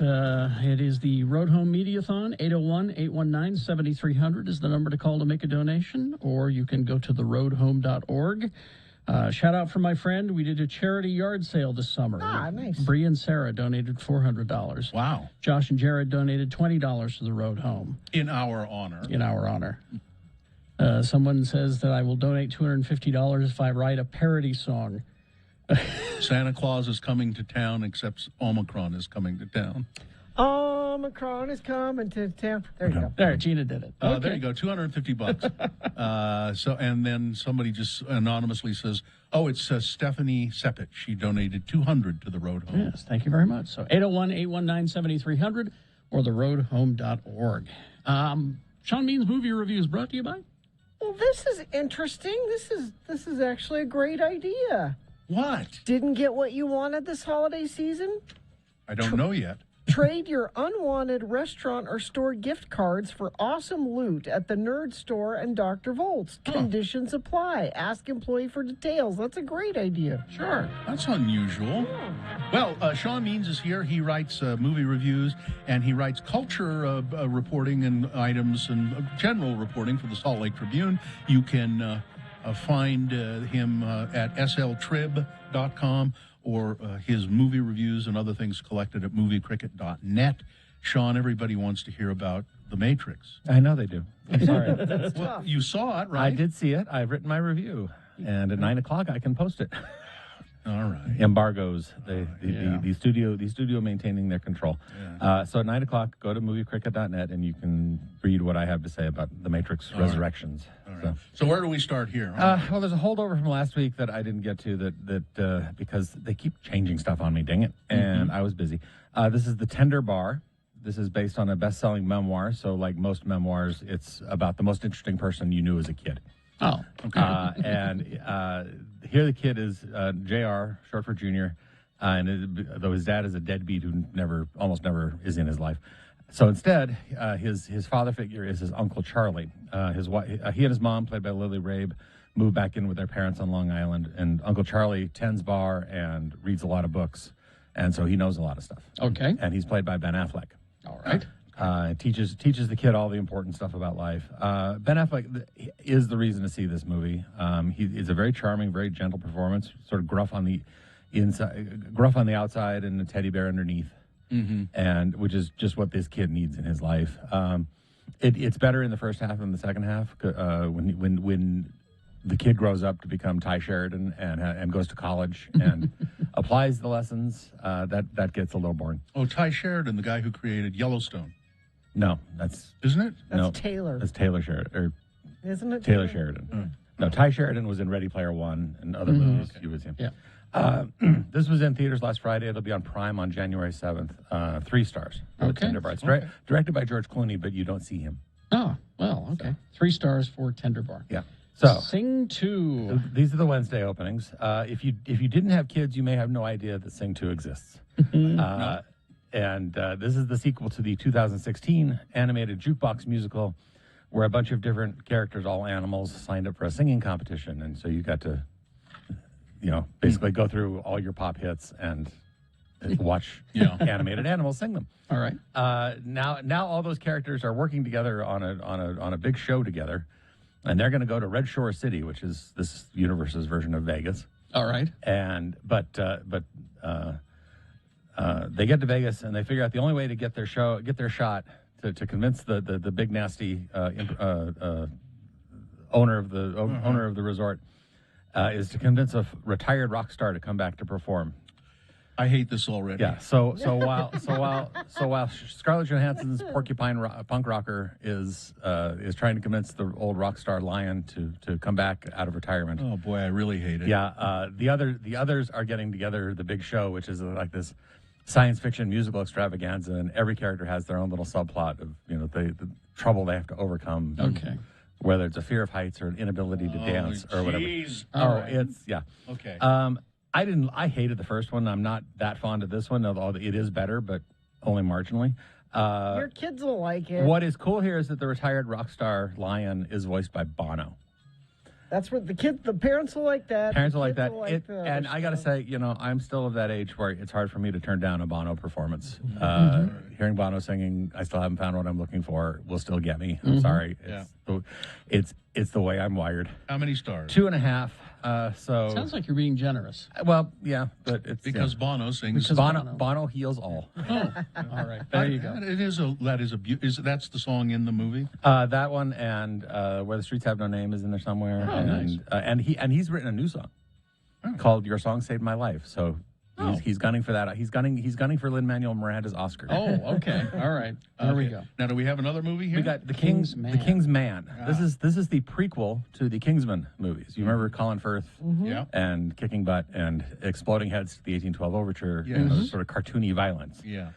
It is the Road Home Mediathon. 801-819-7300 is the number to call to make a donation, or you can go to theroadhome.org. Shout out for my friend. We did a charity yard sale this summer. Ah, nice. Bree and Sarah donated $400. Wow. Josh and Jared donated $20 to the Road Home. In our honor. In our honor. Someone says that I will donate $250 if I write a parody song. Santa Claus is coming to town, except Omicron is coming to town. Omicron is coming to town. There you go. There, Gina did it. Okay. There you go, $250. And then somebody just anonymously says, "Oh, it's Stephanie Sepet. She donated $200 to the Road Home." Yes, thank you very much. So 801-819-7300 or theroadhome.org. Sean Means Movie Review is brought to you by. Well, this is interesting. This is actually a great idea. What? Didn't get what you wanted this holiday season? I don't know yet. Trade your unwanted restaurant or store gift cards for awesome loot at the Nerd Store and Dr. Volt's. Conditions apply. Ask employee for details. That's a great idea. Sure. That's unusual. Well, Sean Means is here. He writes movie reviews, and he writes culture reporting and items and general reporting for the Salt Lake Tribune. You can find him at sltrib.com or his movie reviews and other things collected at moviecricket.net. Sean, everybody wants to hear about The Matrix. I know they do. I'm sorry. Well, you saw it, right? I did see it. I've written my review. And at 9 o'clock, I can post it. All right. Embargoes. The studio maintaining their control. Yeah. So at 9 o'clock, go to moviecricket.net and you can read what I have to say about The Matrix Resurrections. All right. So where do we start here? Well, there's a holdover from last week that I didn't get to that because they keep changing stuff on me, dang it. And I was busy. This is The Tender Bar. This is based on a best-selling memoir. So like most memoirs, it's about the most interesting person you knew as a kid. Oh, okay. Here the kid is JR, short for Junior, though his dad is a deadbeat who almost never is in his life. So instead, his father figure is his Uncle Charlie. He and his mom, played by Lily Rabe, moved back in with their parents on Long Island, and Uncle Charlie tends bar and reads a lot of books, and so he knows a lot of stuff. Okay. And he's played by Ben Affleck. All right. Teaches the kid all the important stuff about life. Ben Affleck is the reason to see this movie. It's a very charming, very gentle performance, sort of gruff on the inside, gruff on the outside, and a teddy bear underneath. And which is just what this kid needs in his life. It's better in the first half than the second half when the kid grows up to become Ty Sheridan and goes to college and applies the lessons. That gets a little boring. Oh, Ty Sheridan, the guy who created Yellowstone. No, isn't it? That's Taylor. That's Taylor Sheridan. Isn't it Taylor Sheridan? No, Ty Sheridan was in Ready Player One and other movies. Okay. He was him. Yeah. This was in theaters last Friday. It'll be on Prime on January 7th. 3 stars. Okay. Tender Bar. It's directed by George Clooney, but you don't see him. Oh, well, okay. So. 3 stars for Tender Bar. Yeah. So Sing 2. These are the Wednesday openings. If you didn't have kids, you may have no idea that Sing 2 exists. And this is the sequel to the 2016 animated jukebox musical, where a bunch of different characters, all animals, signed up for a singing competition, and so you got to, basically go through all your pop hits and watch animated animals sing them. All right. Now all those characters are working together on a big show together. And they're going to go to Red Shore City, which is this universe's version of Vegas. All right. But they get to Vegas and they figure out the only way to get their shot to convince the big nasty owner of the resort is to convince a retired rock star to come back to perform. I hate this already. Yeah. So while Scarlett Johansson's porcupine punk rocker is trying to convince the old rock star Lion to come back out of retirement. Oh boy, I really hate it. Yeah. The others are getting together the big show, which is like this science fiction musical extravaganza, and every character has their own little subplot of the trouble they have to overcome. Okay. Whether it's a fear of heights or an inability to dance or whatever. It's okay. I hated the first one. I'm not that fond of this one, although it is better, but only marginally. Your kids will like it. What is cool here is that the retired rock star Lion is voiced by Bono. That's what the parents will like that. Parents the will like kids that. will like the And other I got to stuff. say, I'm still of that age where it's hard for me to turn down a Bono performance. Hearing Bono singing, I still haven't found what I'm looking for, will still get me. I'm sorry. It's the way I'm wired. How many stars? 2.5. So Sounds like you're being generous. well, yeah, but it's Because Bono sings. Because Bono heals all. Oh, all right. There you go. That's the song in the movie. That one and Where the Streets Have No Name is in there somewhere. Oh, and nice. He's written a new song called Your Song Saved My Life. So he's gunning for that. He's gunning for Lin-Manuel Miranda's Oscar. Oh, okay. All right. There we go. Now, do we have another movie here? We got The King's Man. This is the prequel to the Kingsman movies. You remember Colin Firth Yeah. and kicking butt and exploding heads to the 1812 Overture, Yes. sort of cartoony violence. Yeah.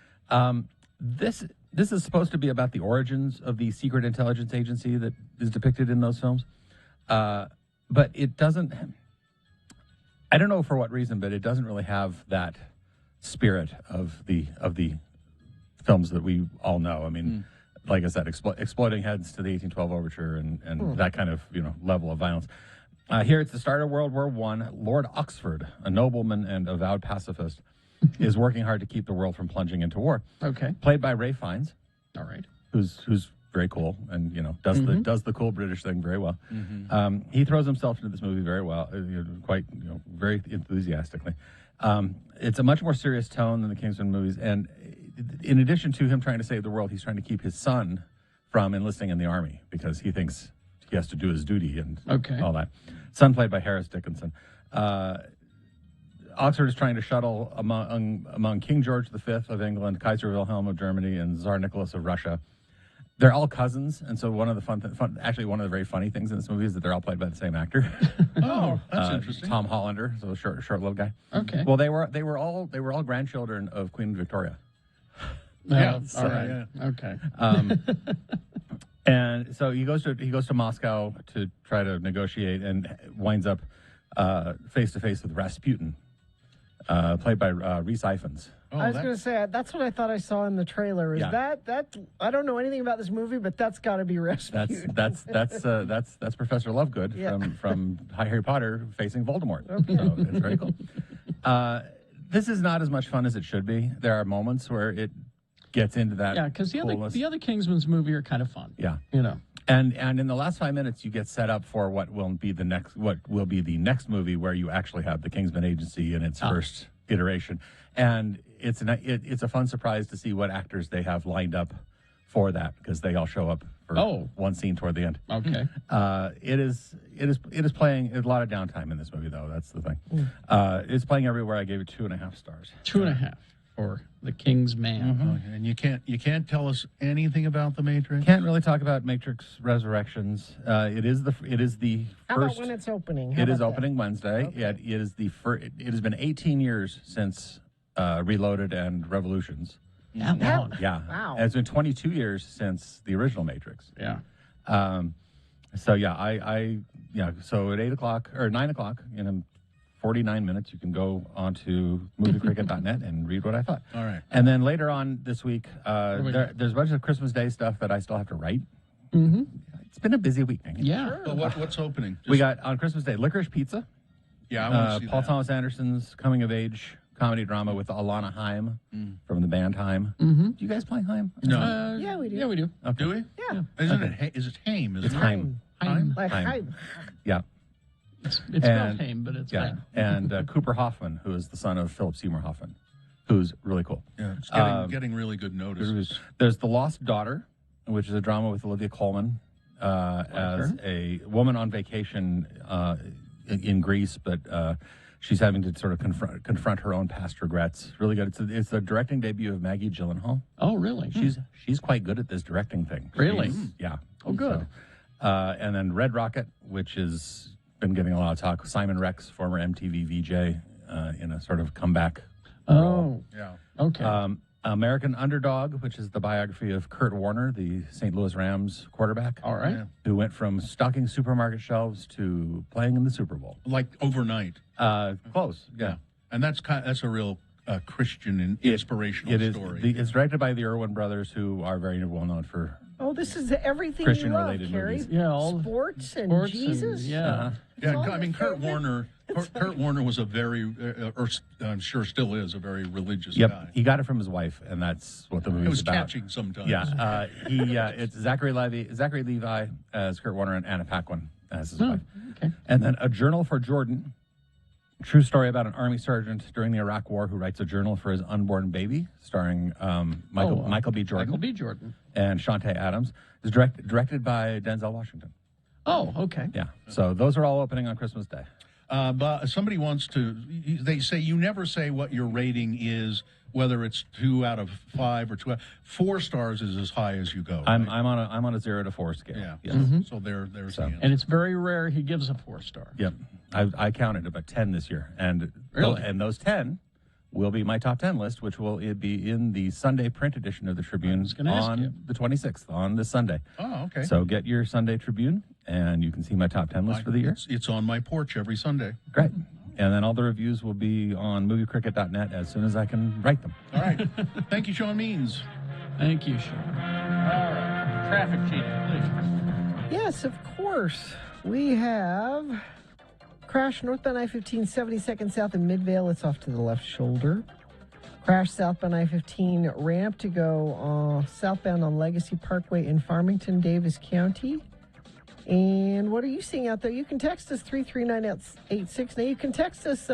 This is supposed to be about the origins of the secret intelligence agency that is depicted in those films, but it doesn't. I don't know for what reason, but it doesn't really have that spirit of the films that we all know. I mean, like I said, exploding heads to the 1812 Overture and that kind of level of violence. Here it's the start of World War I. Lord Oxford, a nobleman and avowed pacifist, is working hard to keep the world from plunging into war. Okay. Played by Ray Fiennes. All right. Who's very cool and does the cool British thing very well. He throws himself into this movie very well, very enthusiastically. It's a much more serious tone than the Kingsman movies, and in addition to him trying to save the world, he's trying to keep his son from enlisting in the army because he thinks he has to do his duty and all that. Son played by Harris Dickinson. Oxford is trying to shuttle among King George V of England, Kaiser Wilhelm of Germany, and Tsar Nicholas of Russia. They're all cousins, and so one of the very funny things in this movie is that they're all played by the same actor. Oh, that's interesting. Tom Hollander, so a short little guy. Okay. Well, they were all grandchildren of Queen Victoria. Yeah. So, All right. Okay. And so he goes to Moscow to try to negotiate and winds up face to face with Rasputin, played by Rhys Ifans. I was going to say that's what I thought I saw in the trailer. Is that I don't know anything about this movie, but that's got to be Rasputin. That's Professor Lovegood from Harry Potter facing Voldemort. Okay. So it's very cool. This is not as much fun as it should be. There are moments where it gets into that. Yeah, because the other Kingsman's movie are kind of fun. Yeah, And in the last 5 minutes, you get set up for what will be the next movie where you actually have the Kingsman Agency in its first iteration, and it's a fun surprise to see what actors they have lined up for that because they all show up for one scene toward the end. Okay, it is playing a lot of downtime in this movie though. That's the thing. It's playing everywhere. I gave it 2.5 stars. 2.5 for The King's Man. Okay. And you can't tell us anything about the Matrix. Can't really talk about Matrix Resurrections. It is the How first. about when it's opening? It is opening Wednesday. Okay. It is the first. It has been 18 years since Reloaded and Revolutions. That long? Yeah. Wow. And it's been 22 years since the original Matrix. Yeah. So yeah, So at 8 o'clock or 9 o'clock in 49 minutes, you can go onto moviecricket.net and read what I thought. All right. And then later on this week, there's a bunch of Christmas Day stuff that I still have to write. Mm-hmm. It's been a busy week. Yeah. Well, what's opening? We got on Christmas Day Licorice Pizza. Yeah, I want to see Paul that. Thomas Anderson's coming of age comedy drama with Alana Haim from the band Haim. Mm-hmm. Do you guys play Haim? No. Yeah, we do. Yeah, we do. Okay. Do we? Yeah. Isn't it? Is it Haim? It's Haim. Like Haim. Haim. Yeah. It's spelled Haim, but it's fine. And Cooper Hoffman, who is the son of Philip Seymour Hoffman, who's really cool. Yeah, it's getting really good notice. There's The Lost Daughter, which is a drama with Olivia Colman as a woman on vacation in Greece, but she's having to sort of confront her own past regrets. Really good. It's the directing debut of Maggie Gyllenhaal. Oh, really? She's quite good at this directing thing. Really? Yeah. Oh, good. So, and then Red Rocket, which has been getting a lot of talk. Simon Rex, former MTV VJ, in a sort of comeback role. Yeah. Okay. American Underdog, which is the biography of Kurt Warner, the St. Louis Rams quarterback. All right. Who went from stocking supermarket shelves to playing in the Super Bowl. Like overnight. Close, yeah. And that's a real Christian and inspirational story. It's directed by the Irwin brothers, who are very well known for Oh, this is everything Christian you love, related Carrie. movies. Yeah, all sports and sports Jesus. and, yeah. It's all I mean, your Kurt favorite. Warner. Kurt Warner was a very, or I'm sure still is, a very religious Yep, guy. he got it from his wife, and that's what the movie's It was about. catching sometimes. Yeah, it's Zachary Levi as Kurt Warner and Anna Paquin as his wife. Okay. And then A Journal for Jordan, true story about an Army sergeant during the Iraq War who writes a journal for his unborn baby, starring Michael B. Jordan. Michael B. Jordan. And Shantae Adams. Is directed by Denzel Washington. Oh, okay. Yeah, so those are all opening on Christmas Day. But somebody wants to. They say you never say what your rating is, whether it's 2 out of 5 or 4 stars is as high as you go. I'm right? on a 0 to 4 scale. Yeah. Yes. So there's the So- answer. And it's very rare he gives a 4-star. Yep. I counted about 10 this year, and Really? and those 10 will be my top 10 list, which will be in the Sunday print edition of the Tribune gonna ask you. on the 26th, on this Sunday. Oh, okay. So get your Sunday Tribune, and you can see my top 10 list for the year. It's on my porch every Sunday. Great. And then all the reviews will be on moviecricket.net as soon as I can write them. All right. Thank you, Sean Means. Thank you, Sean. All right. Traffic chief, please. Yes, of course. We have crash northbound I-15, 72nd south in Midvale. It's off to the left shoulder. Crash southbound I-15 ramp to go southbound on Legacy Parkway in Farmington, Davis County. And what are you seeing out there? You can text us 33986. Now, you can text us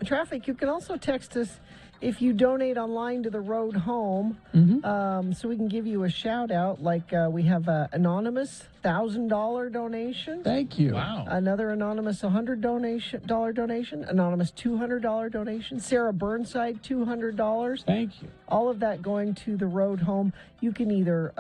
traffic. You can also text us if you donate online to the Road Home, so we can give you a shout out. Like we have an anonymous $1,000 donation. Thank you. Wow. Another anonymous $100 donation. Anonymous $200 donation. Sarah Burnside $200. Thank you. All of that going to the Road Home. You can either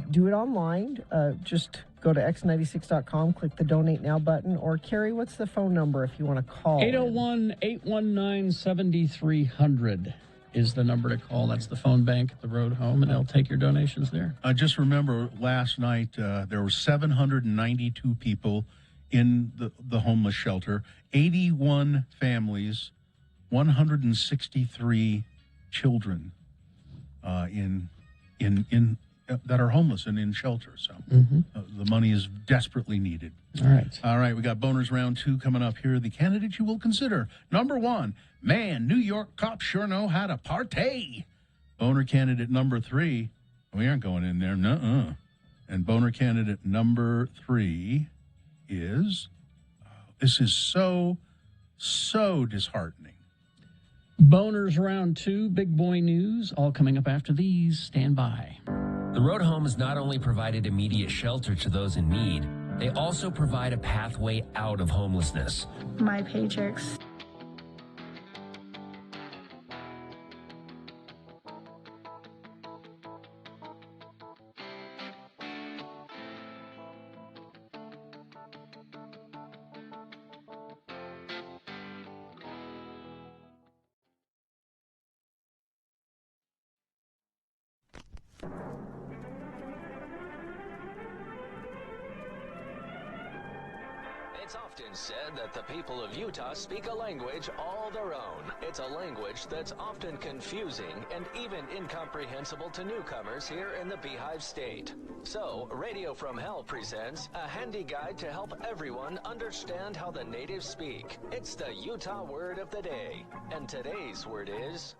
do it online, just go to x96.com, click the Donate Now button, or Carrie, what's the phone number if you want to call? 801-819-7300 is the number to call. That's the phone bank at the Road Home, and they'll take your donations there. I just remember last night there were 792 people in the homeless shelter, 81 families, 163 children in that are homeless and in shelter. So the money is desperately needed. All right. All right, we got bonus round 2 coming up here. The candidates you will consider. Number 1, man, New York cops sure know how to partay. Boner candidate number 3, we aren't going in there, nuh-uh. And boner candidate number 3 is, this is so disheartening. Boners round 2, big boy news, all coming up after these. Stand by. The Road Home has not only provided immediate shelter to those in need, they also provide a pathway out of homelessness. My paychecks. It's often said that the people of Utah speak a language all their own. It's a language that's often confusing and even incomprehensible to newcomers here in the Beehive State. So, Radio from Hell presents a handy guide to help everyone understand how the natives speak. It's the Utah word of the day. And today's word is...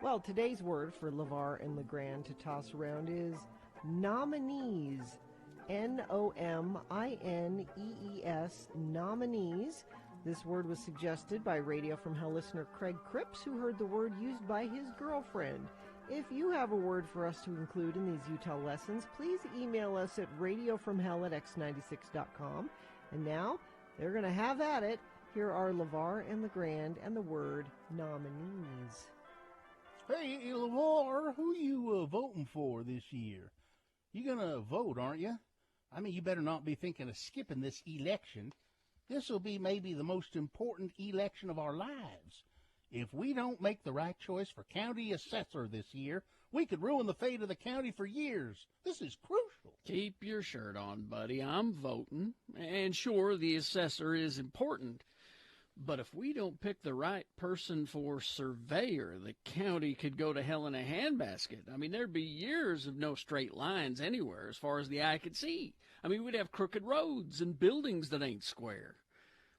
Well, today's word for LeVar and LeGrand to toss around is nominees. Nominees, nominees. This word was suggested by Radio from Hell listener Craig Cripps, who heard the word used by his girlfriend. If you have a word for us to include in these Utah lessons, please email us at radiofromhell@x96.com. And now, they're going to have at it. Here are LeVar and LeGrand and the word nominees. Hey, LeVar, who you voting for this year? You gonna vote, aren't you? I mean, you better not be thinking of skipping this election. This will be maybe the most important election of our lives. If we don't make the right choice for county assessor this year, we could ruin the fate of the county for years. This is crucial. Keep your shirt on, buddy. I'm voting. And sure, the assessor is important. But if we don't pick the right person for surveyor, the county could go to hell in a handbasket. I mean, there'd be years of no straight lines anywhere as far as the eye could see. I mean, we'd have crooked roads and buildings that ain't square.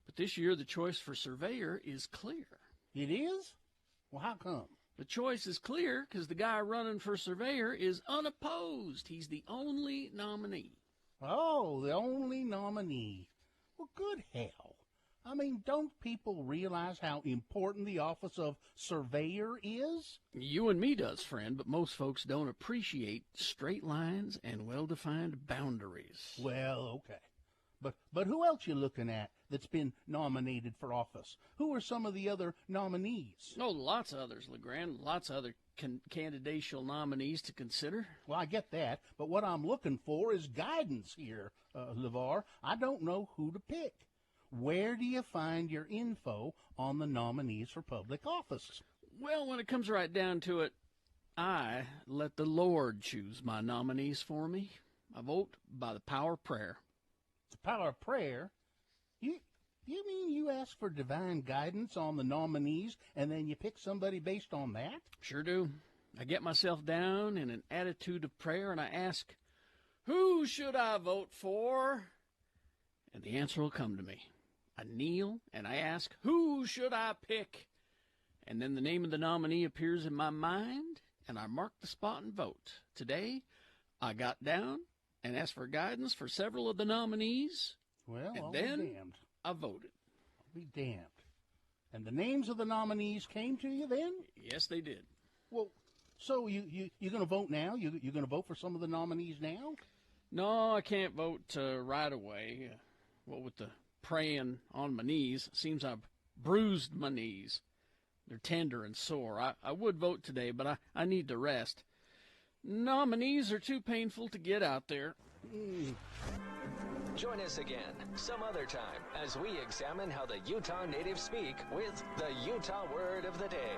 But this year, the choice for surveyor is clear. It is? Well, how come? The choice is clear because the guy running for surveyor is unopposed. He's the only nominee. Oh, the only nominee. Well, good hell. I mean, don't people realize how important the office of surveyor is? You and me does, friend, but most folks don't appreciate straight lines and well-defined boundaries. Well, okay. But who else you looking at that's been nominated for office? Who are some of the other nominees? Oh, lots of others, LeGrand. Lots of other candidacial nominees to consider. Well, I get that, but what I'm looking for is guidance here, LeVar. I don't know who to pick. Where do you find your info on the nominees for public office? Well, when it comes right down to it, I let the Lord choose my nominees for me. I vote by the power of prayer. The power of prayer? You mean you ask for divine guidance on the nominees and then you pick somebody based on that? Sure do. I get myself down in an attitude of prayer and I ask, who should I vote for? And the answer will come to me. I kneel and I ask, who should I pick? And then the name of the nominee appears in my mind and I mark the spot and vote. Today, I got down and asked for guidance for several of the nominees. Well, and I'll then be damned. I voted. I'll be damned. And the names of the nominees came to you then? Yes, they did. Well, so you're going to vote now? You're going to vote for some of the nominees now? No, I can't vote right away. Well, with the praying on my knees, seems I've bruised my knees. They're tender and sore. I would vote today, but I need to rest. Nominees are too painful to get out there. Join us again some other time as we examine how the Utah natives speak with the Utah Word of the Day.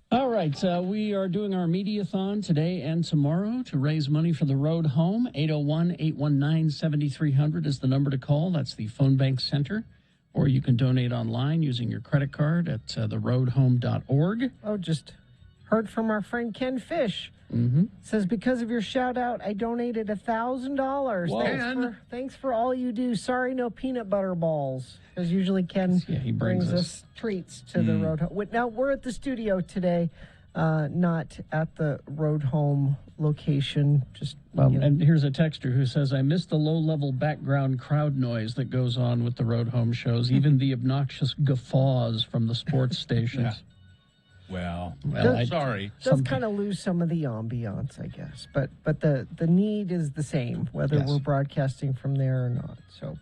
All right, we are doing our Mediathon today and tomorrow to raise money for the road home. 801-819-7300 is the number to call. That's the Phone Bank Center. Or you can donate online using your credit card at theroadhome.org. Oh, just heard from our friend Ken Fish. Mm-hmm. Says, because of your shout out, I donated $1,000. Thanks for all you do. Sorry, no peanut butter balls. Because usually Ken he brings us treats to the road home. Now, we're at the studio today, not at the road home location. And here's a texter who says, I miss the low-level background crowd noise that goes on with the road home shows, even the obnoxious guffaws from the sports stations. Well, sorry. Does kind of lose some of the ambiance, I guess. But the need is the same, whether we're broadcasting from there or not. So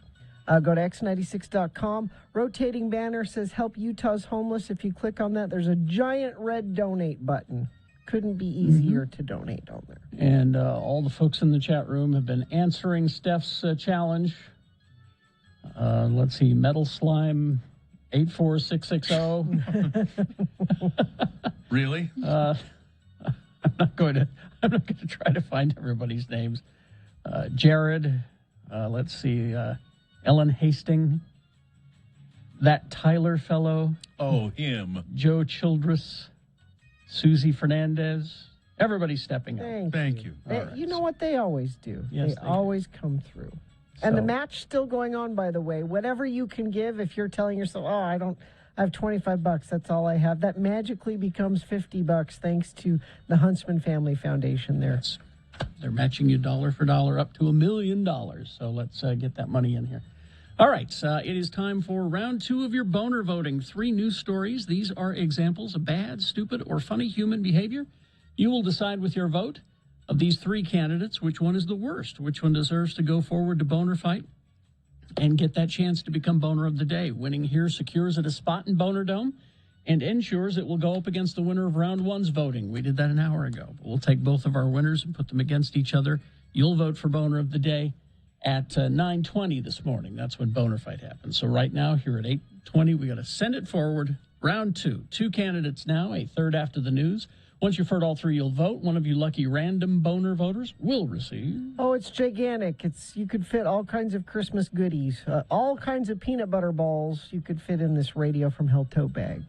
go to x96.com. Rotating banner says Help Utah's Homeless. If you click on that, there's a giant red donate button. Couldn't be easier to donate on there. And all the folks in the chat room have been answering Steph's challenge. Let's see, Metal Slime 84660. Really? I'm not going to try to find everybody's names. Jared, let's see, Ellen Hastings, that Tyler fellow. Oh, him. Joe Childress, Susie Fernandez. Everybody's stepping up. Thank you. You know what they always do? Yes, they always come through. And So- the match still going on, by the way. Whatever you can give, if you're telling yourself, I have $25, that's all I have, that magically becomes $50 thanks to the Huntsman Family Foundation there. They're matching you dollar for dollar up to $1 million. So let's get that money in here. All right, it is time for round 2 of your boner voting. 3 news stories. These are examples of bad, stupid, or funny human behavior. You will decide with your vote of these 3 candidates which one is the worst, which one deserves to go forward to Boner Fight and get that chance to become Boner of the Day. Winning here secures it a spot in Boner Dome and ensures it will go up against the winner of round 1's voting. We did that an hour ago. We'll take both of our winners and put them against each other. You'll vote for Boner of the Day at 9:20 this morning. That's when Boner Fight happens. So right now, here at 8:20, we got to send it forward. Round 2. 2 candidates now, a third after the news. Once you've heard all 3, you'll vote. One of you lucky random Boner voters will receive. Oh, it's gigantic. You could fit all kinds of Christmas goodies, all kinds of peanut butter balls you could fit in this Radio from Hell tote bag.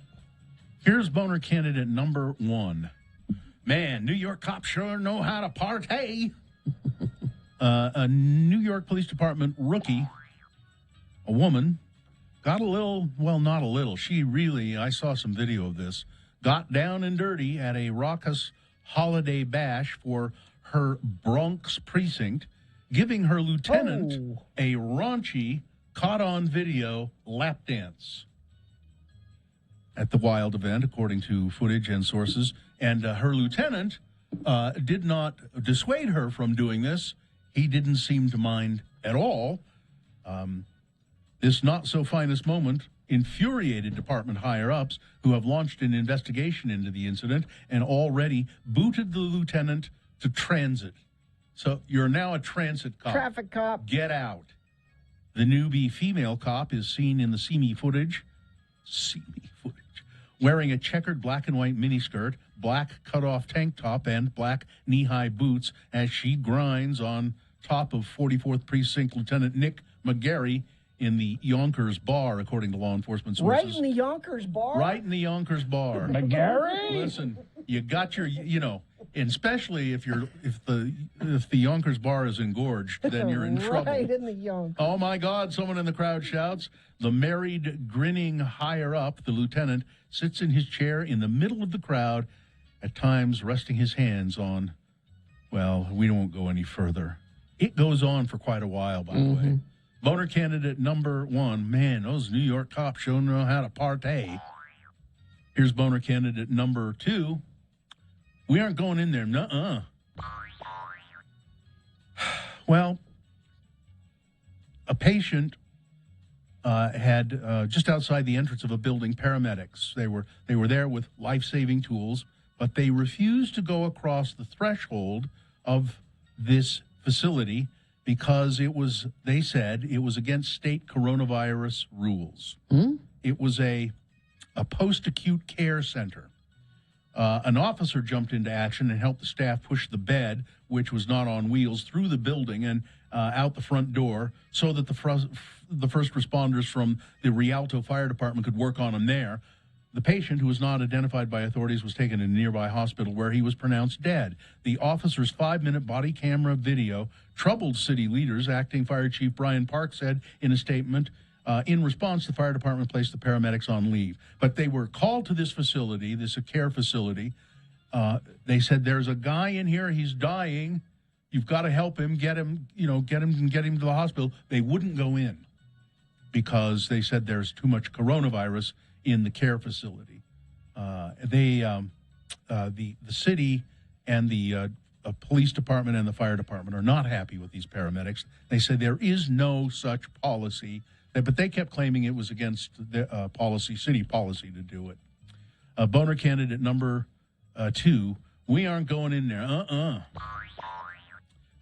Here's Boner candidate number 1. Man, New York cops sure know how to partay. A New York Police Department rookie, a woman, got a little, well, not a little. She really, I saw some video of this, got down and dirty at a raucous holiday bash for her Bronx precinct, giving her lieutenant a raunchy, caught-on-video lap dance at the wild event, according to footage and sources. And her lieutenant did not dissuade her from doing this. He didn't seem to mind at all. This not-so-finest moment infuriated department higher-ups who have launched an investigation into the incident and already booted the lieutenant to transit. So you're now a transit cop. Traffic cop. Get out. The newbie female cop is seen in the see-me footage, wearing a checkered black and white miniskirt, black cut-off tank top, and black knee-high boots as she grinds on top of 44th Precinct Lieutenant Nick McGarry in the Yonkers bar, according to law enforcement sources. Right in the Yonkers bar? Right in the Yonkers bar. McGarry? Listen, you got your, and especially if the Yonkers bar is engorged, then you're in trouble. Right in the Yonkers. Oh my God, someone in the crowd shouts. The married, grinning higher up, the lieutenant, sits in his chair in the middle of the crowd, at times resting his hands on, well, we won't go any further. It goes on for quite a while, by the way. Boner candidate number 1. Man, those New York cops sure know how to partay. Here's Boner candidate number 2. We aren't going in there. Nuh-uh. Well, a patient had just outside the entrance of a building, paramedics. They were there with life-saving tools, but they refused to go across the threshold of this facility because they said it was against state coronavirus rules. It was a post-acute care center. An officer jumped into action and helped the staff push the bed, which was not on wheels, through the building and out the front door so that the first responders from the Rialto Fire Department could work on him there. The patient, who was not identified by authorities, was taken to a nearby hospital where he was pronounced dead. The officer's 5-minute body camera video troubled city leaders. Acting Fire Chief Brian Park said in a statement, in response, the fire department placed the paramedics on leave. But they were called to this facility, this care facility. They said, there's a guy in here, he's dying. You've got to help him, get him to the hospital. They wouldn't go in because they said there's too much coronavirus in the care facility. The city and the police department and the fire department are not happy with these paramedics. They say there is no such policy, but they kept claiming it was against the city policy to do it. Boner candidate number 2, we aren't going in there.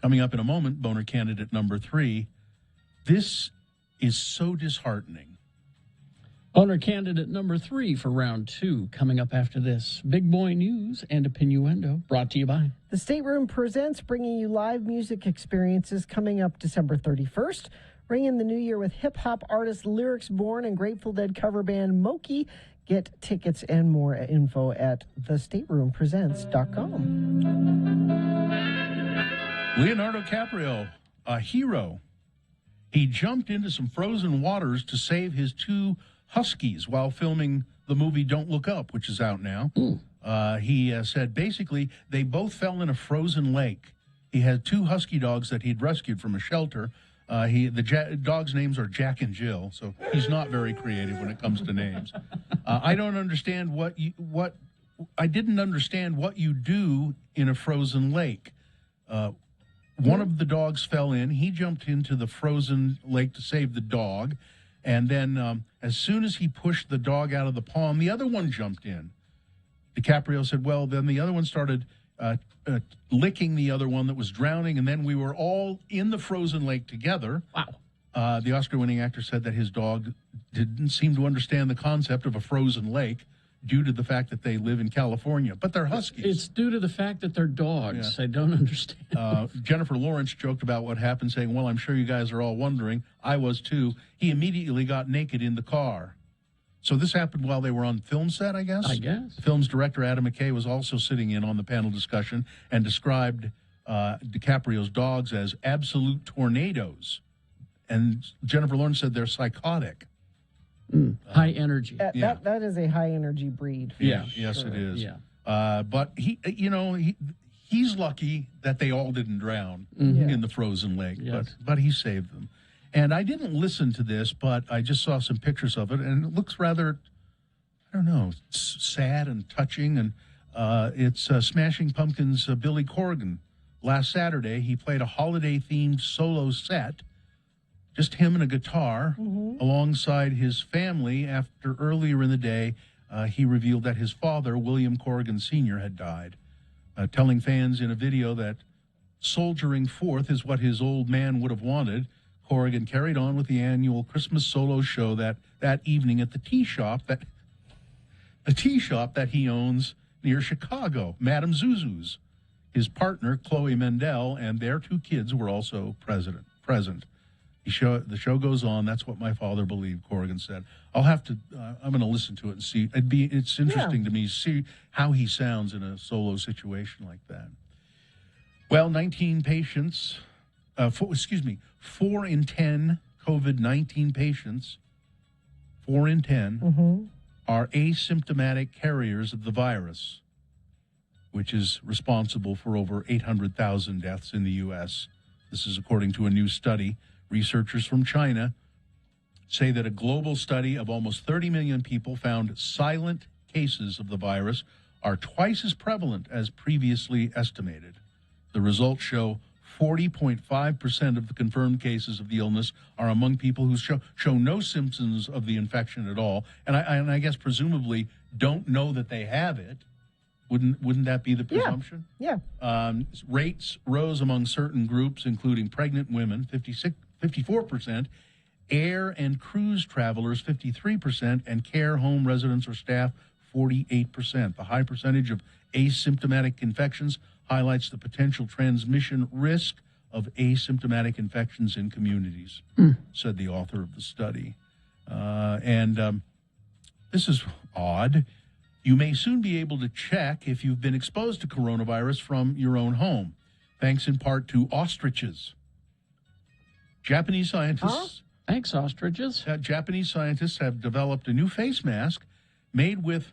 Coming up in a moment, Boner candidate number 3. This is so disheartening. Boner candidate number 3 for round 2 coming up after this. Big Boy News and Opinioendo brought to you by The Stateroom Presents, bringing you live music experiences coming up December 31st. Ring in the new year with hip-hop artist Lyrics Born and Grateful Dead cover band Moki. Get tickets and more info at thestateroompresents.com. Leonardo DiCaprio, a hero. He jumped into some frozen waters to save his 2 huskies while filming the movie Don't Look Up, which is out now. He said basically they both fell in a frozen lake. He had 2 husky dogs that he'd rescued from a shelter. Dogs' names are Jack and Jill, so he's not very creative when it comes to names. I don't understand I didn't understand what you do in a frozen lake. One of the dogs fell in. He jumped into the frozen lake to save the dog. And then as soon as he pushed the dog out of the pond, the other one jumped in. DiCaprio said, well, then the other one started licking the other one that was drowning, and then we were all in the frozen lake together. Wow. The Oscar-winning actor said that his dog didn't seem to understand the concept of a frozen lake due to the fact that they live in California, but they're huskies. It's due to the fact that they're dogs. Yeah. I don't understand. Jennifer Lawrence joked about what happened, saying, well, I'm sure you guys are all wondering. I was too. He immediately got naked in the car. So this happened while they were on film set, I guess? I guess. The film's director, Adam McKay, was also sitting in on the panel discussion and described DiCaprio's dogs as absolute tornadoes. And Jennifer Lawrence said they're psychotic. High energy. That is a high energy breed. Yes, it is. Yeah. But he's lucky that they all didn't drown in the frozen lake. Yes. But he saved them. And I didn't listen to this, but I just saw some pictures of it, and it looks rather, I don't know, sad and touching. And it's Smashing Pumpkins' Billy Corgan. Last Saturday, he played a holiday-themed solo set, just him and a guitar, alongside his family. After earlier in the day, he revealed that his father, William Corgan Sr., had died, telling fans in a video that soldiering forth is what his old man would have wanted. Corgan carried on with the annual Christmas solo show that evening at the tea shop that he owns near Chicago, Madame Zuzu's. His partner, Chloe Mendel, and their 2 kids were also present. The show goes on. That's what my father believed, Corgan said. I'm going to listen to it and see. It's interesting to me to see how he sounds in a solo situation like that. Well, 19 patients, 4 in 10 COVID-19 patients, 4 in 10, are asymptomatic carriers of the virus, which is responsible for over 800,000 deaths in the U.S. This is according to a new study. Researchers from China say that a global study of almost 30 million people found silent cases of the virus are twice as prevalent as previously estimated. The results show 40.5% of the confirmed cases of the illness are among people who show no symptoms of the infection at all, and I guess presumably don't know that they have it. Wouldn't that be the presumption? Yeah. Rates rose among certain groups, including pregnant women, 54%, air and cruise travelers, 53%, and care home residents or staff, 48%. The high percentage of asymptomatic infections highlights the potential transmission risk of asymptomatic infections in communities, said the author of the study. This is odd. You may soon be able to check if you've been exposed to coronavirus from your own home, thanks in part to ostriches. Japanese scientists... Thanks, ostriches. Japanese scientists have developed a new face mask made with...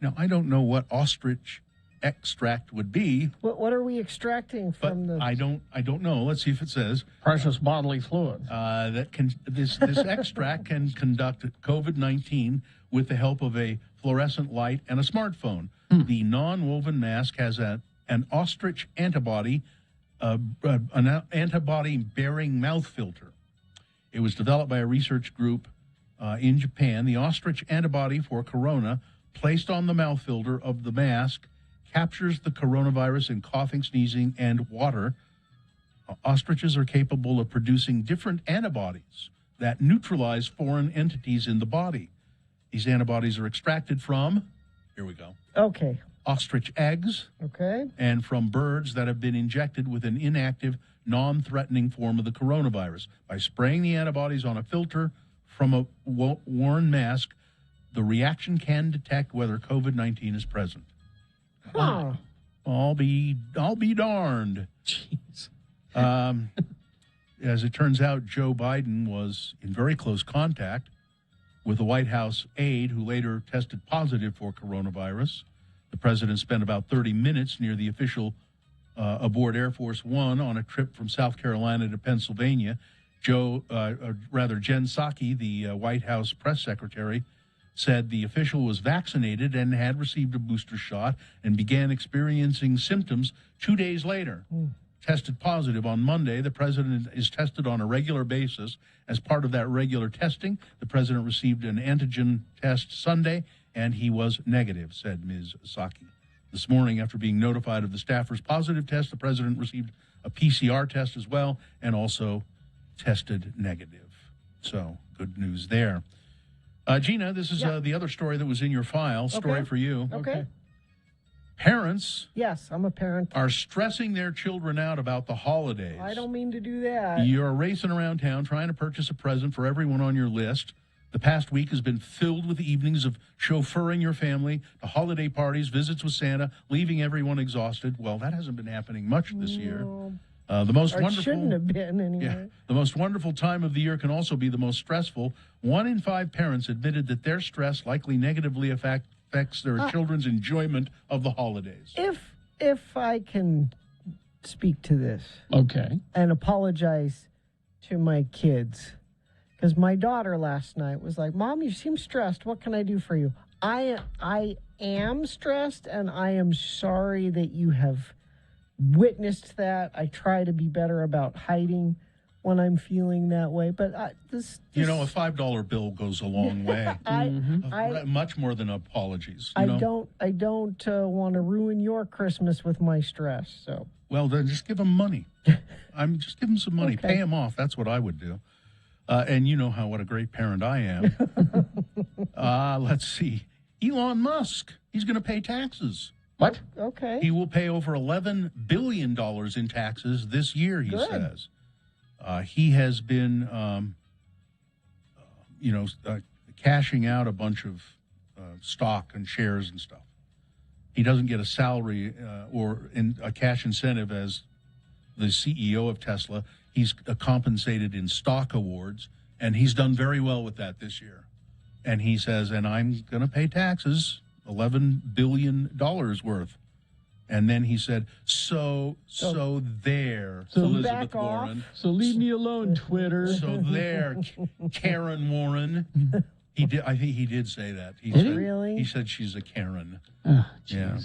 Now, I don't know what ostrich extract would be. What are we extracting from the... I don't know. Let's see if it says. Precious bodily fluid. This extract can conduct COVID-19 with the help of a fluorescent light and a smartphone. The non-woven mask has an ostrich antibody, an antibody-bearing mouth filter. It was developed by a research group in Japan. The ostrich antibody for corona placed on the mouth filter of the mask captures the coronavirus in coughing, sneezing, and water. Ostriches are capable of producing different antibodies that neutralize foreign entities in the body. These antibodies are extracted from, here we go, Okay. ostrich eggs, Okay. and from birds that have been injected with an inactive, non-threatening form of the coronavirus. By spraying the antibodies on a filter from a worn mask, the reaction can detect whether COVID-19 is present. Huh. I'll be darned. Jeez. As it turns out, Joe Biden was in very close contact with a White House aide who later tested positive for coronavirus. The president spent about 30 minutes near the official aboard Air Force One on a trip from South Carolina to Pennsylvania. Jen Psaki, the White House press secretary, said the official was vaccinated and had received a booster shot and began experiencing symptoms 2 days later. Tested positive on Monday. The president is tested on a regular basis. As part of that regular testing, the president received an antigen test Sunday, and he was negative, said Ms. Psaki. This morning, after being notified of the staffer's positive test, the president received a PCR test as well and also tested negative. So, good news there. Gina, this is the other story that was in your file, story for you. Okay. Parents, yes, I'm a parent, are stressing their children out about the holidays. I don't mean to do that. You're racing around town trying to purchase a present for everyone on your list. The past week has been filled with evenings of chauffeuring your family to holiday parties, visits with Santa, leaving everyone exhausted. Well, that hasn't been happening much this year. The most wonderful shouldn't have been anyway. Yeah, the most wonderful time of the year can also be the most stressful. 1 in 5 parents admitted that their stress likely negatively affects their children's enjoyment of the holidays. If I can speak to this, okay, and apologize to my kids. Because my daughter last night was like, Mom, you seem stressed. What can I do for you? I am stressed, and I am sorry that you have witnessed that. I try to be better about hiding when I'm feeling that way. But this you know, a $5 bill goes a long way. Much more than apologies. I don't want to ruin your Christmas with my stress. So well, then just give them money. Just give them some money. Okay. Pay them off. That's what I would do. And you know what a great parent I am. Let's see. Elon Musk, he's going to pay taxes. What? Okay. He will pay over $11 billion in taxes this year, he says. He has been, cashing out a bunch of stock and shares and stuff. He doesn't get a salary or a cash incentive as the CEO of Tesla. He's compensated in stock awards, and he's done very well with that this year. And he says, and I'm going to pay taxes, $11 billion worth. And then he said, so there, Elizabeth Warren. So leave me alone, Twitter. So there, Karen Warren. He did. I think he did say that. He Did said, he really? He said she's a Karen. Oh, yeah.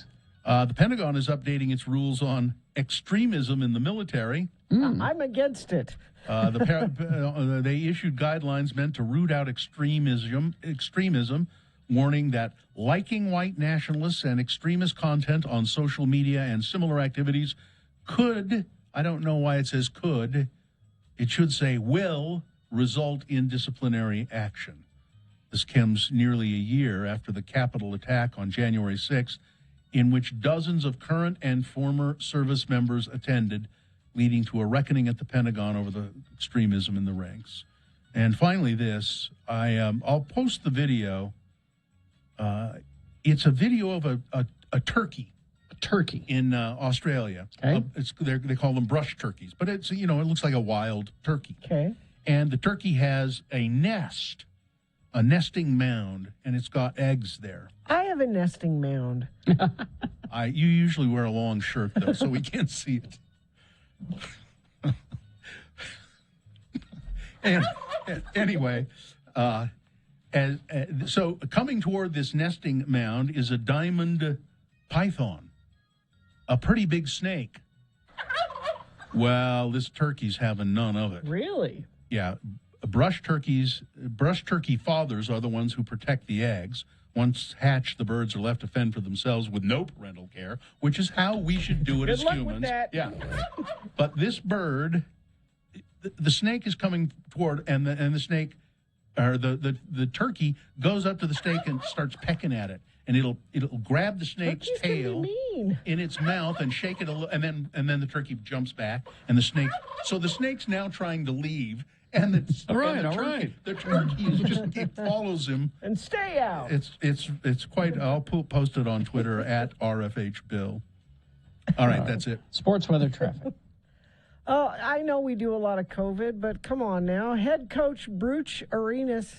The Pentagon is updating its rules on extremism in the military. I'm against it. They issued guidelines meant to root out extremism, warning that liking white nationalists and extremist content on social media and similar activities could, I don't know why it says could, it should say will result in disciplinary action. This comes nearly a year after the Capitol attack on January 6th, in which dozens of current and former service members attended, leading to a reckoning at the Pentagon over the extremism in the ranks. And finally, this, I'll post the video. It's a video of a turkey. A turkey in Australia. Okay. They call them brush turkeys, but it's it looks like a wild turkey. Okay. And the turkey has a nest, a nesting mound, and it's got eggs there. I have a nesting mound. You usually wear a long shirt though, so we can't see it. And anyway, so coming toward this nesting mound is a diamond python, a pretty big snake. Well, this turkey's having none of it. Really? Yeah. Brush turkey fathers are the ones who protect the eggs. Once hatched, the birds are left to fend for themselves with no parental care, which is how we should do it as Good luck humans. with that. Yeah. But this bird, the snake is coming toward, and the snake, or the turkey goes up to the snake and starts pecking at it, and it'll grab the snake's Turkeys can be tail mean. in its mouth and shake it a little, and then the turkey jumps back, and the snake's now trying to leave. And the turkey is it follows him and stay out. It's quite. I'll post it on Twitter at RFHBill. All right, that's it. Sports weather traffic. I know we do a lot of COVID, but come on now. Head coach Bruce Arians,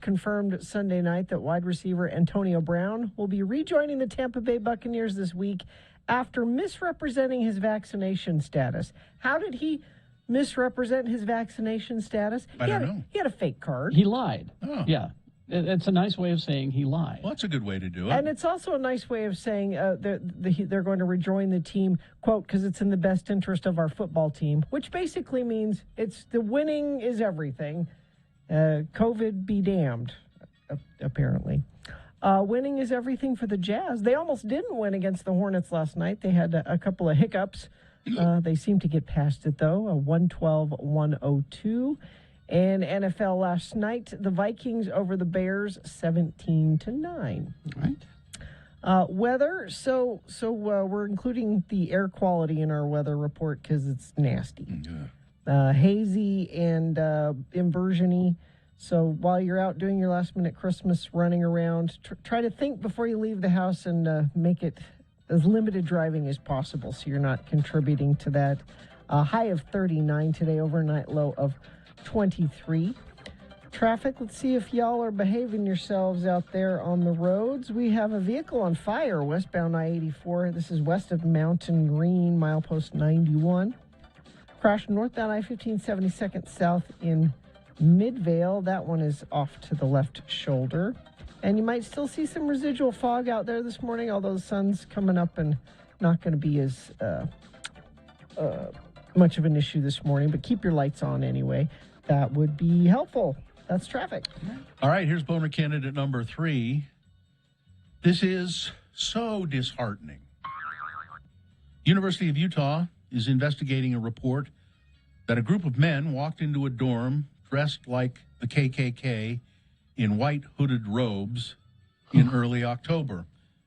confirmed Sunday night that wide receiver Antonio Brown will be rejoining the Tampa Bay Buccaneers this week after misrepresenting his vaccination status. How did he misrepresent his vaccination status? I don't know. He had a fake card. He lied. Oh. Yeah. It's a nice way of saying he lied. Well, that's a good way to do it. And it's also a nice way of saying they're going to rejoin the team, quote, because it's in the best interest of our football team, which basically means it's the winning is everything. COVID be damned, apparently. Winning is everything for the Jazz. They almost didn't win against the Hornets last night. They had a couple of hiccups. They seemed to get past it, though, a 112-102. And NFL last night, the Vikings over the Bears, 17-9. Right. Weather. So we're including the air quality in our weather report because it's nasty. Hazy and inversion-y. So while you're out doing your last-minute Christmas running around, try to think before you leave the house and make it as limited driving as possible so you're not contributing to that. High of 39 today, overnight low of 23. Traffic, let's see if y'all are behaving yourselves out there on the roads. We have a vehicle on fire westbound I-84. This is west of Mountain Green, milepost 91. Crash northbound I-15 72nd south in Midvale. That one is off to the left shoulder. And you might still see some residual fog out there this morning, although the sun's coming up and not going to be as much of an issue this morning. But keep your lights on anyway. That would be helpful. That's traffic. All right, here's boner candidate number 3. This is so disheartening. University of Utah is investigating a report that a group of men walked into a dorm dressed like the KKK in white hooded robes in early October.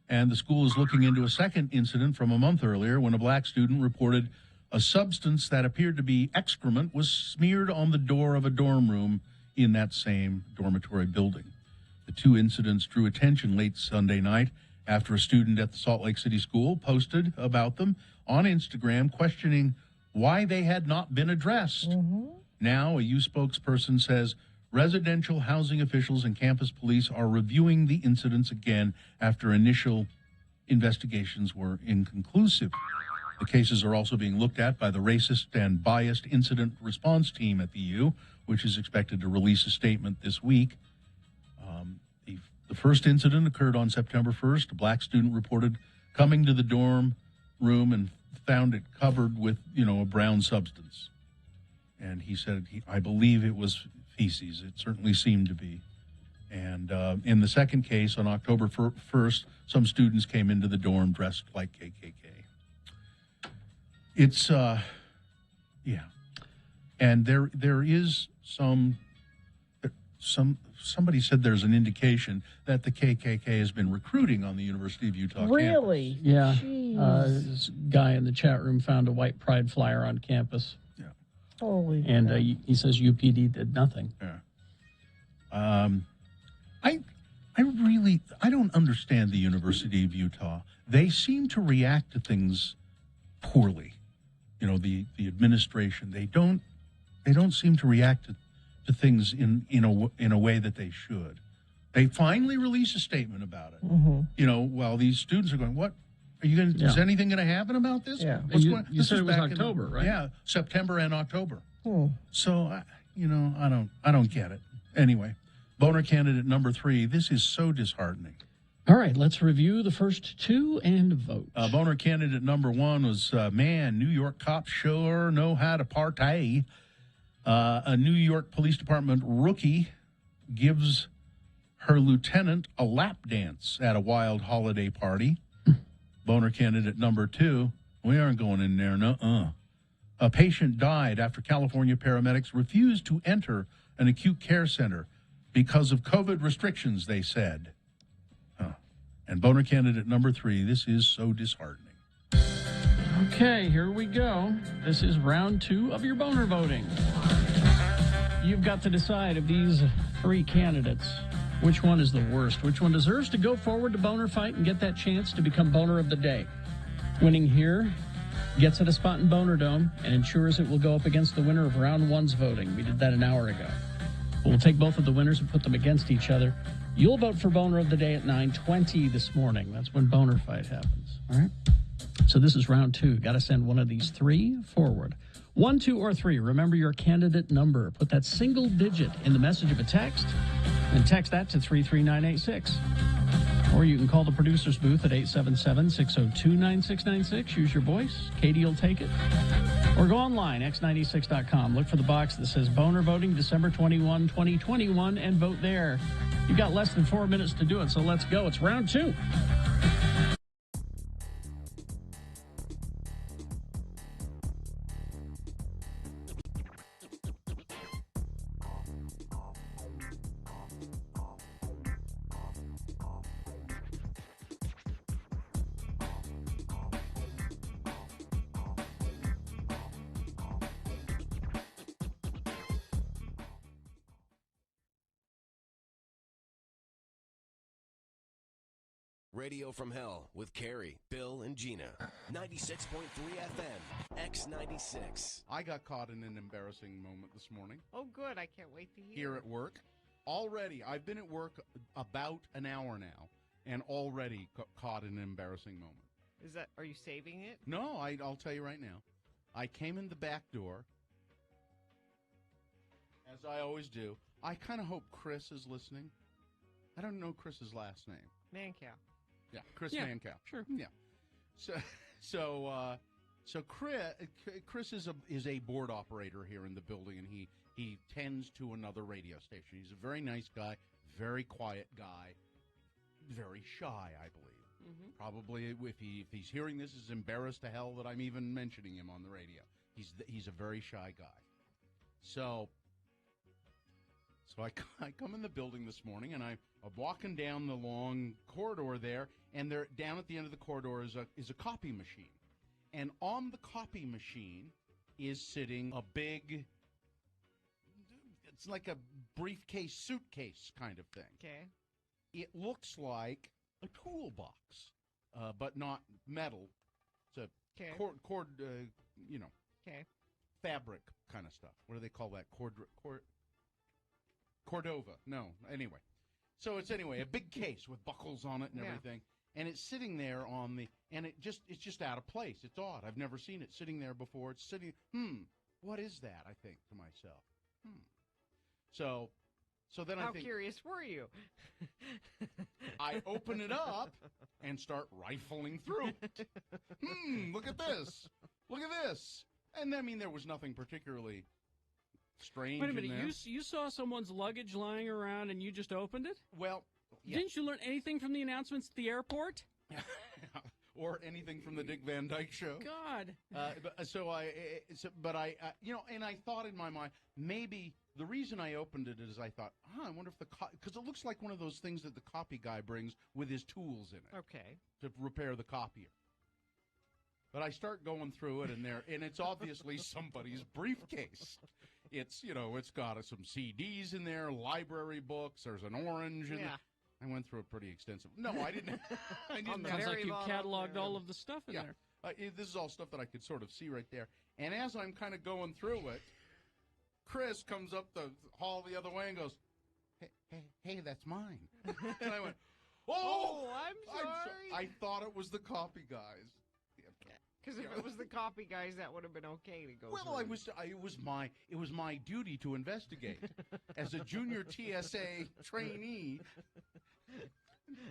And the school is looking into a second incident from a month earlier when a black student reported a substance that appeared to be excrement was smeared on the door of a dorm room in that same dormitory building. The two incidents drew attention late Sunday night after a student at the Salt Lake City school posted about them on Instagram, questioning why they had not been addressed. Now, a U spokesperson says residential housing officials and campus police are reviewing the incidents again after initial investigations were inconclusive. The cases are also being looked at by the Racist and Biased Incident Response Team at the U, which is expected to release a statement this week. The first incident occurred on September 1st. A black student reported coming to the dorm room and found it covered with, a brown substance. And he said, I believe it was feces. It certainly seemed to be. And in the second case, on October 1st, some students came into the dorm dressed like KKK. It's, and there is somebody said there's an indication that the KKK has been recruiting on the University of Utah Really? Yeah. Jeez. This guy in the chat room found a white pride flyer on campus. Yeah. Holy And crap. he says UPD did nothing. Yeah. I don't understand the University of Utah. They seem to react to things poorly. The administration, they don't seem to react to things in a way that they should. They finally release a statement about it. While these students are going, what are you going to? Is anything going to happen about this? Yeah. What's You going? said this it was back October, right? Yeah, September and October. Hmm. So I don't get it. Anyway, boner candidate number 3. This is so disheartening. All right, let's review the first two and vote. Boner candidate number 1 was, New York cops sure know how to partay. A New York Police Department rookie gives her lieutenant a lap dance at a wild holiday party. Boner candidate number 2, we aren't going in there, nuh-uh. A patient died after California paramedics refused to enter an acute care center because of COVID restrictions, they said. And boner candidate number 3, this is so disheartening. Okay, here we go. This is round 2 of your boner voting. You've got to decide of these 3 candidates, which one is the worst, which one deserves to go forward to boner fight and get that chance to become boner of the day. Winning here gets it a spot in Boner Dome and ensures it will go up against the winner of round 1's voting. We did that an hour ago. We'll take both of the winners and put them against each other. You'll vote for Boner of the Day at 9:20 this morning. That's when Boner Fight happens. All right? So this is round 2. Got to send one of these 3 forward. 1, 2, or 3. Remember your candidate number. Put that single digit in the message of a text and text that to 33986. Or you can call the producer's booth at 877-602-9696. Use your voice. Katie will take it. Or go online, x96.com. Look for the box that says Boner Voting December 21, 2021, and vote there. You've got less than 4 minutes to do it, so let's go. It's round 2. Radio from Hell with Carrie, Bill, and Gina. 96.3 FM, X96. I got caught in an embarrassing moment this morning. Oh, good. I can't wait to hear. Here at work. Already, I've been at work about an hour now, and already caught in an embarrassing moment. Are you saving it? No, I'll tell you right now. I came in the back door, as I always do. I kind of hope Chris is listening. I don't know Chris's last name. Mancow. Yeah, Chris Yeah, Mancow. sure. Yeah. So Chris is a board operator here in the building, and he tends to another radio station. He's a very nice guy, very quiet guy, very shy, I believe. Mm-hmm. Probably if he's hearing this, is embarrassed to hell that I'm even mentioning him on the radio. He's a very shy guy. So I come in the building this morning, and I'm walking down the long corridor there, and there down at the end of the corridor is a copy machine. And on the copy machine is sitting a big, it's like a briefcase, suitcase kind of thing. Okay. It looks like a toolbox, but not metal. It's a cord, fabric kind of stuff. What do they call that? Cordova. No, anyway. So it's a big case with buckles on it and everything. And it's sitting there it's just out of place. It's odd. I've never seen it sitting there before. It's sitting, what is that? I think to myself. So then How curious were you? I open it up and start rifling through it. Look at this. Look at this. And I mean, there was nothing particularly strange. Wait a minute, in there. you saw someone's luggage lying around and you just opened it? Well, yeah. Didn't you learn anything from the announcements at the airport? Or anything from the Dick Van Dyke Show. God. And I thought in my mind, maybe the reason I opened it is I thought, I wonder if because it looks like one of those things that the copy guy brings with his tools in it. Okay. To repair the copier. But I start going through it, and it's obviously somebody's briefcase. It's got some CDs in there, library books. There's an orange in there. I went through it pretty extensive. No, I didn't. Sounds like you cataloged all of the stuff in there. This is all stuff that I could sort of see right there. And as I'm kind of going through it, Chris comes up the hall the other way and goes, hey, that's mine. And I went, oh, I'm sorry. I thought it was the copy guys. Because if it was the copy guys, that would have been okay to go. Well, it was my duty to investigate as a junior TSA trainee.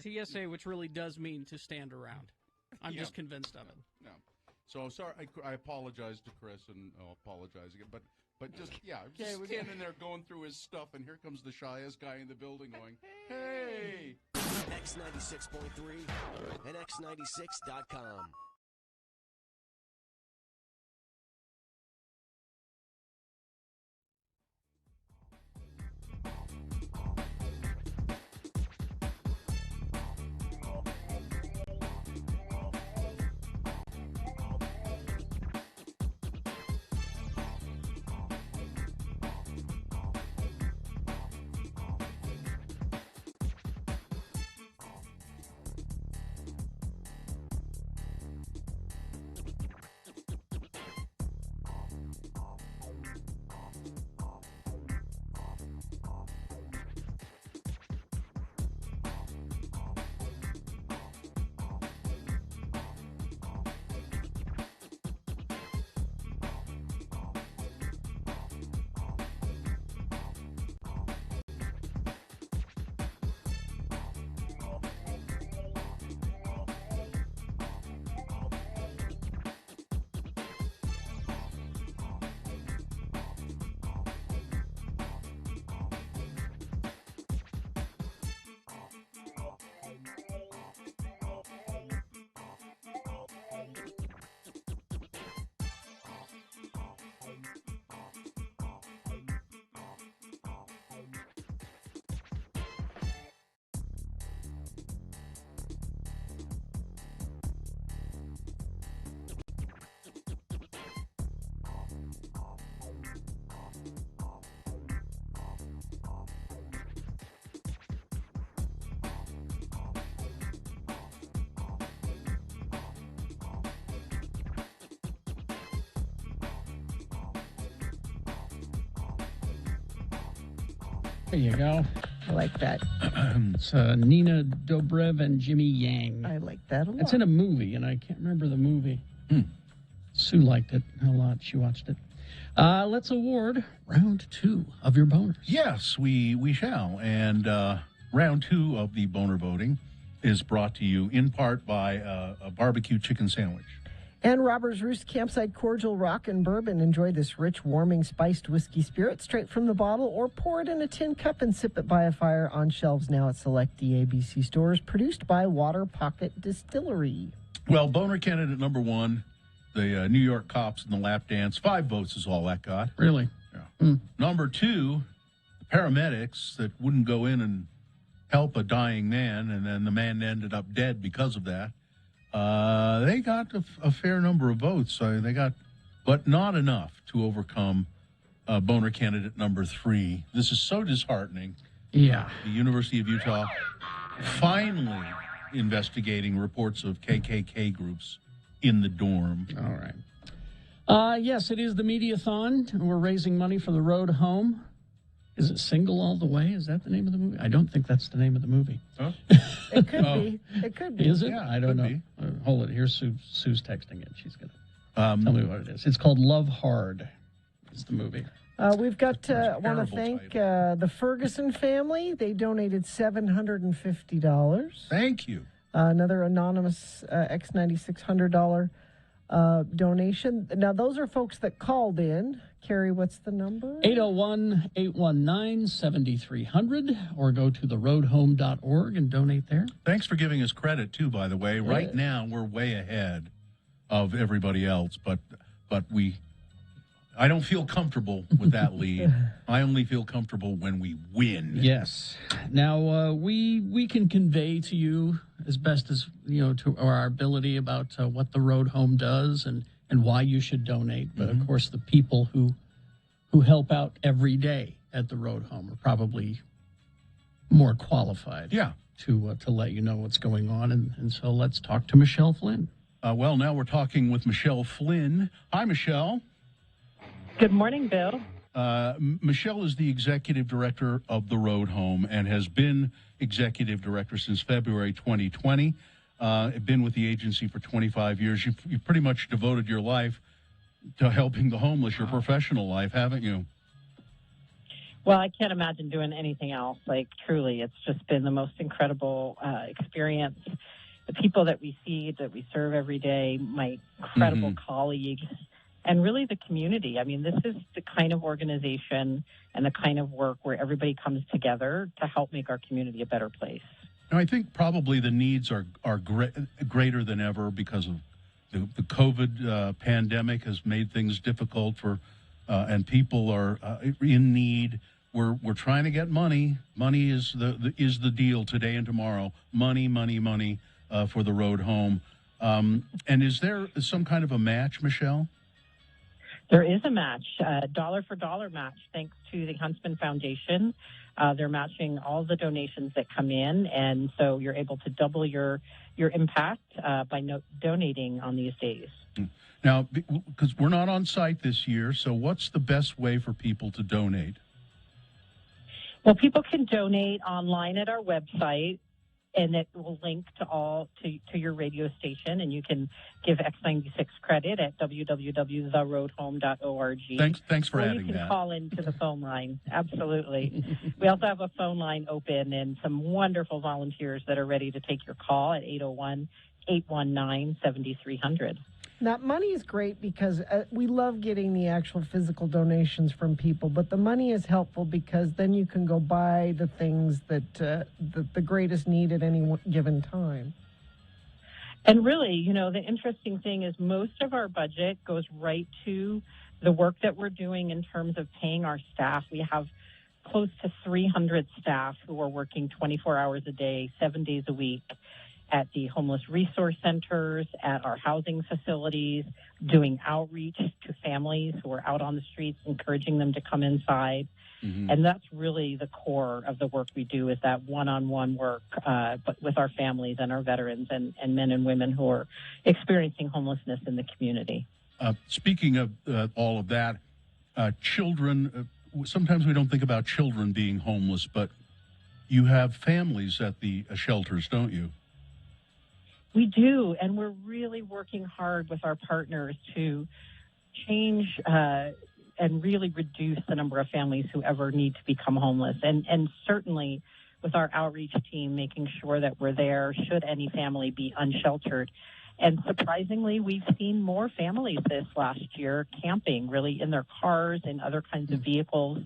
TSA, which really does mean to stand around. I'm just convinced of it. No, so sorry. I apologize to Chris, and I'll apologize again. But just I'm just standing there going through his stuff, and here comes the shyest guy in the building going, "Hey!" X96.3 and X96.com. There you go. I like that. It's Nina Dobrev and Jimmy Yang. I like that a lot. It's in a movie, and I can't remember the movie. Sue liked it a lot. She watched it. Let's award round 2 of your boners. Yes, we shall. And round 2 of the boner voting is brought to you in part by a barbecue chicken sandwich. And Robbers Roost Campsite Cordial Rock and Bourbon. Enjoy this rich, warming, spiced whiskey spirit straight from the bottle, or pour it in a tin cup and sip it by a fire on shelves now at select DABC stores. Produced by Water Pocket Distillery. Well, boner candidate number 1, the New York Cops in the lap dance. 5 votes is all that got. Really? Yeah. Number 2, the paramedics that wouldn't go in and help a dying man, and then the man ended up dead because of that. They got a fair number of votes. They got, but not enough to overcome boner candidate number 3. This is so disheartening. Yeah. The University of Utah finally investigating reports of KKK groups in the dorm. All right. Yes, it is the Mediathon. We're raising money for the road home. Is it Single All the Way? Is that the name of the movie? I don't think that's the name of the movie. Huh? It could be. It could be. Is it? Yeah, I don't know. Hold it. Here's Sue's texting it. She's going to tell me what it is. It's called Love Hard. Is the movie. We've got, I want to terrible thank the Ferguson family. They donated $750. Thank you. Another anonymous X9600 donation. Now, those are folks that called in. Carrie, what's the number? 801-819-7300, or go to theroadhome.org and donate there. Thanks for giving us credit, too, by the way. Right now, we're way ahead of everybody else, but I don't feel comfortable with that lead. I only feel comfortable when we win. Yes. Now, we can convey to you as best as, to our ability about what the Road Home does and why you should donate. But, of course, the people who help out every day at the Road Home are probably more qualified to let you know what's going on. And so let's talk to Michelle Flynn. Well, now we're talking with Michelle Flynn. Hi, Michelle. Good morning, Bill. Michelle is the executive director of the Road Home and has been executive director since February 2020. Been with the agency for 25 years. You've pretty much devoted your life to helping the homeless, your professional life, haven't you? Well, I can't imagine doing anything else. Like, truly, it's just been the most incredible experience. The people that we see, that we serve every day, my incredible colleagues, and really the community. I mean, this is the kind of organization and the kind of work where everybody comes together to help make our community a better place. And I think probably the needs are greater than ever because of the COVID pandemic has made things difficult for, and people are in need. We're trying to get money. Money is the deal today and tomorrow. Money for the Road Home. And is there some kind of a match, Michelle? There is a match, dollar for dollar match, thanks to the Huntsman Foundation. They're matching all the donations that come in, and so you're able to double your impact by donating on these days. Now, because we're not on site this year, so what's the best way for people to donate? Well, people can donate online at our website, and it will link to your radio station, and you can give X96 credit at www.theroadhome.org. Thanks for adding that. Or you can call into the phone line. Absolutely. We also have a phone line open and some wonderful volunteers that are ready to take your call at 801-819-7300. Now, money is great because we love getting the actual physical donations from people, but the money is helpful because then you can go buy the things that the greatest need at any given time. And really, the interesting thing is most of our budget goes right to the work that we're doing in terms of paying our staff. We have close to 300 staff who are working 24 hours a day, 7 days a week, at the homeless resource centers, at our housing facilities, doing outreach to families who are out on the streets, encouraging them to come inside. And that's really the core of the work we do, is that one-on-one work, but with our families and our veterans and men and women who are experiencing homelessness in the community. Speaking of all of that, children sometimes we don't think about children being homeless, but you have families at the shelters, don't you? We do, and we're really working hard with our partners to change and really reduce the number of families who ever need to become homeless. And certainly with our outreach team, making sure that we're there should any family be unsheltered. And surprisingly, we've seen more families this last year camping, really in their cars and other kinds of vehicles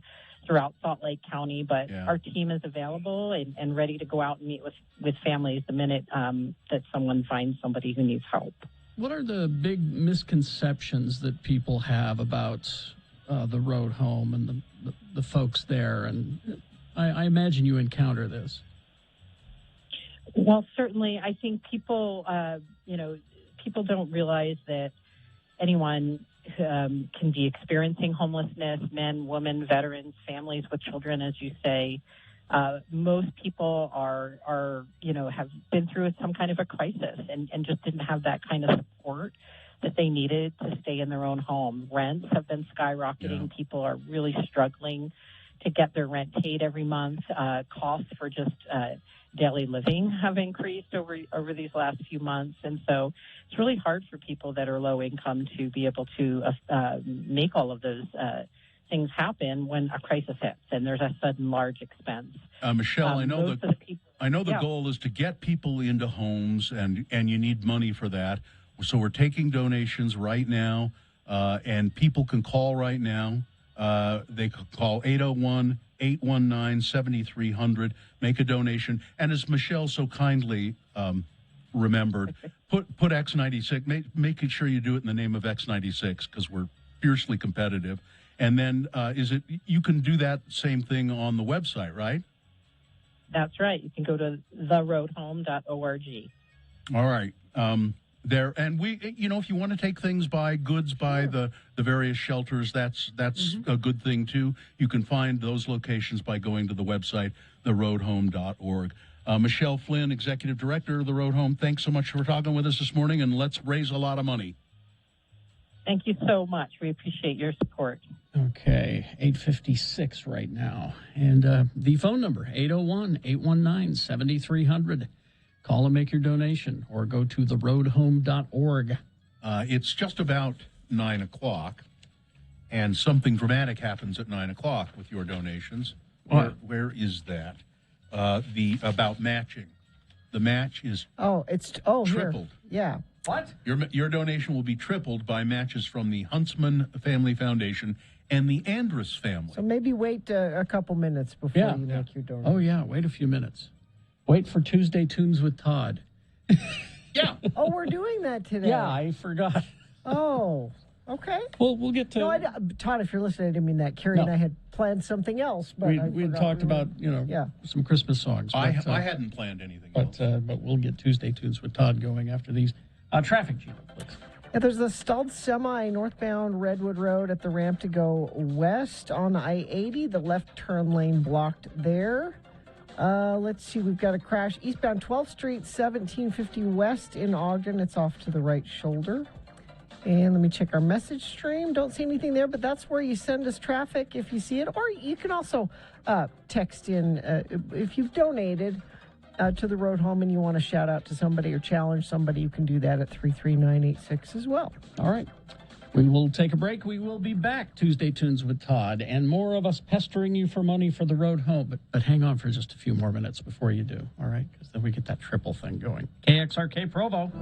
throughout Salt Lake County. But our team is available and ready to go out and meet with families the minute that someone finds somebody who needs help. What are the big misconceptions that people have about the road home and the folks there? And I imagine you encounter this. Well, certainly, I think people, people don't realize that anyone can be experiencing homelessness, men, women, veterans, families with children, as you say. Most people are have been through some kind of a crisis and just didn't have that kind of support that they needed to stay in their own home. Rents have been skyrocketing. Yeah. People are really struggling to get their rent paid every month. Costs for just daily living have increased over these last few months. And so it's really hard for people that are low income to be able to make all of those things happen when a crisis hits and there's a sudden large expense. Michelle, I know the goal is to get people into homes, and you need money for that. So we're taking donations right now, and people can call right now. They could call 801-819-7300, make a donation. And as Michelle so kindly remembered, put X96, making sure you do it in the name of X96 because we're fiercely competitive. And then you can do that same thing on the website, right? That's right. You can go to theroadhome.org. All right. There, and we, if you want to take things by the various shelters, that's a good thing too. You can find those locations by going to the website, theroadhome.org. Michelle Flynn, Executive Director of the Road Home, thanks so much for talking with us this morning, and let's raise a lot of money. Thank you so much. We appreciate your support. Okay, 8:56 right now. And the phone number, 801-819-7300. Call and make your donation, or go to theroadhome.org. It's just about 9 o'clock, and something dramatic happens at 9 o'clock with your donations. Where is that? About matching. The match is tripled. Here. Yeah. What? Your donation will be tripled by matches from the Huntsman Family Foundation and the Andrus family. So maybe wait a couple minutes before you make your donation. Oh, yeah. Wait a few minutes. Wait for Tuesday Tunes with Todd. Yeah. Oh, we're doing that today. Yeah, I forgot. Oh, okay. Well, we'll get to... No, Todd, if you're listening, I didn't mean that. Carrie and I had planned something else. But we talked about, some Christmas songs. I hadn't planned anything else. But we'll get Tuesday Tunes with Todd going after these. Traffic, Gina, please. Yeah, there's a stalled semi northbound Redwood Road at the ramp to go west on I-80. The left turn lane blocked there. Let's see, we've got a crash eastbound 12th Street, 1750 West in Ogden. It's off to the right shoulder. And let me check our message stream. Don't see anything there, but that's where you send us traffic if you see it. Or you can also text in if you've donated to the Road Home and you want to shout out to somebody or challenge somebody. You can do that at 33986 as well. All right. We will take a break. We will be back Tuesday Tunes with Todd, and more of us pestering you for money for the Road Home. But hang on for just a few more minutes before you do, all right? Because then we get that triple thing going. KXRK Provo.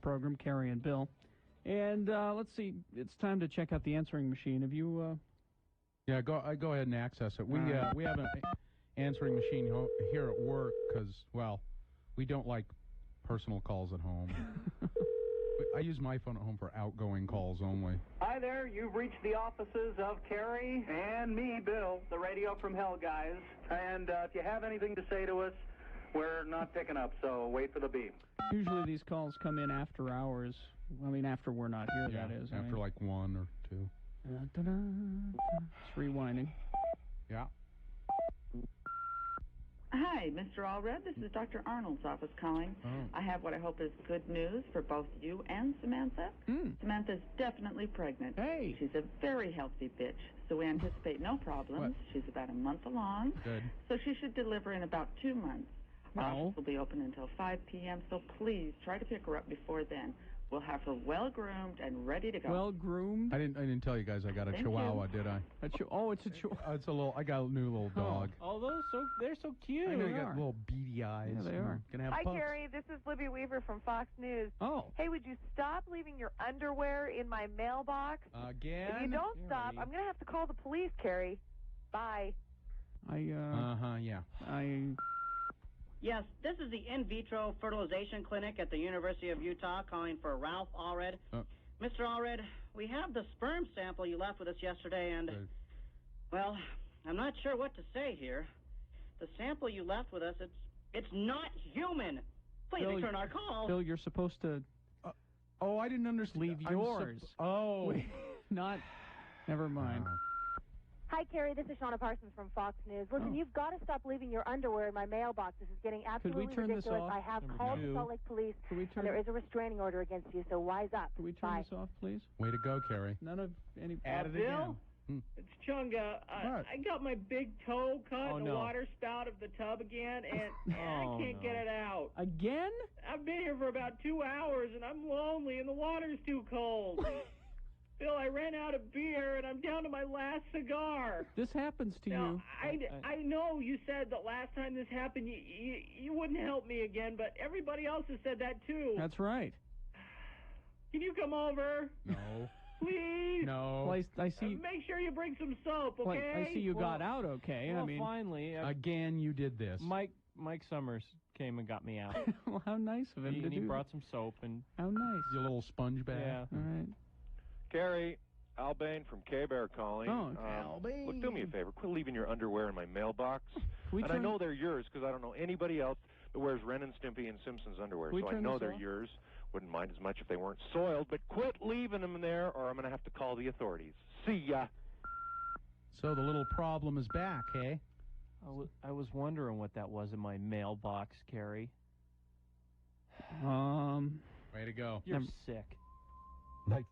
Program, Carrie and Bill. And let's see, it's time to check out the answering machine. Have you... Yeah, go ahead and access it. We have an answering machine here at work because, well, we don't like personal calls at home. I use my phone at home for outgoing calls only. Hi there, you've reached the offices of Carrie and me, Bill, the radio from hell guys. And if you have anything to say to us, we're not picking up, so wait for the beep. Usually these calls come in after hours. I mean, after we're not here, Yeah, that is. after like 1 or 2. It's rewinding. Yeah. Hi, Mr. Allred. This is Dr. Arnold's office calling. Oh. I have what I hope is good news for both you and Samantha. Samantha's definitely pregnant. Hey. She's a very healthy bitch, so we anticipate no problems. She's about a month along. Good. So she should deliver in about 2 months. Office will be open until 5 p.m., so please try to pick her up before then. We'll have her well-groomed and ready to go. Well-groomed? I didn't tell you guys I got a Thank Chihuahua, you. did I? It's a Chihuahua. It's a little. I got a new little dog. Oh, they're so cute. I know you got little beady eyes. Yeah, they are. Gonna have Hi, pups. Carrie. This is Libby Weaver from Fox News. Oh. Hey, would you stop leaving your underwear in my mailbox? Again? If you don't stop, I'm going to have to call the police, Carrie. Bye. Yeah. Yes, this is the in vitro fertilization clinic at the University of Utah calling for Ralph Allred. Mr. Allred, we have the sperm sample you left with us yesterday, and, well, I'm not sure what to say here. The sample you left with us, it's not human. Please Bill, return our call. Bill, you're supposed to Oh, I didn't understand. leave yours. Not. Never mind. Hi, Carrie. This is Shauna Parsons from Fox News. Listen, you've got to stop leaving your underwear in my mailbox. This is getting absolutely turn this ridiculous. off? I have Number called two. the Salt Lake Police, Can we turn and there is a restraining order against you, so wise up. Can we turn this off, please? Way to go, Carrie. None of any. Add it Bill? again. It's Chunga. What? I got my big toe caught Oh, in the no. water spout of the tub again, and Oh, I can't get no. it out. Again? I've been here for about 2 hours, and I'm lonely, and the water's too cold. Bill, I ran out of beer, and I'm down to my last cigar. This happens to Now, you. I know you said that last time this happened, you wouldn't help me again, but everybody else has said that too. That's right. Can you come over? No. Please? No. Well, I see. Make sure you bring some soap, Well, okay? I see you got out okay. Well, I mean, finally, Again, you did this. Mike Summers came and got me out. well, how nice of him to he do. brought some soap and How nice. Your little sponge bag. yeah. All right. Carrie, Al Bain from K-Bear calling. Oh, Al Bain. Look, do me a favor. Quit leaving your underwear in my mailbox. we And I turn- know they're yours because I don't know anybody else that wears Ren and Stimpy and Simpsons underwear. Can we So I turn know this they're off? yours. Wouldn't mind as much if they weren't soiled. But quit leaving them there or I'm going to have to call the authorities. See ya. So the little problem is back, hey? I was wondering what that was in my mailbox, Carrie. Way to go. You're sick. Nightfall.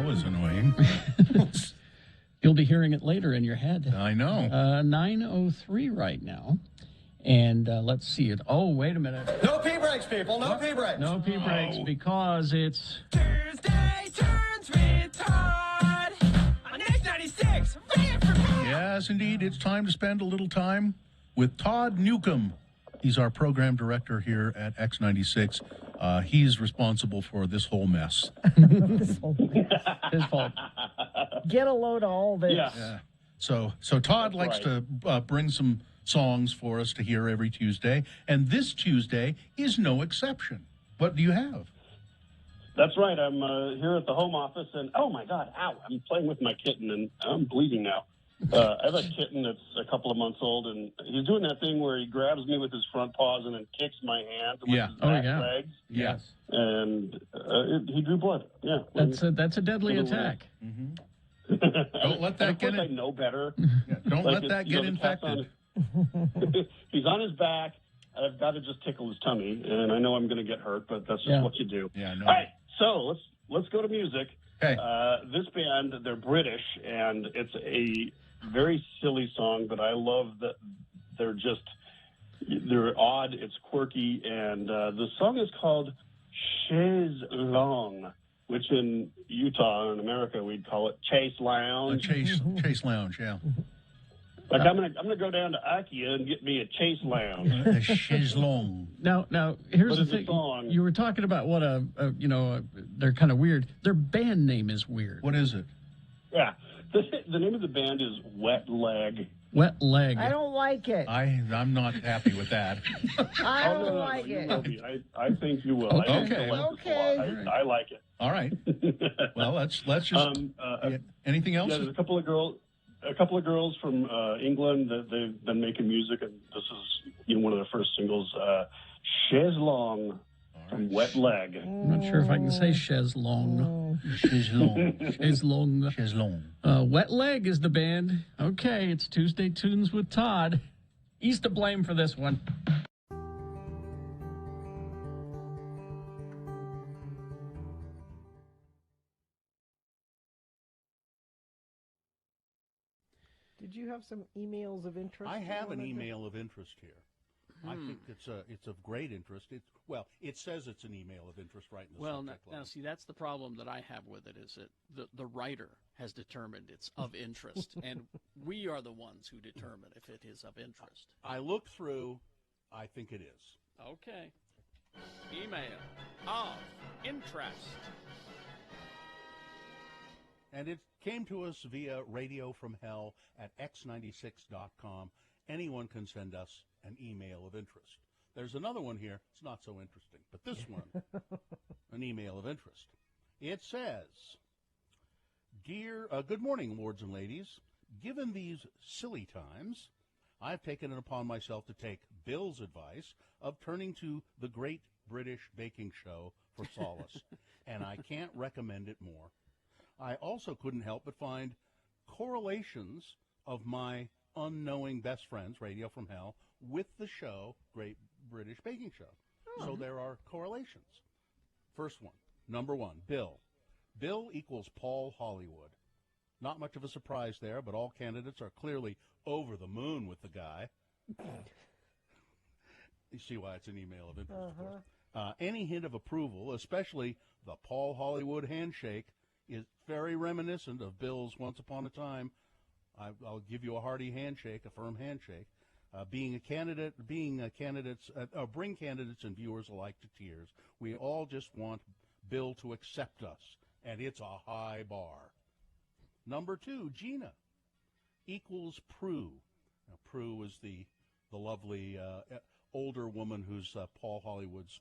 That was annoying. You'll be hearing it later in your head. I know. 9:03 right now. And let's see it. Oh, wait a minute. No pee breaks, people. No pee breaks. No pee breaks because it's Tuesday Turns with Todd on X96. Yes, indeed. It's time to spend a little time with Todd Newcomb. He's our program director here at X96. He's responsible for this whole mess. This whole thing. his fault. Get a load of all this. Yeah. So Todd likes to bring some songs for us to hear every Tuesday, and this Tuesday is no exception. What do you have? That's right. I'm here at the home office, and oh my God, ow! I'm playing with my kitten, and I'm bleeding now. I have a kitten that's a couple of months old, and he's doing that thing where he grabs me with his front paws and then kicks my hand with his back legs. Yes. And he drew blood. Yeah. That's a deadly attack. Don't let that get in. I know better. Don't let that get infected. He's on his back. I've got to just tickle his tummy, and I know I'm going to get hurt, but that's just what you do. Yeah, no. All right, so let's go to music. Okay. This band, they're British, and it's a very silly song, but I love that they're odd, it's quirky, and the song is called Chaise Longue, which in Utah, in America, we'd call it Chase Lounge. Chase Lounge, yeah. Like I'm gonna go down to IKEA and get me a Chase Lounge. A chaise longue. Now, here's But the it's a thing. song. You were talking about what they're kind of weird. Their band name is weird. What is it? Yeah, the name of the band is Wet Leg. Wet Leg. I don't like it. I'm not happy with that. I don't no, like you it. will be. I think you will. Okay. I think you'll like this a lot. I like it. All right. Well, let's just. Anything else? Yeah, there's a couple of girls from England that they've been making music, and this is one of their first singles, Chaise Longue from Wet Leg. I'm not sure if I can say chaise longue. Chaise longue. Chaise longue. Chaise longue. Wet Leg is the band. Okay, it's Tuesday Tunes with Todd. He's to blame for this one. Did you have some emails of interest? I you have an wanted to- email of interest here. I think it's of great interest. It says it's an email of interest right in the Well, subject line. now see, that's the problem that I have with it is that the writer has determined it's of interest, and we are the ones who determine if it is of interest. I look through. I think it is. Okay. Email of interest. And it came to us via Radio from Hell at x96.com. Anyone can send us an email of interest. There's another one here. It's not so interesting, but this one, an email of interest. It says, Dear, good morning, lords and ladies. Given these silly times, I've taken it upon myself to take Bill's advice of turning to the Great British Baking Show for solace, and I can't recommend it more. I also couldn't help but find correlations of my unknowing best friends, Radio from Hell, with the show, Great British Baking Show. So there are correlations. First one, number one, Bill. Bill equals Paul Hollywood. Not much of a surprise there, but all candidates are clearly over the moon with the guy. You see why it's an email of interest, of course. Any hint of approval, especially the Paul Hollywood handshake, is very reminiscent of Bill's Once Upon a Time. I'll give you a hearty handshake, a firm handshake. Bring candidates and viewers alike to tears. We all just want Bill to accept us, and it's a high bar. Number two, Gina equals Prue. Now, Prue is the lovely older woman who's Paul Hollywood's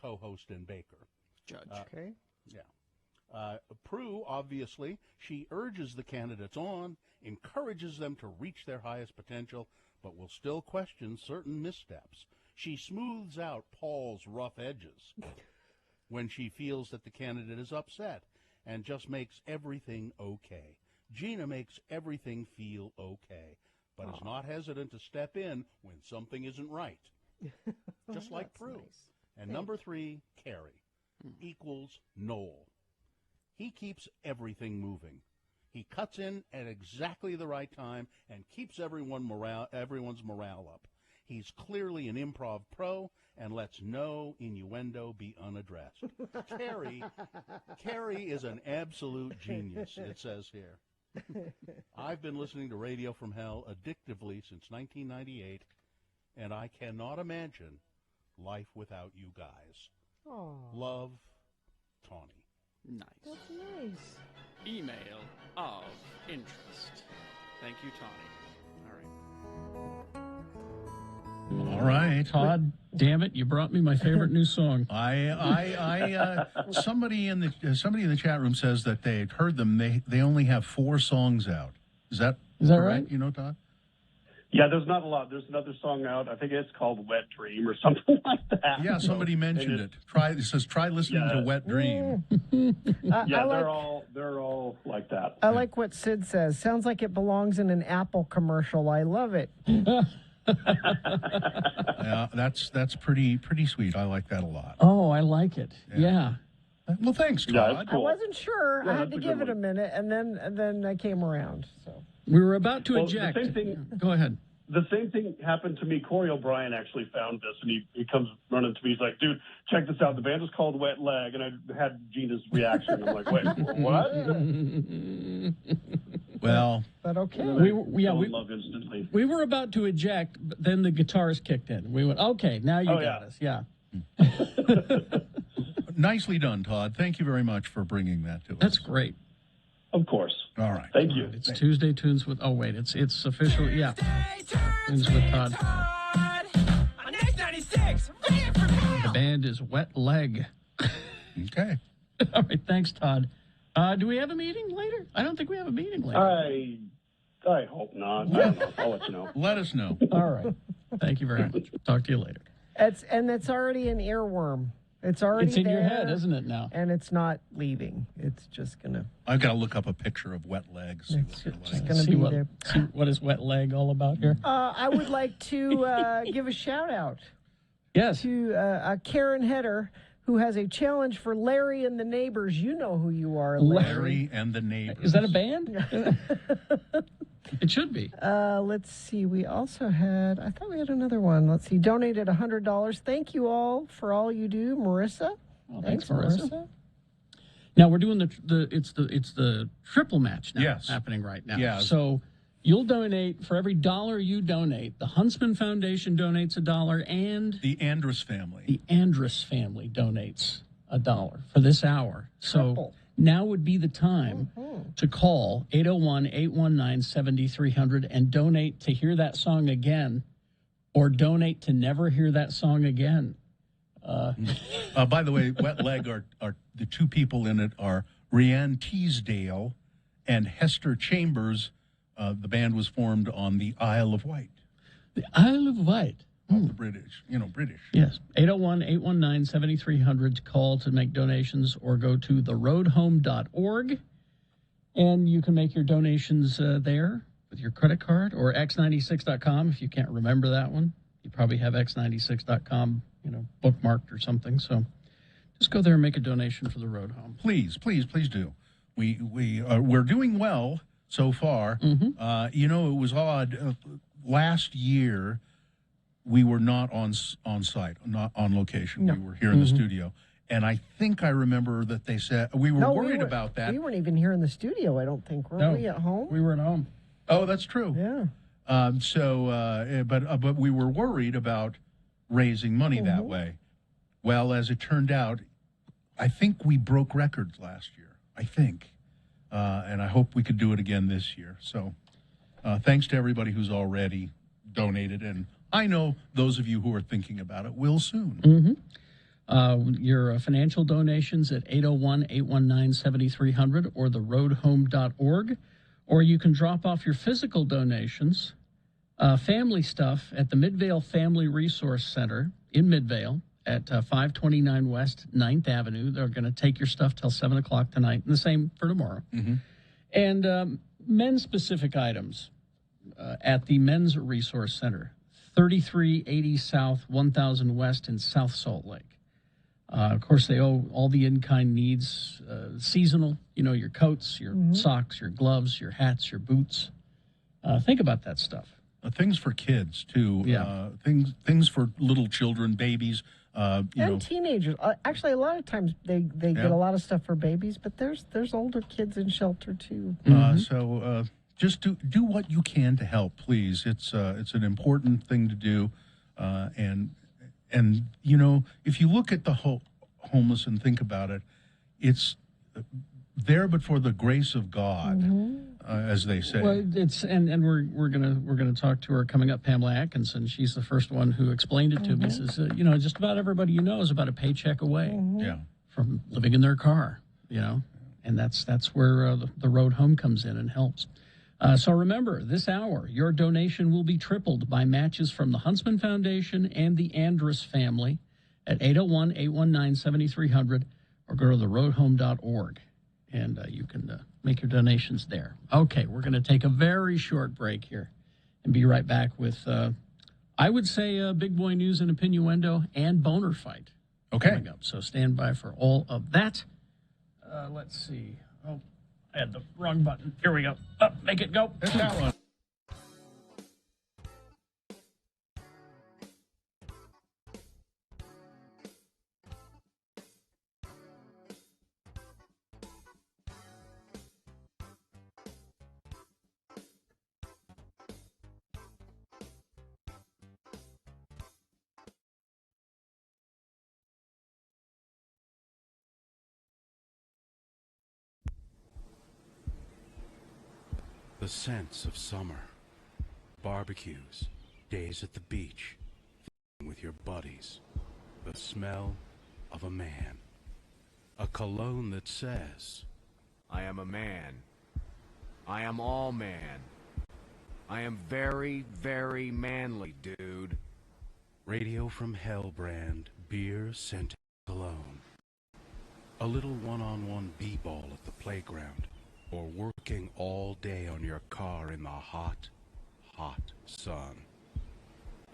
co-host and baker. Judge. Okay. Yeah. Prue, obviously, she urges the candidates on, encourages them to reach their highest potential, but will still question certain missteps. She smooths out Paul's rough edges when she feels that the candidate is upset and just makes everything okay. Gina makes everything feel okay, but is not hesitant to step in when something isn't right, just like Prue. Nice. And number three, Carrie, equals Noel. He keeps everything moving. He cuts in at exactly the right time and keeps everyone's morale up. He's clearly an improv pro and lets no innuendo be unaddressed. Carrie is an absolute genius, it says here. I've been listening to Radio from Hell addictively since 1998, and I cannot imagine life without you guys. Aw. Love, Tawny. Nice. That's nice. Email of interest. Thank you, Tawny. All right. All right. Todd, damn it, you brought me my favorite new song. Somebody in the chat room says that they heard them. They only have 4 songs out. Is that right? correct? You know, Todd? Yeah, there's not a lot. There's another song out. I think it's called Wet Dream or something like that. Yeah, somebody mentioned it. It says try listening to Wet Dream. They're all like that. I like what Sid says. Sounds like it belongs in an Apple commercial. I love it. Yeah, that's pretty sweet. I like that a lot. Oh, I like it. Yeah. Well, thanks, Todd. Yeah, it's cool. I wasn't sure. Yeah, I had that's to a give good it a one. minute, and then I came around. So We were about to Well, eject. the same thing. Go ahead. The same thing happened to me. Corey O'Brien actually found this, and he comes running to me. He's like, "Dude, check this out. The band is called Wet Leg," and I had Gina's reaction. I'm like, "Wait, what?" Well, but okay. We love instantly. We were about to eject, but then the guitars kicked in. We went, okay, now you got us. Yeah. Nicely done, Todd. Thank you very much for bringing that to us. That's great. Of course. All right. Thank you. It's Tuesday Tunes with. Oh wait, it's official. Yeah. Tunes with Todd. On X96, ready for real. The band is Wet Leg. Okay. All right. Thanks, Todd. Do we have a meeting later? I don't think we have a meeting later. I hope not. I don't know. I'll let you know. Let us know. All right. Thank you very much. Talk to you later. It's already an earworm. It's already It's in your there, head, isn't it now? And it's not leaving. It's just gonna. I've got to look up a picture of Wet Legs. It's just gonna be there. See what is Wet Leg all about here? I would like to give a shout out. Yes. To Karen Heder, who has a challenge for Larry and the Neighbors. You know who you are, Larry and the Neighbors. Is that a band? It should be. Let's see. We also had, I thought we had another one. Let's see. Donated $100. Thank you all for all you do, Marissa. Well, thanks, Marissa. Now we're doing it's the triple match now. Yes. Happening right now. Yeah. So you'll donate for every $1 you donate. The Huntsman Foundation donates $1, and the Andrus family. The Andrus family donates $1 for this hour. So Triple. now would be the time to call 801-819-7300 and donate to hear that song again, or donate to never hear that song again. By the way, Wet Leg are the two people in it are Rianne Teasdale and Hester Chambers. The band was formed on the Isle of Wight. The Isle of Wight. The British, British. Yes. 801-819-7300 to call to make donations, or go to theroadhome.org. And you can make your donations there with your credit card, or x96.com if you can't remember that one. You probably have x96.com, bookmarked or something. So just go there and make a donation for the Road Home. Please do. We're doing well so far. Mm-hmm. It was odd. Last year, we were not on site, not on location. No. We were here in the studio. And I think I remember that they said we were worried about that. We weren't even here in the studio, I don't think. Weren't we at home? We were at home. Oh, that's true. Yeah. But we were worried about raising money that way. Well, as it turned out, I think we broke records last year. I think. And I hope we could do it again this year. So thanks to everybody who's already donated. And I know those of you who are thinking about it will soon. Mm-hmm. Your financial donations at 801-819-7300 or theroadhome.org. Or you can drop off your physical donations, family stuff, at the Midvale Family Resource Center in Midvale at 529 West 9th Avenue. They're going to take your stuff till 7 o'clock tonight, and the same for tomorrow. Mm-hmm. And men's-specific items at the Men's Resource Center, 3380 South, 1000 West in South Salt Lake. Of course, they owe all the in-kind needs, seasonal, your coats, your socks, your gloves, your hats, your boots. Think about that stuff. Things for kids, too. Yeah. Things for little children, babies. And teenagers. Actually, a lot of times they get a lot of stuff for babies, but there's older kids in shelter, too. So just do what you can to help, please. It's an important thing to do. And if you look at the homeless and think about it, it's there but for the grace of God, as they say. Well, it's and we're gonna talk to her coming up, Pamela Atkinson. She's the first one who explained it to me. Says just about everybody is about a paycheck away from living in their car, and that's where the road home comes in and helps. So remember, this hour, your donation will be tripled by matches from the Huntsman Foundation and the Andrus family at 801-819-7300 or go to theroadhome.org, and you can make your donations there. Okay, we're going to take a very short break here and be right back with, I would say, Big Boy News and Opinioendo and Boner Fight coming up. So stand by for all of that. Let's see. Oh, I had the wrong button. Here we go. Up, make it go. There's that one. The scents of summer, barbecues, days at the beach, with your buddies, the smell of a man, a cologne that says, I am a man. I am all man. I am very, very manly, dude. Radio from Hell brand beer scented cologne. A little one-on-one b-ball at the playground, or working all day on your car in the hot, hot sun.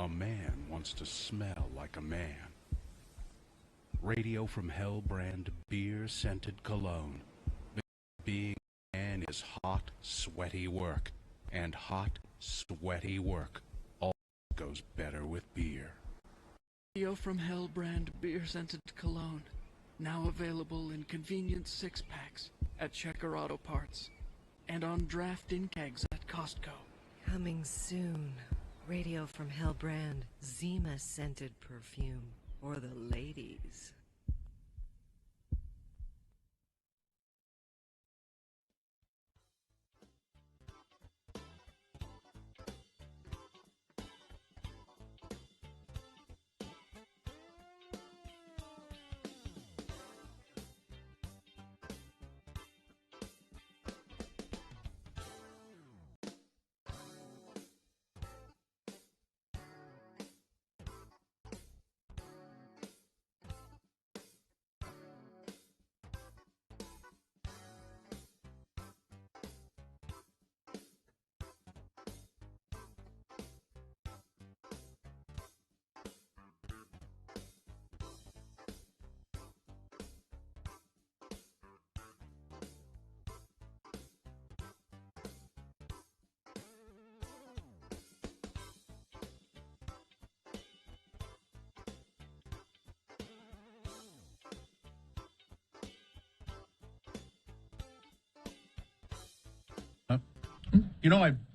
A man wants to smell like a man. Radio from Hell brand beer scented cologne. Being a man is hot, sweaty work, and hot, sweaty work all goes better with beer. Radio from Hell brand beer scented cologne, now available in convenient 6-packs at Checker Auto Parts and on draft in kegs at Costco. Coming soon, Radio from Hell brand Zima scented perfume for the ladies.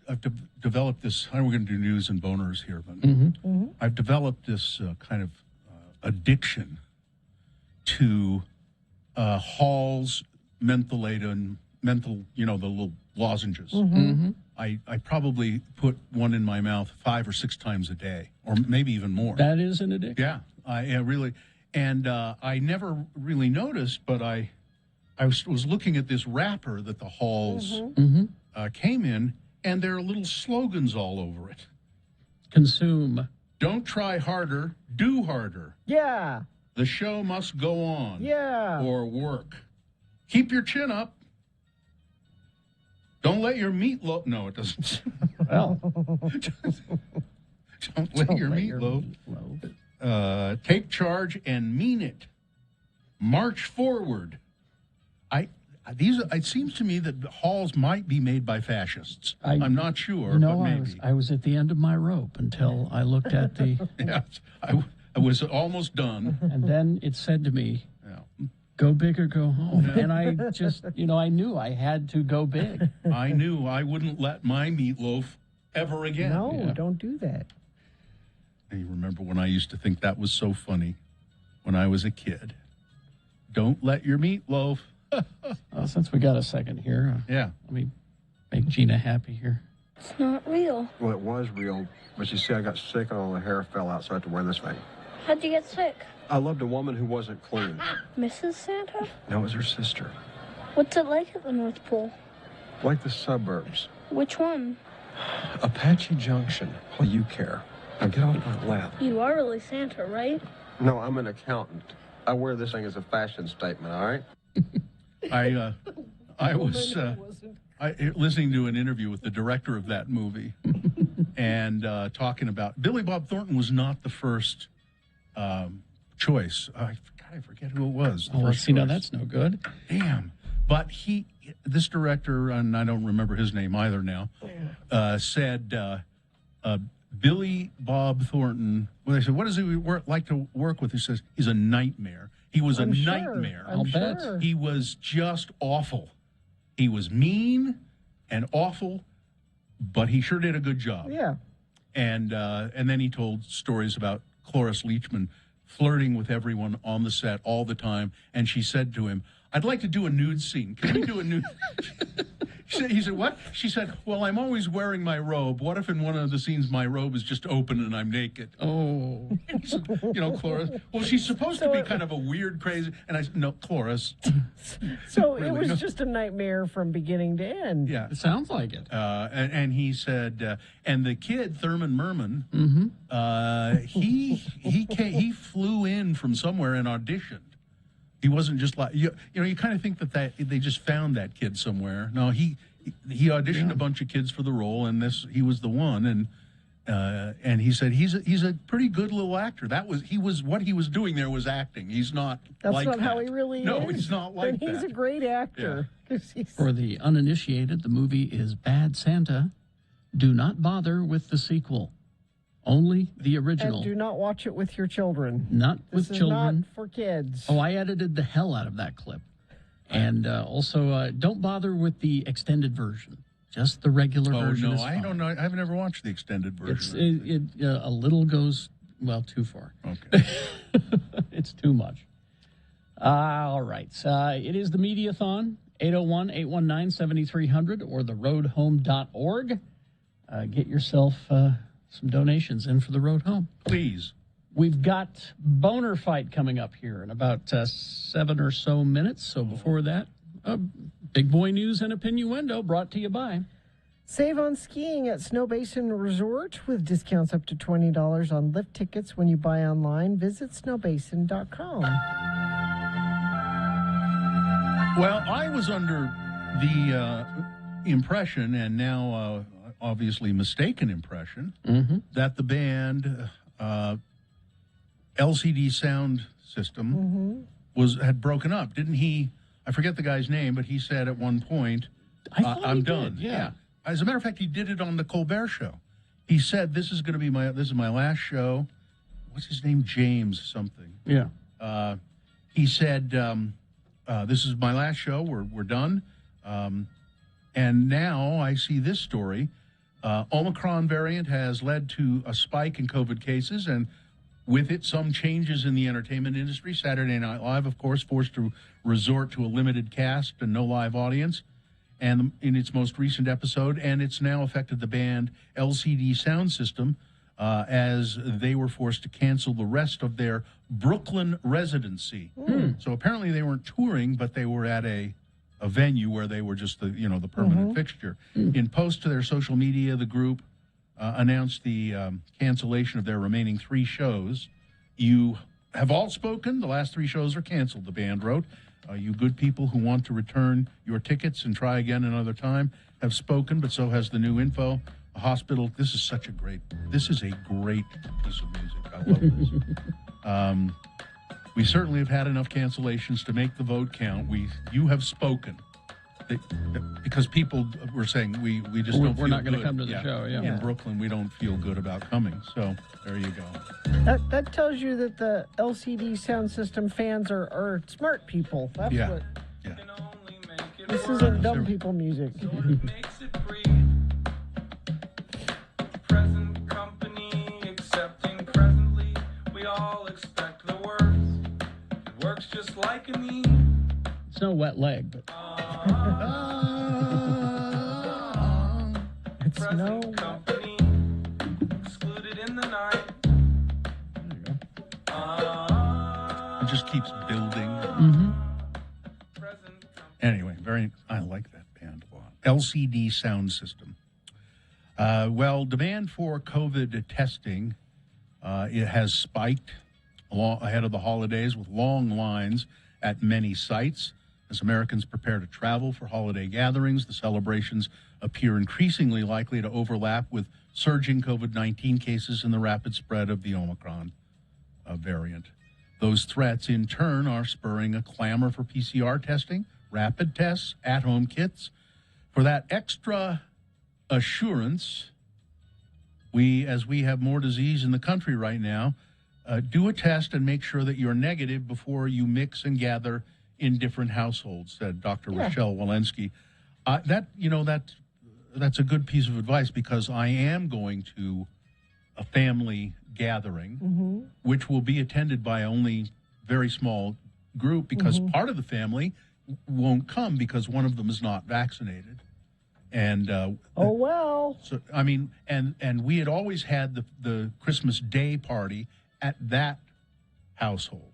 I've developed this. I know we're going to do news and boners here, but I've developed this kind of addiction to Hall's mentholatum, the little lozenges. I probably put one in my mouth 5 or 6 times a day, or maybe even more. That is an addiction. Yeah, I really, and I never really noticed, but I was looking at this wrapper that the Halls came in, and there are little slogans all over it. Consume. Don't try harder, do harder. Yeah. The show must go on. Yeah. Or work. Keep your chin up. Don't let your meat loaf. No, it doesn't. Well. Don't let your meat loaf. Take charge and mean it. March Forward. It seems to me that the halls might be made by fascists. I'm not sure, No, but maybe. I was at the end of my rope until I looked at the... Yes, I was almost done. And then it said to me, go big or go home. And I just, I knew I had to go big. I knew I wouldn't let my meatloaf ever again. No, don't do that. And you remember when I used to think that was so funny when I was a kid. Don't let your meatloaf. Since we got a second here, yeah, let me make Gina happy here. It's not real. Well, it was real, but you see, I got sick and all the hair fell out, so I had to wear this thing. How'd you get sick? I loved a woman who wasn't clean. Mrs. Santa? No, it was her sister. What's it like at the North Pole? Like the suburbs. Which one? Apache Junction. Well, you care. Now get off my lap. You are really Santa, right? No, I'm an accountant. I wear this thing as a fashion statement, all right? I was listening to an interview with the director of that movie and talking about Billy Bob Thornton was not the first choice. I forget who it was. Oh, see, now that's no good. Damn. But this director, and I don't remember his name either now, said Billy Bob Thornton, well, they said, what does he like to work with? He says, he's a nightmare. He was a nightmare. I'll bet. He was just awful. He was mean and awful, but he sure did a good job. Yeah. And then he told stories about Cloris Leachman flirting with everyone on the set all the time. And she said to him, I'd like to do a nude scene. Can we do a nude? He said, what? She said, well, I'm always wearing my robe. What if in one of the scenes my robe is just open and I'm naked? Oh. So, Cloris. Well, she's supposed to be kind of a weird, crazy. And I said, no, Cloris. So it was just a nightmare from beginning to end. Yeah. It sounds like it. And he said, and the kid, Thurman Merman, he flew in from somewhere and auditioned. He wasn't just like, you kind of think that they just found that kid somewhere. No, he auditioned a bunch of kids for the role, and he was the one. And he said he's a pretty good little actor. What he was doing there was acting. He's not. That's like not that. how he really is. No, he's not like and he's that. a great actor. Yeah. For the uninitiated, the movie is Bad Santa. Do not bother with the sequel. Only the original. And do not watch it with your children. Not with children. Not for kids. Oh, I edited the hell out of that clip. And also, don't bother with the extended version. Just the regular version. Oh, no, is I fine. don't know. I've never watched the extended version. It a little goes, too far. Okay. It's too much. All right. It is the Mediathon, 801-819-7300 or theroadhome.org. Get yourself some donations in for the road home. Please. We've got Boner Fight coming up here in about 7 or so minutes. So before that, Big Boy News and a Pinuendo brought to you by... Save on skiing at Snow Basin Resort with discounts up to $20 on lift tickets when you buy online. Visit snowbasin.com. Well, I was under the impression, and now obviously mistaken impression, that the band LCD Sound System had broken up. Didn't he? I forget the guy's name, but he said at one point, I'm done. Yeah. As a matter of fact, he did it on the Colbert Show. He said, this is my last show. What's his name? James something. Yeah. He said, this is my last show. We're done. And now I see this story. Omicron variant has led to a spike in COVID cases, and with it, some changes in the entertainment industry. Saturday Night Live, of course, forced to resort to a limited cast and no live audience. And in its most recent episode, and it's now affected the band LCD Sound System as they were forced to cancel the rest of their Brooklyn residency. So apparently they weren't touring, but they were at a venue where they were just the permanent fixture. In post to their social media, the group announced the cancellation of their remaining 3 shows. You have all spoken. The last 3 shows are canceled, the band wrote. You good people who want to return your tickets and try again another time have spoken, but so has the new info. A hospital, this is a great piece of music. I love this. We certainly have had enough cancellations to make the vote count. You have spoken. Because people were saying we just don't feel we're not going to good. come to the show. Yeah. In Brooklyn, we don't feel good about coming. So there you go. That tells you that the LCD sound system fans are smart people. That's what. Yeah. This isn't dumb people music. Present company accepting presently. We all expect the worst. It works just like a knee. It's no wet leg, but. It's no company excluded in the night. It just keeps building. Mm-hmm. Anyway, I like that band a lot. LCD sound system. Well, demand for COVID testing, it has spiked ahead of the holidays with long lines at many sites. As Americans prepare to travel for holiday gatherings, the celebrations appear increasingly likely to overlap with surging COVID-19 cases and the rapid spread of the Omicron variant. Those threats, in turn, are spurring a clamor for PCR testing, rapid tests, at-home kits. For that extra assurance, as we have more disease in the country right now, do a test and make sure that you're negative before you mix and gather in different households, said Dr. Rochelle Walensky. That's a good piece of advice, because I am going to a family gathering, which will be attended by only very small group, because part of the family won't come because one of them is not vaccinated. And so I mean, and we had always had the Christmas Day party at that household.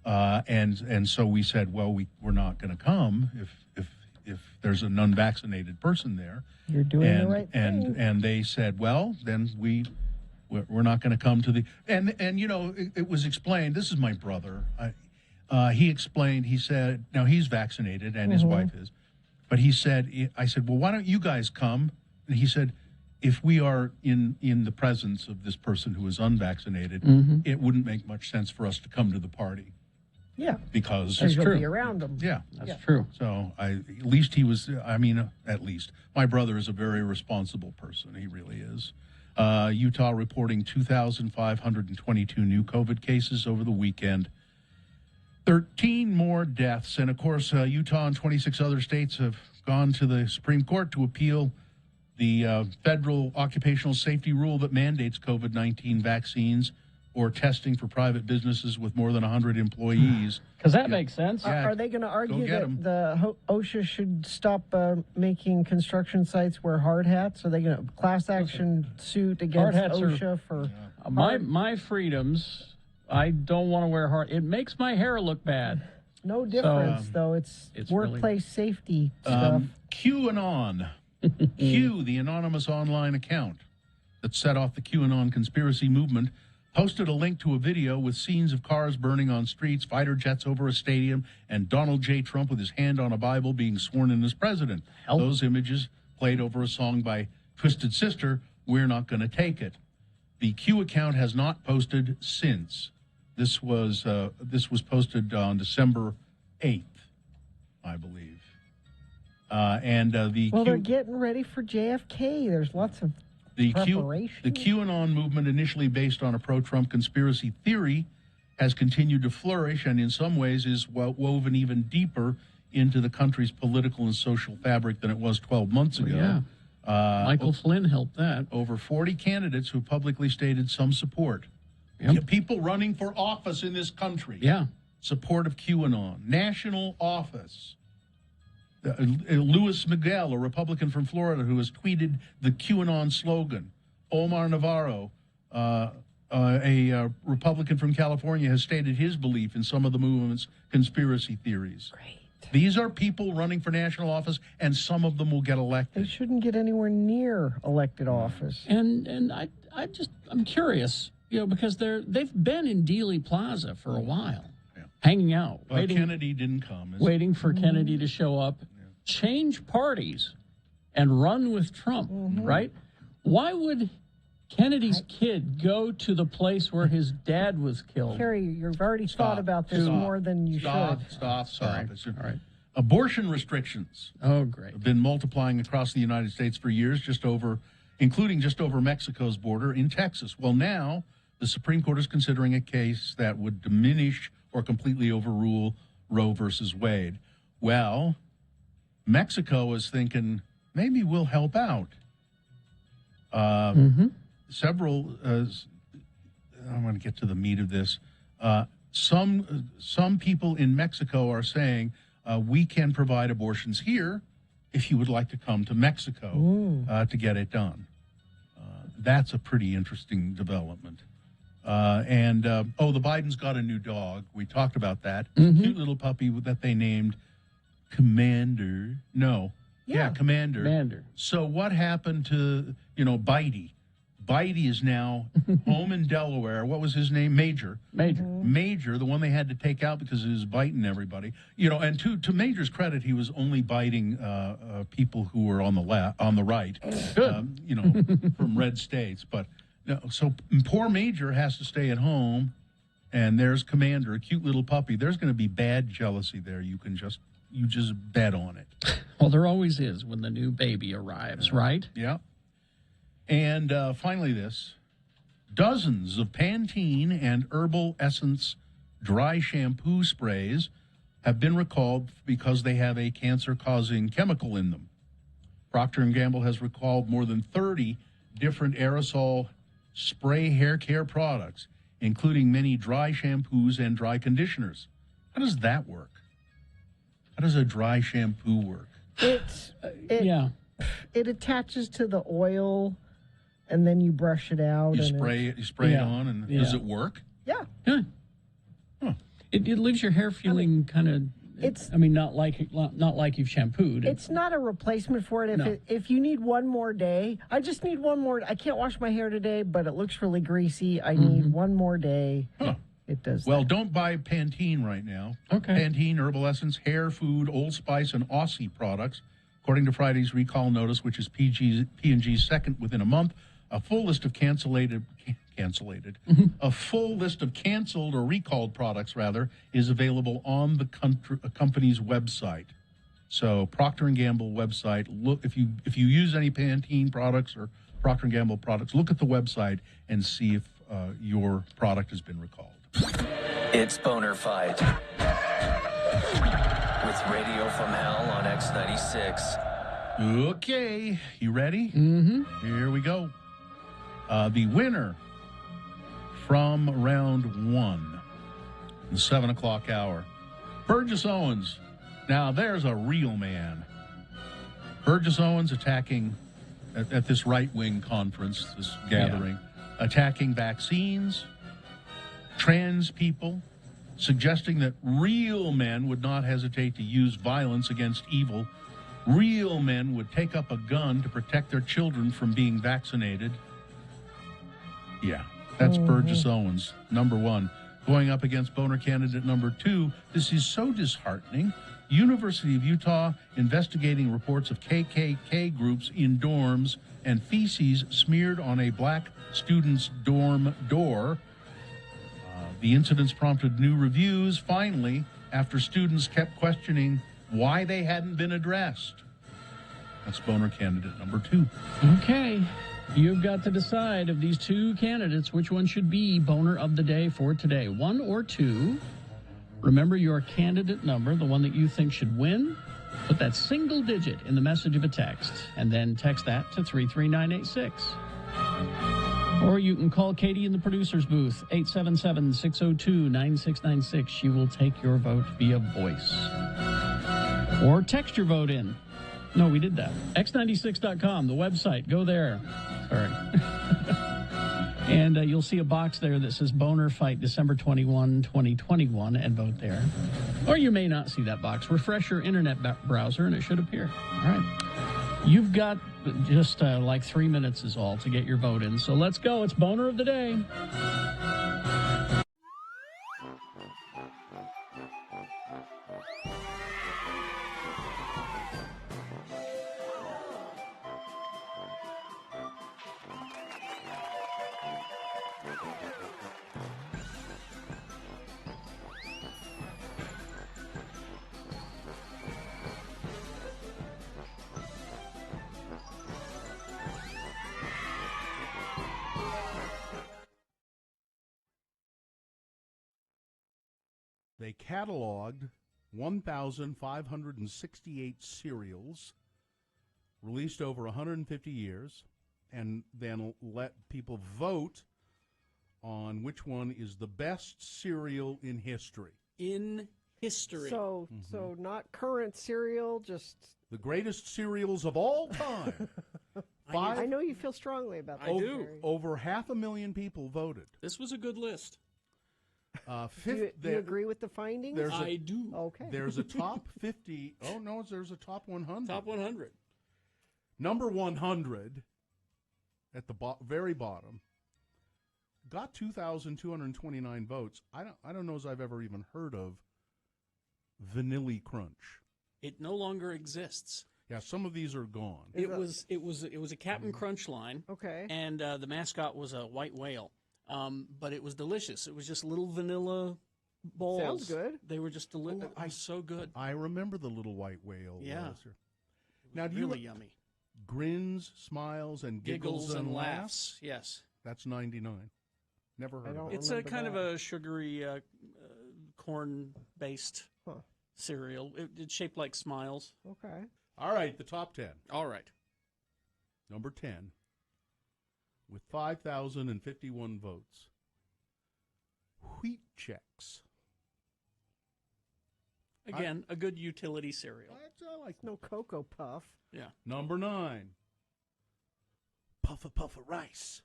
And so we said, well, we're not going to come if there's an unvaccinated person there. You're doing the right thing. And they said, well, then we're not going to come to the and it was explained. This is my brother. He explained. He said, now he's vaccinated and his wife is, but he said, I said, well, why don't you guys come? And he said, if we are in the presence of this person who is unvaccinated, it wouldn't make much sense for us to come to the party. Yeah, because it's true. Be around them. Yeah, that's true. So at least he was. I mean, at least my brother is a very responsible person. He really is. Utah reporting 2,522 new COVID cases over the weekend. 13 more deaths, and of course, Utah and 26 other states have gone to the Supreme Court to appeal the federal occupational safety rule that mandates COVID-19 vaccines or testing for private businesses with more than 100 employees. Because that makes sense. Are they going to argue that the OSHA should stop making construction sites wear hard hats? Are they going to class action suit against OSHA for my freedoms? I don't want to wear hard. It makes my hair look bad. No difference, though. It's workplace safety stuff. QAnon. Q, the anonymous online account that set off the QAnon conspiracy movement, posted a link to a video with scenes of cars burning on streets, fighter jets over a stadium, and Donald J. Trump with his hand on a Bible being sworn in as president. Those images played over a song by Twisted Sister, We're Not Gonna Take It. The Q account has not posted since. This was posted on December 8th, I believe. They're getting ready for JFK. There's lots of preparation. The QAnon movement, initially based on a pro-Trump conspiracy theory, has continued to flourish and in some ways is woven even deeper into the country's political and social fabric than it was 12 months ago. Michael Flynn helped that. Over 40 candidates who publicly stated some support. People running for office in this country. Support of QAnon. National office. Luis Miguel, a Republican from Florida, who has tweeted the QAnon slogan. Omar Navarro, a Republican from California, has stated his belief in some of the movement's conspiracy theories. Great. These are people running for national office, and some of them will get elected. They shouldn't get anywhere near elected office. And I'm curious, because they've been in Dealey Plaza for a while, hanging out, waiting. Kennedy didn't come. Waiting for Kennedy to show up, change parties, and run with Trump, right? Why would Kennedy's kid go to the place where his dad was killed? Carrie, you've already thought about this more than you should. Stop. Sorry. It's- All right. Abortion restrictions Oh, great. have been multiplying across the United States for years, including just over Mexico's border in Texas. Well, now the Supreme Court is considering a case that would diminish or completely overrule Roe versus Wade. Well, Mexico is thinking maybe we'll help out. Several. I want to get to the meat of this. Some people in Mexico are saying we can provide abortions here if you would like to come to Mexico to get it done. That's a pretty interesting development. The Bidens got a new dog. We talked about that. Cute little puppy that they named Commander. No. Yeah, Commander. Commander. So what happened to, Bitey? Bitey is now home in Delaware. What was his name? Major, the one they had to take out because he was biting everybody. And to Major's credit, he was only biting people who were on the right, from red states. But so poor Major has to stay at home, and there's Commander, a cute little puppy. There's going to be bad jealousy there. You just bet on it. Well, there always is when the new baby arrives, right? Yeah. And finally dozens of Pantene and Herbal Essence dry shampoo sprays have been recalled because they have a cancer-causing chemical in them. Procter & Gamble has recalled more than 30 different aerosol spray hair care products, including many dry shampoos and dry conditioners. How does that work? How does a dry shampoo work? It attaches to the oil, and then you brush it out. You spray it on, and does it work? Yeah. It leaves your hair feeling kind of. Not like you've shampooed. It's not a replacement for it. If you need one more day, I just need one more. I can't wash my hair today, but it looks really greasy. I need one more day. It does. Well, don't buy Pantene right now. Okay. Pantene, Herbal Essence, Hair Food, Old Spice, and Aussie products. According to Friday's recall notice, which is P&G's second within a month, a full list of a full list of canceled or recalled products, is available on the company's website. So Procter & Gamble website. Look, if you use any Pantene products or Procter & Gamble products, look at the website and see if your product has been recalled. It's Boner Fight with Radio from Hell on X96. Okay, you ready? Mm-hmm. Here we go. The winner from round 1, the 7 o'clock hour, Burgess Owens. Now, there's a real man. Burgess Owens attacking at this right-wing conference, this gathering, attacking vaccines, trans people, suggesting that real men would not hesitate to use violence against evil. Real men would take up a gun to protect their children from being vaccinated. Yeah, that's Burgess Owens, number 1. Going up against Boner candidate number 2, this is so disheartening. University of Utah investigating reports of KKK groups in dorms and feces smeared on a black student's dorm door. The incidents prompted new reviews, finally, after students kept questioning why they hadn't been addressed. That's Boner candidate number 2. Okay. You've got to decide of these two candidates which one should be Boner of the Day for today. 1 or 2. Remember your candidate number, the one that you think should win. Put that single digit in the message of a text, and then text that to 33986. Or you can call Katie in the producer's booth, 877-602-9696. She will take your vote via voice. Or text your vote in. No, we did that. X96.com, the website. Go there. Sorry. And you'll see a box there that says Boner Fight December 21, 2021, and vote there. Or you may not see that box. Refresh your internet browser, and it should appear. All right. You've got just like 3 minutes is all to get your vote in. So let's go. It's Boner of the Day. They cataloged 1,568 serials, released over 150 years, and then let people vote on which one is the best serial in history. In history. So not current cereal, just The greatest serials of all time. I know you feel strongly about that. Over 500,000 people voted. This was a good list. Do you agree with the findings? I do. Okay. There's a top 50. Oh, no, there's a top 100. Top 100. Number 100 at the very bottom got 2,229 votes. I don't know as I've ever even heard of Vanilli Crunch. It no longer exists. Yeah, some of these are gone. It was a Captain Crunch line. Okay. And the mascot was a white whale. But it was delicious. It was just little vanilla balls. Sounds good. They were just delicious. So good. I remember the little white whale. Yeah. Now, do really you yummy. Grins, Smiles, and Giggles and Laughs? Yes. That's 99. Never heard of it. It's a kind of a sugary corn-based cereal. It's shaped like Smiles. Okay. All right, the top 10. All right. Number 10, with 5,051 votes, Wheat Chex. Again, a good utility cereal. I like no Cocoa Puff. Yeah. Number 9, Puffa Puffa Rice.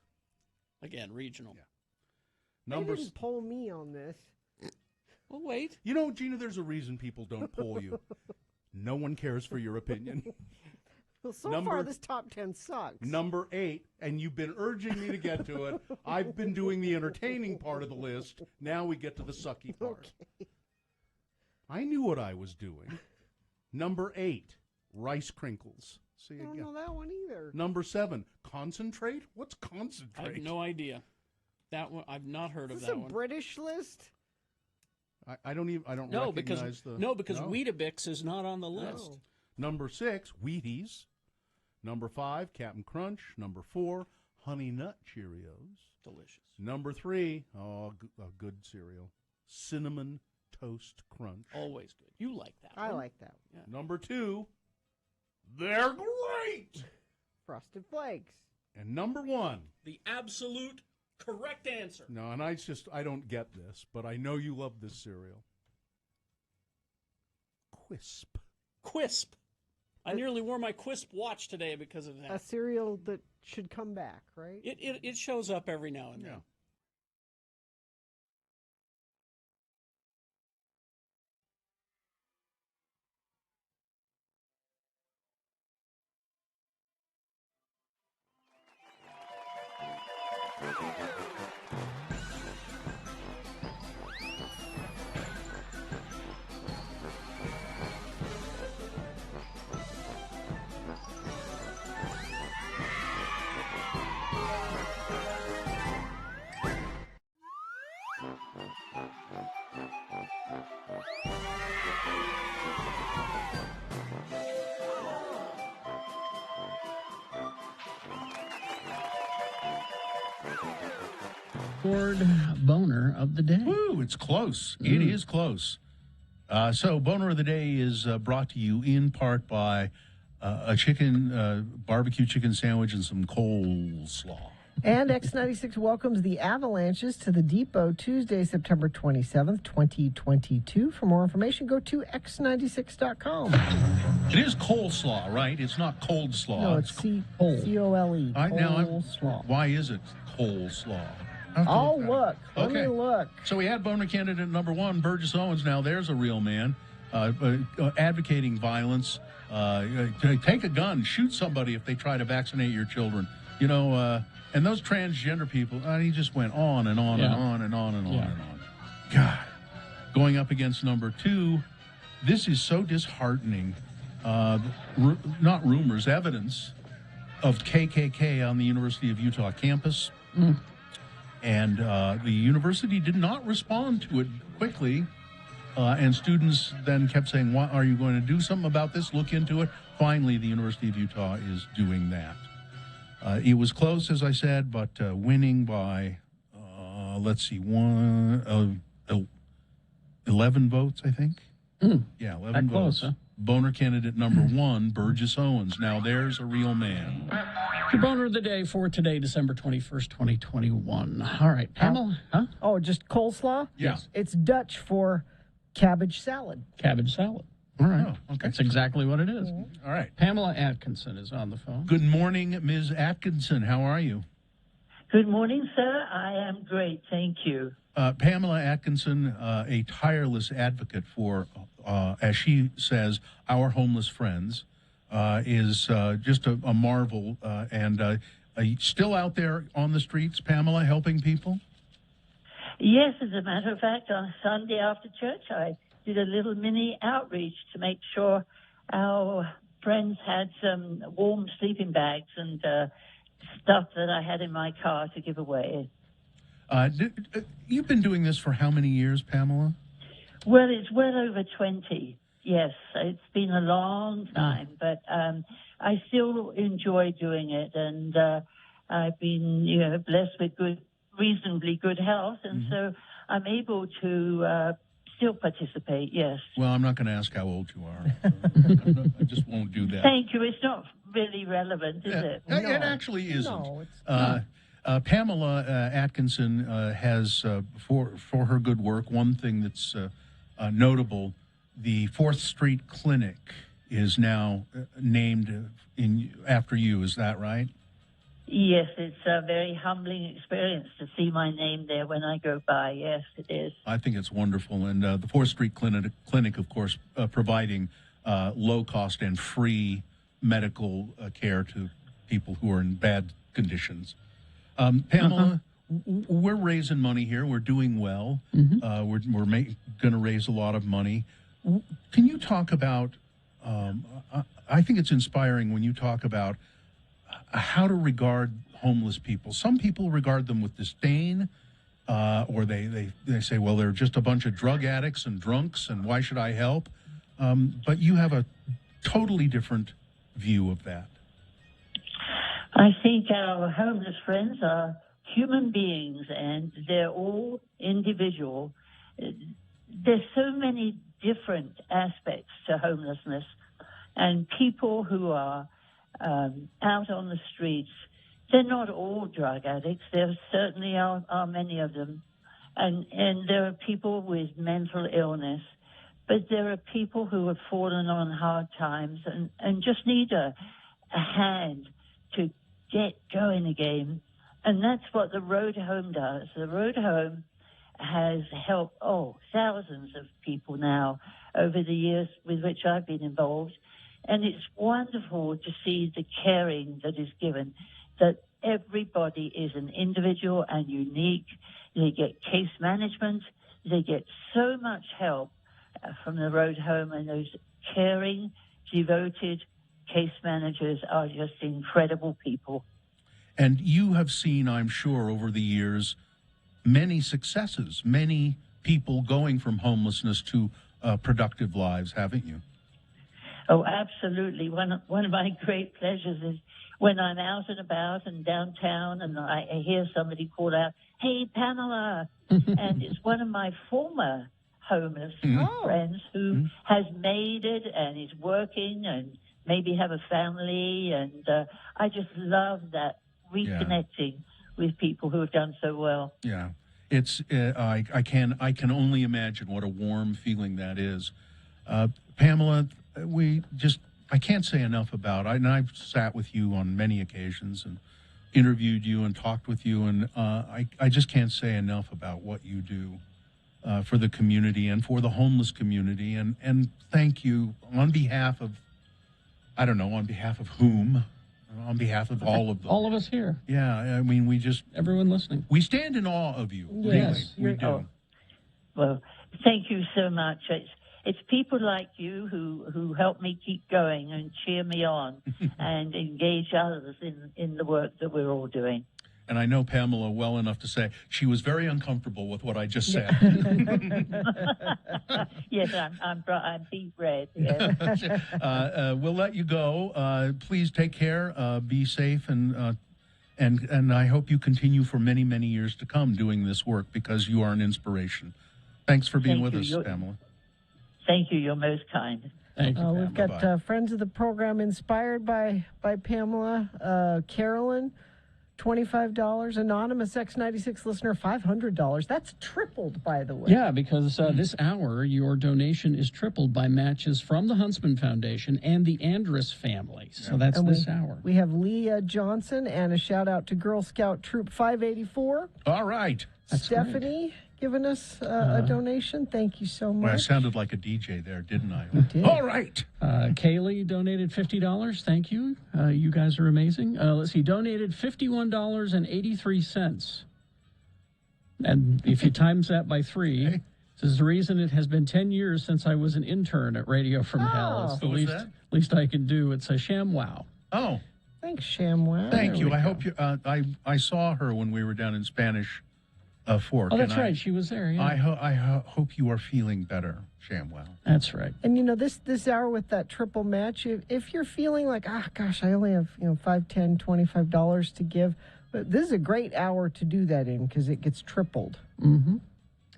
Again, regional. Yeah. They didn't poll me on this. Well, wait. You know, Gina, there's a reason people don't poll you. No one cares for your opinion. Well, so far this top 10 sucks. Number 8, and you've been urging me to get to it. I've been doing the entertaining part of the list. Now we get to the sucky part. Okay. I knew what I was doing. Number 8, Rice Crinkles. See I again. don't know that one either. Number 7, Concentrate. What's Concentrate? I have no idea. That one I've not heard Is of this that a one. British list? I don't recognize because Weetabix is not on the list. Number 6, Wheaties. Number 5, Captain Crunch. Number 4, Honey Nut Cheerios. Delicious. Number 3, a good cereal, Cinnamon Toast Crunch. Always good. You like that I one. like that one. Yeah. Number 2, they're great. Frosted Flakes. And number 1. The absolute correct answer. No, and I don't get this, but I know you love this cereal. Quisp. Quisp. I nearly wore my Quisp watch today because of that. A cereal that should come back, right? It shows up every now and then. Ford boner of the day. Woo, it's close. It is close. So, boner of the day is brought to you in part by a barbecue chicken sandwich and some coleslaw. And X96 welcomes the Avalanches to the Depot Tuesday, September 27th, 2022. For more information, go to x96.com. It is coleslaw, right? It's not cold slaw. No, it's C-O-L-E. Coleslaw. Why is it coleslaw? I'll look. Let me look. So we had boner candidate number 1, Burgess Owens. Now there's a real man advocating violence. Take a gun, shoot somebody if they try to vaccinate your children. You know, and those transgender people, he just went on and on and on and on and on and on. God, going up against number 2, this is so disheartening. Not rumors, evidence of KKK on the University of Utah campus. And the university did not respond to it quickly. And students then kept saying, "What, are you going to do something about this? Look into it." Finally, the University of Utah is doing that. It was close, as I said, but winning by, 11 votes, I think. Yeah, 11 That votes. close, huh? Boner candidate number 1, Burgess Owens. Now there's a real man. Your boner of the day for today, December 21st, 2021. All right, Pamela, huh? Oh, just coleslaw? Yes. It's Dutch for cabbage salad. Cabbage salad. All right. Oh, okay. That's exactly what it is. All right. Pamela Atkinson is on the phone. Good morning, Ms. Atkinson. How are you? Good morning, sir. I am great. Thank you. Pamela Atkinson, a tireless advocate for, as she says, our homeless friends, is just a marvel. And are you still out there on the streets, Pamela, helping people? Yes, as a matter of fact, on Sunday after church, I did a little mini outreach to make sure our friends had some warm sleeping bags and stuff that I had in my car to give away. You've been doing this for how many years, Pamela? Well, it's well over 20. Yes, it's been a long time, but I still enjoy doing it, and I've been, blessed with reasonably good health, and so I'm able to still participate. Yes. Well, I'm not going to ask how old you are. I just won't do that. Thank you. It's not really relevant, is it? It actually isn't. No, it's not. Pamela Atkinson has, for her good work, one thing that's notable. The 4th Street Clinic is now named after you. Is that right? Yes, it's a very humbling experience to see my name there when I go by. Yes, it is. I think it's wonderful. And the 4th Street Clinic, of course, providing low-cost and free medical care to people who are in bad conditions. Pamela, we're raising money here. We're doing well. We're going to raise a lot of money. Can you talk about, I think it's inspiring when you talk about how to regard homeless people. Some people regard them with disdain, or they say, well, they're just a bunch of drug addicts and drunks, and why should I help? But you have a totally different view of that. I think our homeless friends are human beings, and they're all individual. There's so many different aspects to homelessness, and people who are out on the streets, they're not all drug addicts. There certainly are many of them, and there are people with mental illness, but there are people who have fallen on hard times and just need a hand to get going again. And that's what the Road Home does. The Road Home has helped, thousands of people now over the years with which I've been involved. And it's wonderful to see the caring that is given, that everybody is an individual and unique. They get case management. They get so much help from the Road Home, and those caring, devoted case managers are just incredible people. And you have seen, I'm sure, over the years, many successes, many people going from homelessness to productive lives, haven't you? Oh, absolutely. One of my great pleasures is when I'm out and about and downtown and I hear somebody call out, "Hey, Pamela," and it's one of my former homeless friends who has made it and is working and maybe have a family, and I just love that reconnecting with people who have done so well. Yeah, it's I can only imagine what a warm feeling that is. Pamela, I can't say enough about it. And I've sat with you on many occasions and interviewed you and talked with you, and I just can't say enough about what you do for the community and for the homeless community. And thank you on behalf of, I don't know, on behalf of whom? On behalf of all of them. All of us here. Yeah, I mean, everyone listening. We stand in awe of you. Yes, really, we do. Well, thank you so much. It's people like you who help me keep going and cheer me on and engage others in the work that we're all doing. And I know Pamela well enough to say she was very uncomfortable with what I just said. Yes, I'm deep red. Yes. We'll let you go. Please take care. Be safe, and I hope you continue for many, many years to come doing this work, because you are an inspiration. Thanks for being Thank with you. us, You're- Pamela. Thank you. You're most kind. Thank you. We've got friends of the program inspired by Pamela. Carolyn, $25. Anonymous X96 listener, $500. That's tripled, by the way. Yeah, because this hour, your donation is tripled by matches from the Huntsman Foundation and the Andrus family. So that's And this hour. We have Leah Johnson and a shout out to Girl Scout Troop 584. All right. Stephanie giving us a donation. Thank you so much. Well, I sounded like a DJ there, didn't I? did. All right. Kaylee donated $50. Thank you. You guys are amazing. Let's see, donated $51.83. And if you times that by 3, this is the reason it has been 10 years since I was an intern at Radio from Hell. It's the What was least, that? least I can do. It's a ShamWow. Oh, Thanks, ShamWow. thank There you. we I go. hope you. I saw her when we were down in Spanish Fork. Oh, that's and right. She was there. Yeah. I hope you are feeling better, ShamWow. That's right. And this hour with that triple match, if you're feeling like, gosh, I only have $5, $10, $25 to give, but this is a great hour to do that in because it gets tripled. Mm-hmm.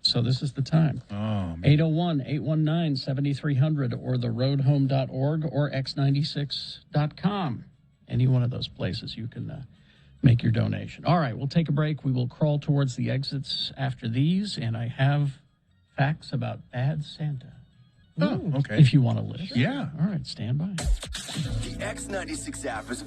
So this is the time. Oh, 801-819-7300 or theroadhome.org or x96.com. Any one of those places you can make your donation. All right, we'll take a break. We will crawl towards the exits after these, and I have facts about Bad Santa. Oh, okay. If you want to listen. Yeah. All right, stand by. The X96 app is...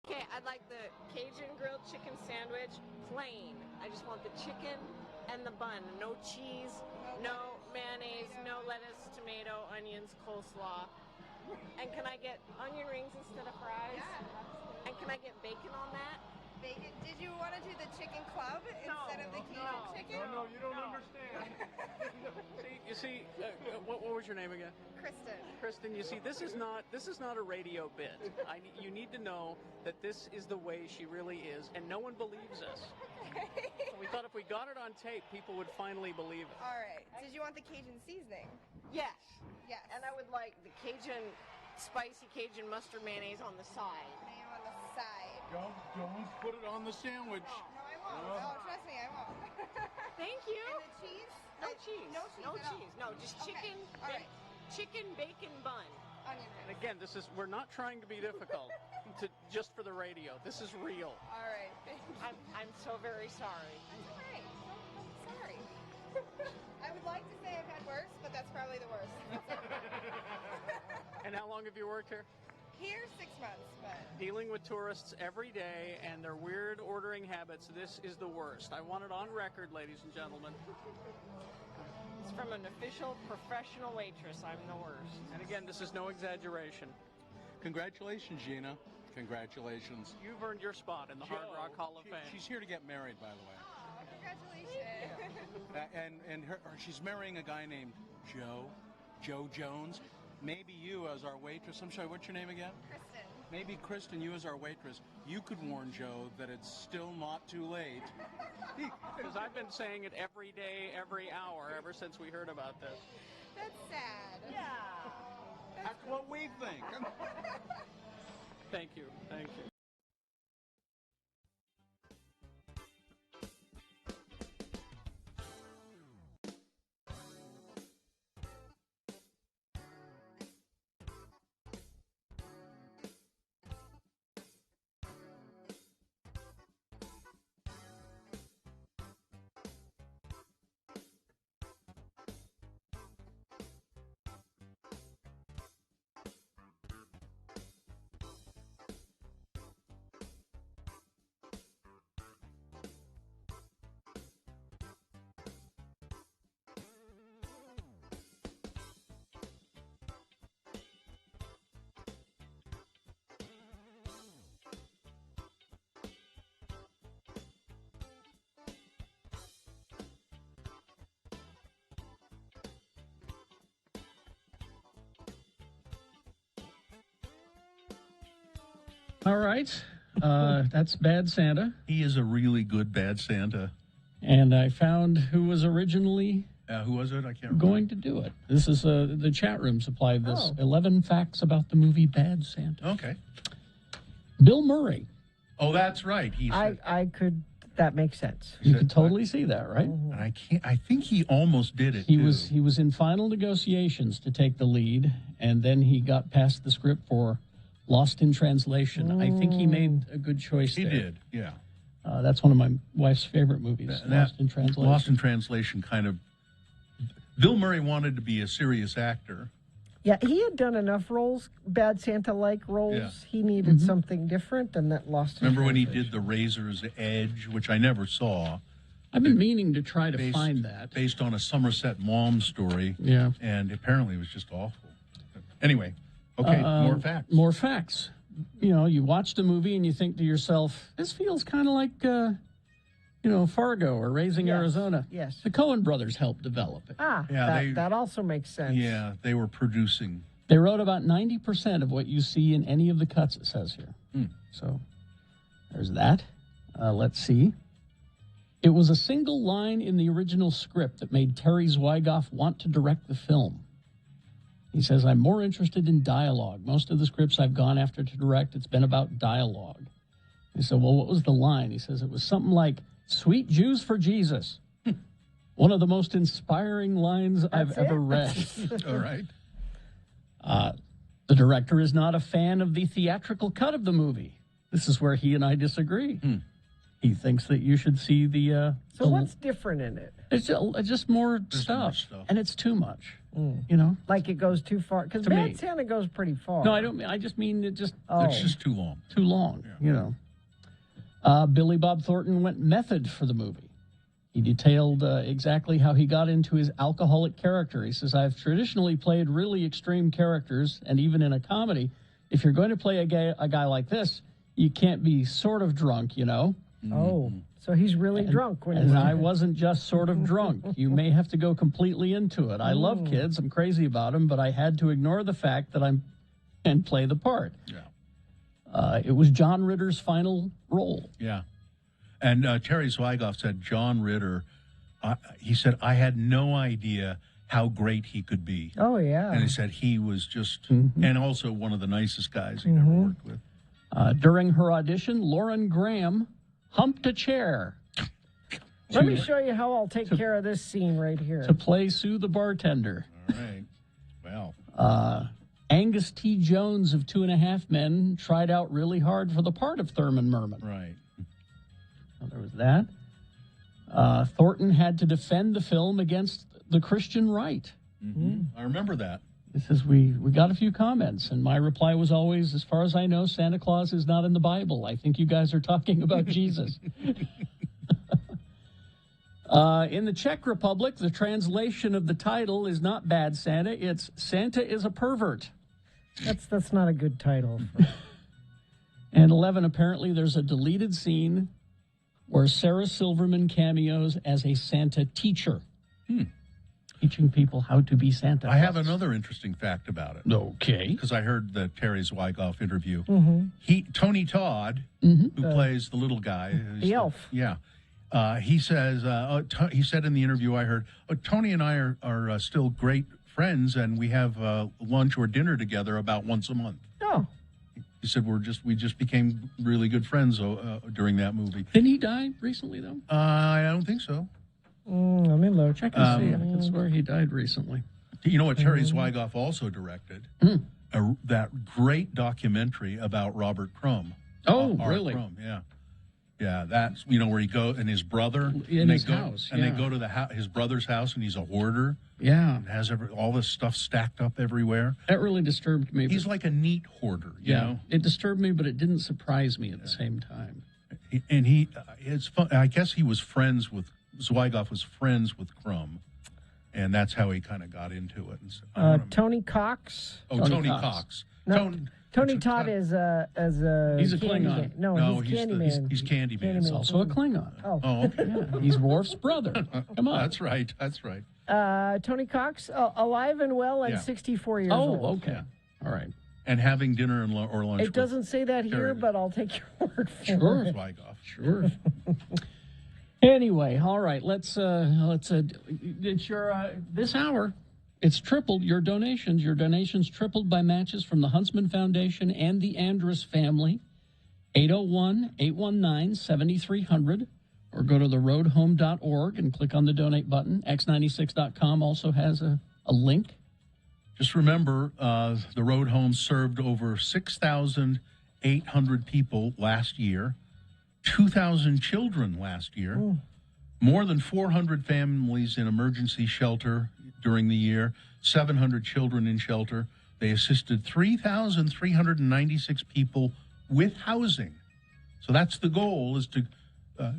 Okay, I'd like the Cajun grilled chicken sandwich plain. I just want the chicken and the bun. No cheese, no mayonnaise, no lettuce, tomato, onions, coleslaw. And can I get onion rings instead of fries? Yeah. And can I get bacon on that? Bacon? Did you want to do the chicken club instead of the Cajun chicken? No, you don't understand. You see, what was your name again? Kristen. Kristen, you see, this is not a radio bit. You need to know that this is the way she really is, and no one believes us. So we thought if we got it on tape, people would finally believe it. All right. Did you want the Cajun seasoning? Yes. Yes. And I would like the spicy Cajun mustard mayonnaise on the side. Mayo on the side. Don't put it on the sandwich. No, I won't. No, trust me, I won't. Thank you. And the cheese? No cheese. No cheese. No at all. cheese. No, just Okay, chicken. all right. Chicken bacon bun. Onion And again, we're not trying to be difficult just for the radio. This is real. All right. I'm so very sorry. That's all right. I'm sorry. I would like to say I've had worse, but that's probably the worst. And how long have you worked here? Here, 6 months, but Dealing with tourists every day and their weird ordering habits, this is the worst. I want it on record, ladies and gentlemen. It's from an official professional waitress. I'm the worst. And again, this is no exaggeration. Congratulations, Gina. Congratulations. You've earned your spot in the Hard Rock Hall of Fame. She's here to get married, by the way. congratulations. And she's marrying a guy named Joe Jones. Maybe you as our waitress. I'm sorry, what's your name again? Kristen. Maybe Kristen, you as our waitress, you could warn Joe that it's still not too late. Because I've been saying it every day, every hour, ever since we heard about this. That's sad. Yeah. That's what we think. Thank you. Thank you. All right. That's Bad Santa. He is a really good Bad Santa. And I found who was originally Who was it? I can't remember. going to do it. This is the chat room supplied this. Oh. 11 facts about the movie Bad Santa. Okay. Bill Murray. Oh, that's right. I could. That makes sense. You could totally see that, right? And I think he almost did it. He too. was in final negotiations to take the lead, and then he got past the script for Lost in Translation. I think he made a good choice He there. did. Yeah. That's one of my wife's favorite movies, Lost in Translation. Lost in Translation kind of. Bill Murray wanted to be a serious actor. Yeah, he had done enough roles, Bad Santa-like roles. Yeah. He needed something different, and that lost. in Remember when he translation. did The Razor's Edge, which I never saw. I've been meaning to try to find that. Based on a Somerset Maugham story. Yeah. And apparently it was just awful. Anyway, okay, more facts. More facts. You know, you watch the movie and you think to yourself, this feels kind of like, Fargo or Raising Arizona. Yes. The Coen brothers helped develop it. That also makes sense. Yeah, they were producing. They wrote about 90% of what you see in any of the cuts, it says here. So there's that. Let's see. It was a single line in the original script that made Terry Zwigoff want to direct the film. He says, I'm more interested in dialogue. Most of the scripts I've gone after to direct, it's been about dialogue. He said, well, what was the line? He says, it was something like, Sweet Jews for Jesus. One of the most inspiring lines I've ever read. All right. The director is not a fan of the theatrical cut of the movie. This is where he and I disagree. He thinks that you should see the... So what's different in it? It's just more stuff, and it's too much. You know? Like it goes too far? Because To Bad me. Santa goes pretty far. No, I don't mean... I just mean it just... It's just too long. Too long, you know. Billy Bob Thornton went method for the movie. He detailed exactly how he got into his alcoholic character. He says, I've traditionally played really extreme characters, and even in a comedy, if you're going to play a guy like this, you can't be sort of drunk, you know? Oh, so he's really drunk when he's... And I wasn't just sort of drunk. You may have to go completely into it. I love kids. I'm crazy about them, but I had to ignore the fact that and play the part. Yeah. It was John Ritter's final role. Yeah. And Terry Zwigoff said, John Ritter, he said, I had no idea how great he could be. Oh, yeah. And he said he was just, and also one of the nicest guys he'd ever worked with. During her audition, Lauren Graham humped a chair. Let me show you how I'll take care of this scene right here. To play Sue the bartender. All right. Well. Angus T. Jones of 2.5 Men tried out really hard for the part of Thurman Merman. Right. So there was that. Thornton had to defend the film against the Christian right. I remember that. This is we got a few comments, and my reply was always, as far as I know, Santa Claus is not in the Bible. I think you guys are talking about Jesus. In the Czech Republic, the translation of the title is not Bad Santa, it's Santa is a Pervert. That's not a good title. And 11, apparently there's a deleted scene where Sarah Silverman cameos as a Santa teacher. Teaching people how to be Santa. I have another interesting fact about it. Okay. Because I heard the Terry Zwigoff interview. Mm-hmm. Tony Todd, who plays the little guy. The elf. Yeah. He says, he said in the interview I heard, Tony and I are still great friends, and we have lunch or dinner together about once a month. Oh. He said we just became really good friends during that movie. Didn't he die recently, though? I don't think so. Let me look. Check and see. I can swear he died recently. You know what Terry Zwigoff also directed? That great documentary about Robert Crumb. Oh, Art really? Crumb, yeah. Yeah, that's, where he goes, and his brother. In his house, And they go to his brother's house, and he's a hoarder. Yeah. And has all this stuff stacked up everywhere. That really disturbed me. He's like a neat hoarder, you know? It disturbed me, but it didn't surprise me at the same time. And it's fun. I guess he was Zwigoff was friends with Crumb, and that's how he kind of got into it. And Tony Cox. Oh, Tony Cox. No, Tony Todd is a He's a Klingon. No, he's Candyman. He's Candyman. He's also a Klingon. Oh, okay. Yeah, he's Worf's brother. Come on. That's right. That's right. Tony Cox, alive and well and 64 years old. Oh, okay. All right. and having dinner and or lunch. It doesn't say that here, Terry. but I'll take your word for Sure. it. Weighoff. Sure. Anyway, all right. Let's. It's your this hour. It's tripled your donations. Your donations tripled by matches from the Huntsman Foundation and the Andrus family. 801-819-7300, or go to theroadhome.org and click on the donate button. X96.com also has a link. Just remember, the Road Home served over 6,800 people last year, 2,000 children last year, more than 400 families in emergency shelter during the year, 700 children in shelter. They assisted 3,396 people with housing. So that's the goal, is to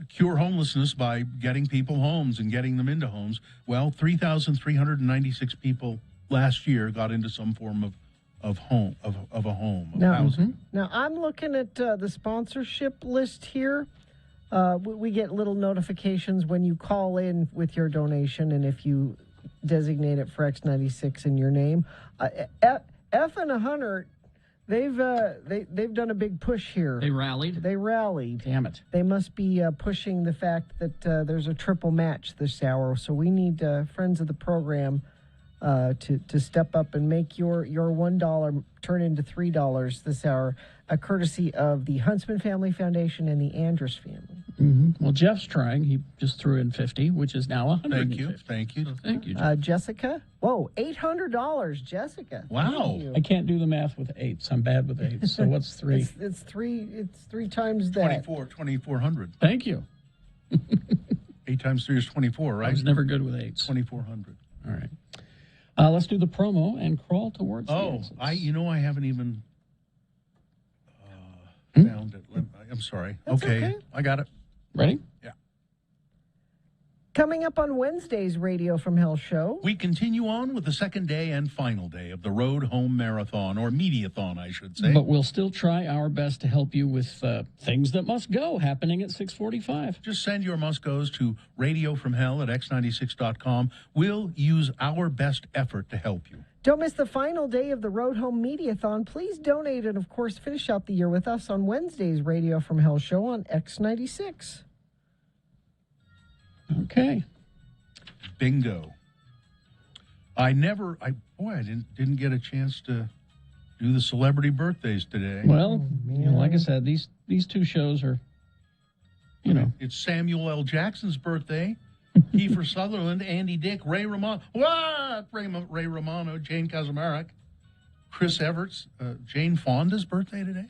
cure homelessness by getting people homes and getting them into homes. Well, 3,396 people last year got into some form of a home, of housing. Now, I'm looking at the sponsorship list here. We get little notifications when you call in with your donation, and if you designate it for X96 in your name. F and Hunter, they've done a big push here. They rallied? They rallied. Damn it. They must be pushing the fact that there's a triple match this hour, so we need friends of the program to step up and make your $1 turn into $3 this hour, courtesy of the Huntsman Family Foundation and the Andrus family. Mm-hmm. Well, Jeff's trying. He just threw in 50, which is now 150. Thank you. So thank you, Jeff. Jessica? Whoa, $800, Jessica. Wow. Thank you. I can't do the math with eights. I'm bad with eights. So what's three? It's three times that. 2,400. Thank you. 8 times 3 is 24, right? I was never good with eights. 2,400. All right. Let's do the promo and crawl towards the exits. I haven't even found it. I'm sorry. That's okay. I got it. Ready? Yeah. Coming up on Wednesday's Radio from Hell show. We continue on with the second day and final day of the Road Home Marathon, or Mediathon, I should say. But we'll still try our best to help you with things that must go happening at 6:45. Just send your must-goes to radiofromhell@x96.com. We'll use our best effort to help you. Don't miss the final day of the Road Home Mediathon. Please donate and, of course, finish out the year with us on Wednesday's Radio from Hell show on X96. Okay. Bingo. I didn't get a chance to do the celebrity birthdays today. Well, like I said, these two shows are, It's Samuel L. Jackson's birthday. Kiefer Sutherland, Andy Dick, Ray Romano. What? Ray Romano, Jane Kaczmarek, Chris Everts, Jane Fonda's birthday today.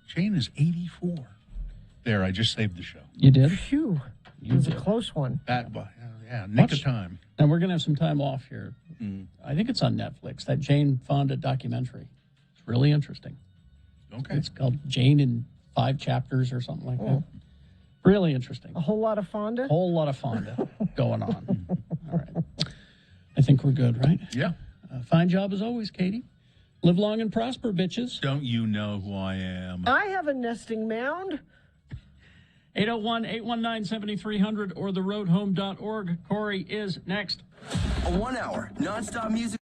Jane is 84. There, I just saved the show. You did? Phew. It was a close one. Nick of time. And we're going to have some time off here. I think it's on Netflix, that Jane Fonda documentary. It's really interesting. Okay. It's called Jane in 5 chapters or something like that. Really interesting. A whole lot of Fonda? Whole lot of Fonda going on. All right. I think we're good, right? Yeah. Fine job as always, Katie. Live long and prosper, bitches. Don't you know who I am? I have a nesting mound. 801-819-7300 or theroadhome.org. Corey is next. A 1 hour nonstop music.